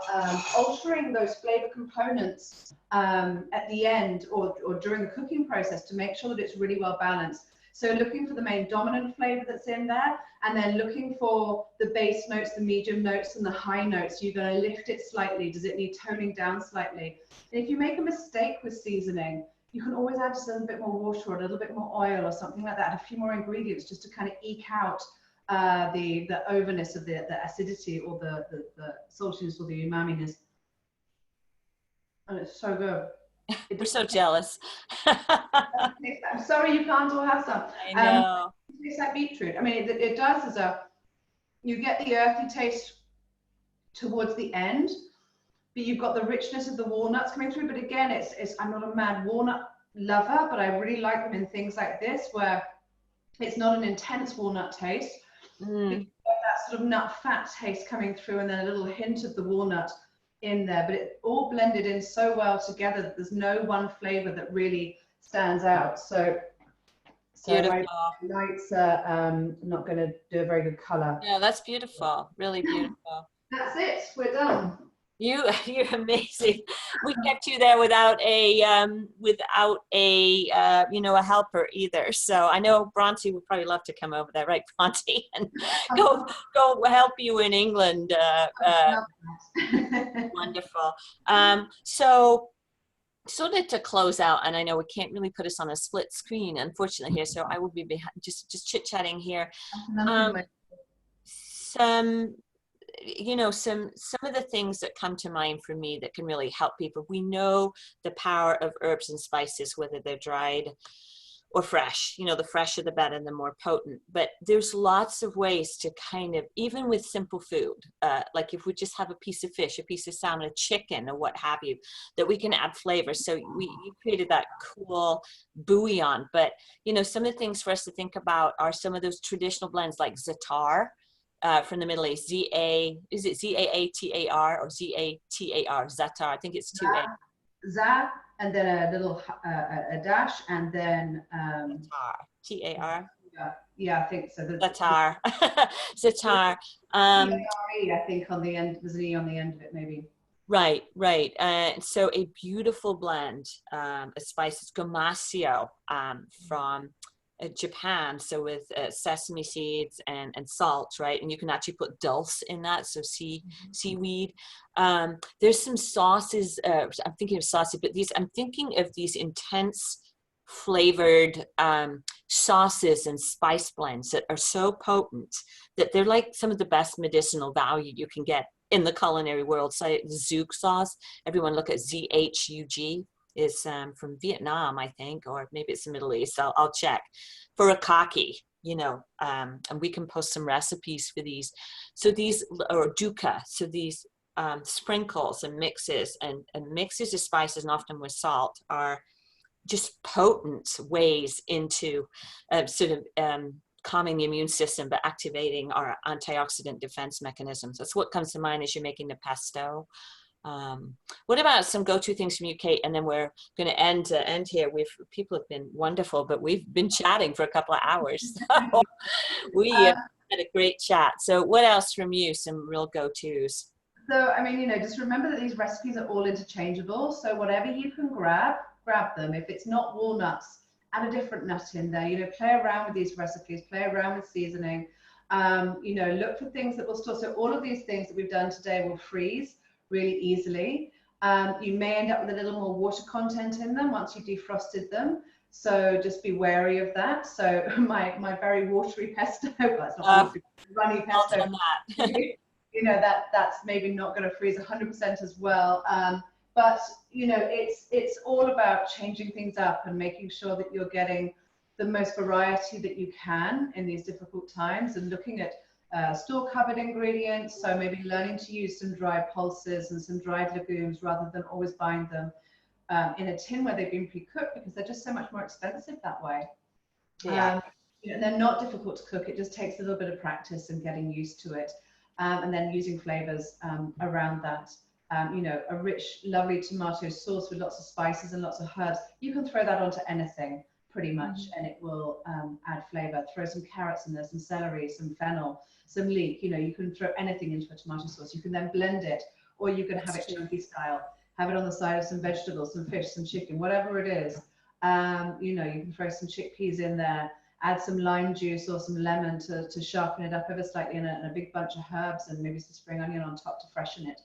altering those flavor components at the end or during the cooking process to make sure that it's really well balanced. So looking for the main dominant flavor that's in there, and then looking for the base notes, the medium notes, and the high notes. You're going to lift it slightly. Does it need toning down slightly? And if you make a mistake with seasoning, you can always add just a little bit more water or a little bit more oil or something like that, a few more ingredients just to kind of eke out the overness of the acidity or the saltiness or the umaminess. And it's so good. We're so jealous. I'm sorry you can't all have some. I know. It tastes like beetroot. I mean, it does as you get the earthy taste towards the end, but you've got the richness of the walnuts coming through. But again, I'm not a mad walnut lover, but I really like them in things like this where it's not an intense walnut taste. That sort of nut fat taste coming through, and then a little hint of the walnut in there, but it all blended in so well together that there's no one flavor that really stands out. So my lights are not going to do a very good color. Yeah, that's beautiful. Really beautiful. That's it. We're done. You're amazing. We kept you there without a a helper either. So I know Bronte would probably love to come over there, right, Bronte, and go help you in England. Wonderful. So sort of to close out, and I know we can't really put us on a split screen, unfortunately, here. So I will be just chit-chatting here. Some of the things that come to mind for me that can really help people. We know the power of herbs and spices, whether they're dried or fresh. The fresher the better, the more potent. But there's lots of ways to kind of, even with simple food, like if we just have a piece of fish, a piece of salmon, a chicken, or what have you, that we can add flavor. So you created that cool bouillon. But some of the things for us to think about are some of those traditional blends like za'atar. From the Middle East, is it Z-A-A-T-A-R or Z-A-T-A-R, za'atar? I think it's 2 A. Za, and then a little a dash, and then T-A-R. Yeah, I think so. Za'atar. Za'atar. I think on the end, there's an E on the end of it, maybe. Right. So a beautiful blend of spices, gomasio from Japan, so with sesame seeds and salt, right? And you can actually put dulse in that, so seaweed. There's some sauces. I'm thinking of sauces, but I'm thinking of these intense flavored sauces and spice blends that are so potent that they're like some of the best medicinal value you can get in the culinary world. So Zhug sauce, everyone look at Z-H-U-G. Is from Vietnam, I think, or maybe it's the Middle East. I'll check. Furikake, and we can post some recipes for these. So these, or dukkha, so these sprinkles and mixes and mixes of spices, and often with salt, are just potent ways into calming the immune system, but activating our antioxidant defense mechanisms. That's what comes to mind as you're making the pesto. What about some go-to things from you, Kate? And then we're going to end here. People have been wonderful, but we've been chatting for a couple of hours. So we had a great chat. So what else from you? Some real go-tos? So, I mean, just remember that these recipes are all interchangeable. So whatever you can grab them. If it's not walnuts, add a different nut in there. Play around with these recipes, play around with seasoning. Look for things that will store. So all of these things that we've done today will freeze really easily. You may end up with a little more water content in them once you've defrosted them. So just be wary of that. So my very watery pesto, well, it's not watery, runny pesto, you know, that's maybe not going to freeze 100% as well. But you know, it's all about changing things up and making sure that you're getting the most variety that you can in these difficult times, and looking at store-covered ingredients. So maybe learning to use some dried pulses and some dried legumes rather than always buying them in a tin where they've been pre-cooked, because they're just so much more expensive that way. Yeah. You know, and they're not difficult to cook. It just takes a little bit of practice and getting used to it, and then using flavors around that. You know, a rich, lovely tomato sauce with lots of spices and lots of herbs. You can throw that onto anything pretty much, and it will add flavor. Throw some carrots in there, some celery, some fennel, some leek. You know, you can throw anything into a tomato sauce. You can then blend it, or you can have it chunky style. Have it on the side of some vegetables, some fish, some chicken, whatever it is. You know, you can throw some chickpeas in there, add some lime juice or some lemon to sharpen it up ever slightly, and a big bunch of herbs and maybe some spring onion on top to freshen it.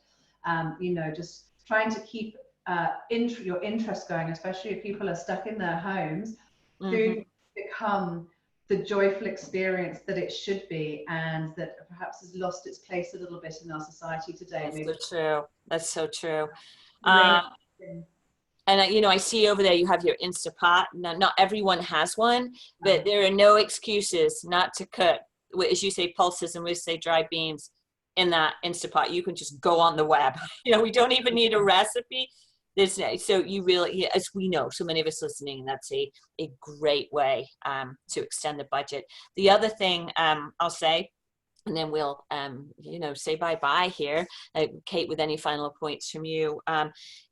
You know, just trying to keep your interest going, especially if people are stuck in their homes. Food become the joyful experience that it should be, and that perhaps has lost its place a little bit in our society today. That's so true. That's so true. And you know, I see over there you have your Instapot. Now, not everyone has one, but there are no excuses not to cook, as you say, pulses, and we say dried beans in that Instapot. You can just go on the web. You know, we don't even need a recipe. So you really, as we know, so many of us listening, that's a great way to extend the budget. The other thing I'll say, and then we'll, you know, say bye-bye here, Kate, with any final points from you,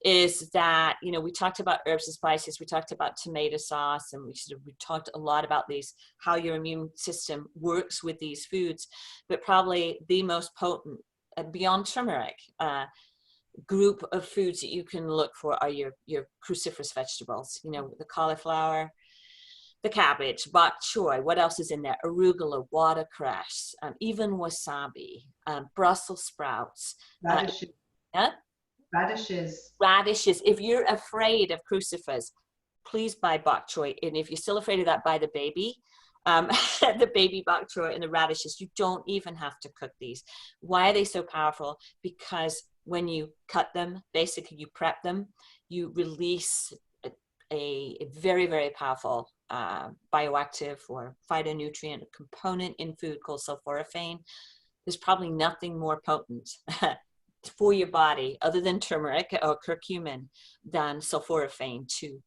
is that, you know, we talked about herbs and spices, we talked about tomato sauce, and we talked a lot about these, how your immune system works with these foods, but probably the most potent, beyond turmeric, group of foods that you can look for are your cruciferous vegetables. You know, the cauliflower, the cabbage, bok choy, what else is in there? Arugula, watercress, even wasabi, Brussels sprouts. Radishes. Radishes. Radishes. If you're afraid of crucifers, please buy bok choy. And if you're still afraid of that, buy the baby. The baby bok choy and the radishes. You don't even have to cook these. Why are they so powerful? Because when you cut them, basically you prep them, you release a very, very powerful bioactive or phytonutrient component in food called sulforaphane. There's probably nothing more potent for your body other than turmeric or curcumin than sulforaphane to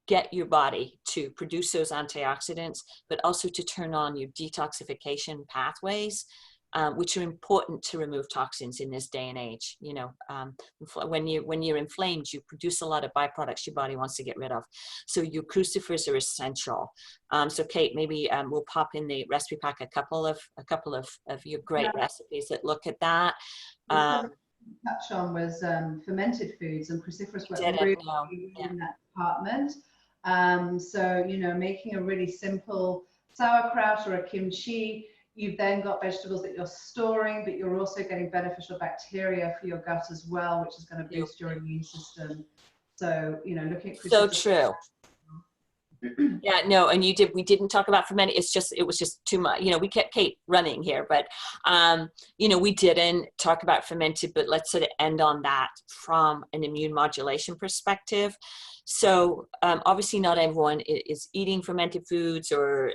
get your body to produce those antioxidants, but also to turn on your detoxification pathways, which are important to remove toxins in this day and age. You know, when you're inflamed, you produce a lot of byproducts your body wants to get rid of. So your crucifers are essential. So Kate, maybe we'll pop in the recipe pack a couple of your great recipes that look at that. Touch on was fermented foods, and cruciferous were really in that department. So, you know, making a really simple sauerkraut or a kimchi, you've then got vegetables that you're storing, but you're also getting beneficial bacteria for your gut as well, which is going to boost your immune system. So, you know, looking at so true. Yeah, no, and we didn't talk about fermenting. It was just too much. You know, we kept Kate running here, but, you know, we didn't talk about fermented, but let's sort of end on that from an immune modulation perspective. So obviously not everyone is eating fermented foods or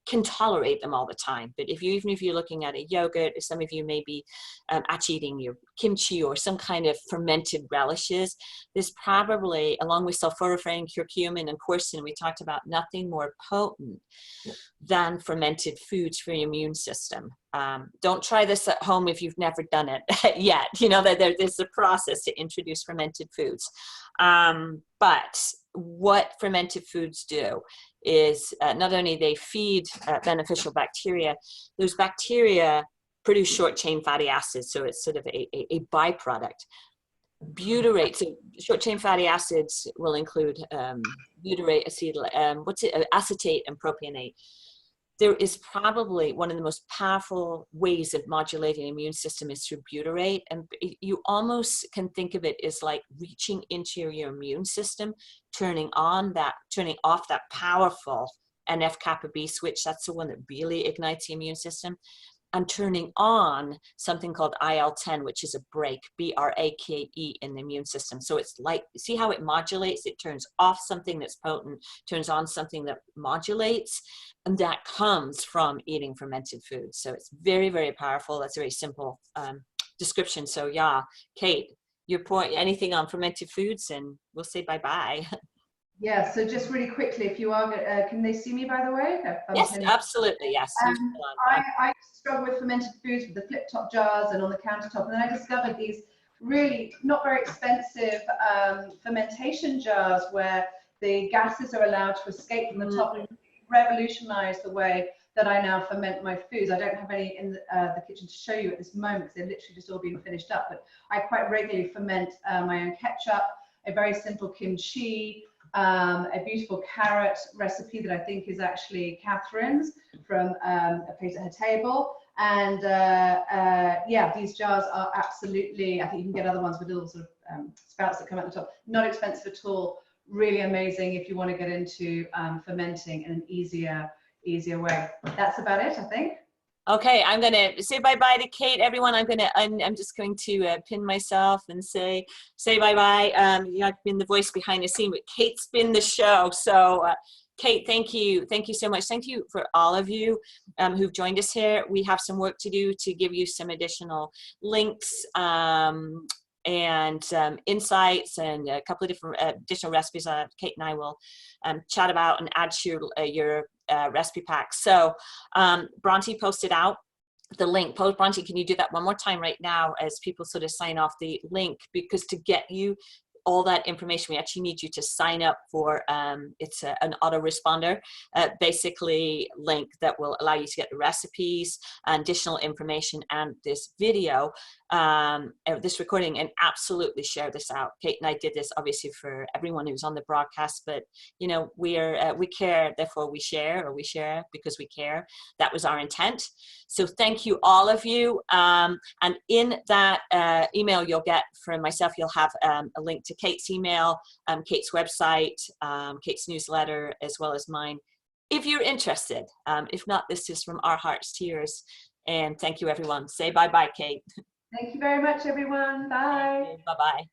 can tolerate them all the time. But even if you're looking at a yogurt, or some of you may be actually eating your kimchi or some kind of fermented relishes, there's probably, along with sulforaphane, curcumin, and quercetin, we talked about, nothing more potent than fermented foods for your immune system. Don't try this at home if you've never done it yet. You know, that there's a process to introduce fermented foods. But what fermented foods do is not only they feed beneficial bacteria, those bacteria produce short chain fatty acids. So it's sort of a byproduct. Butyrate, so short chain fatty acids will include butyrate, acetate, and propionate. There is probably one of the most powerful ways of modulating the immune system is through butyrate. And you almost can think of it as like reaching into your immune system, turning off that powerful NF-kappa B switch. That's the one that really ignites the immune system. and turning on something called IL-10, which is a brake, B-R-A-K-E, in the immune system. So it's like, see how it modulates? It turns off something that's potent, turns on something that modulates, and that comes from eating fermented foods. So it's very, very powerful. That's a very simple description. So yeah, Kate, your point, anything on fermented foods, and we'll say bye-bye. Yeah, so just really quickly, if you are, can they see me, by the way? Yes, absolutely, yes. I struggle with fermented foods with the flip top jars and on the countertop, and then I discovered these really not very expensive fermentation jars where the gases are allowed to escape from the top. It revolutionized the way that I now ferment my foods. I don't have any in the kitchen to show you at this moment because they're literally just all being finished up, but I quite regularly ferment my own ketchup, a very simple kimchi, a beautiful carrot recipe that I think is actually Catherine's from A Place at Her Table. And yeah, these jars are absolutely, I think you can get other ones with little sort of spouts that come out the top. Not expensive at all. Really amazing if you want to get into fermenting in an easier way. That's about it, I think. Okay, I'm going to say bye-bye to Kate. Everyone, I'm just going to pin myself and say bye-bye. I've been the voice behind the scene, but Kate's been the show. So Kate, thank you so much. Thank you for all of you who've joined us here. We have some work to do to give you some additional links and insights and a couple of different additional recipes Kate and I will chat about and add to your recipe pack. So Bronte posted out the link. Bronte, can you do that one more time right now as people sort of sign off the link? Because to get you all that information, we actually need you to sign up for, it's an autoresponder, basically link that will allow you to get the recipes, additional information, and this video, this recording, and absolutely share this out. Kate and I did this obviously for everyone who's on the broadcast, but you know, we care, therefore we share, or we share because we care. That was our intent. So thank you, all of you. And in that email you'll get from myself, you'll have a link to Kate's email, Kate's website, Kate's newsletter, as well as mine, if you're interested. If not, this is from our hearts to yours. And thank you, everyone. Say bye-bye, Kate. Thank you very much, everyone. Bye. Bye-bye.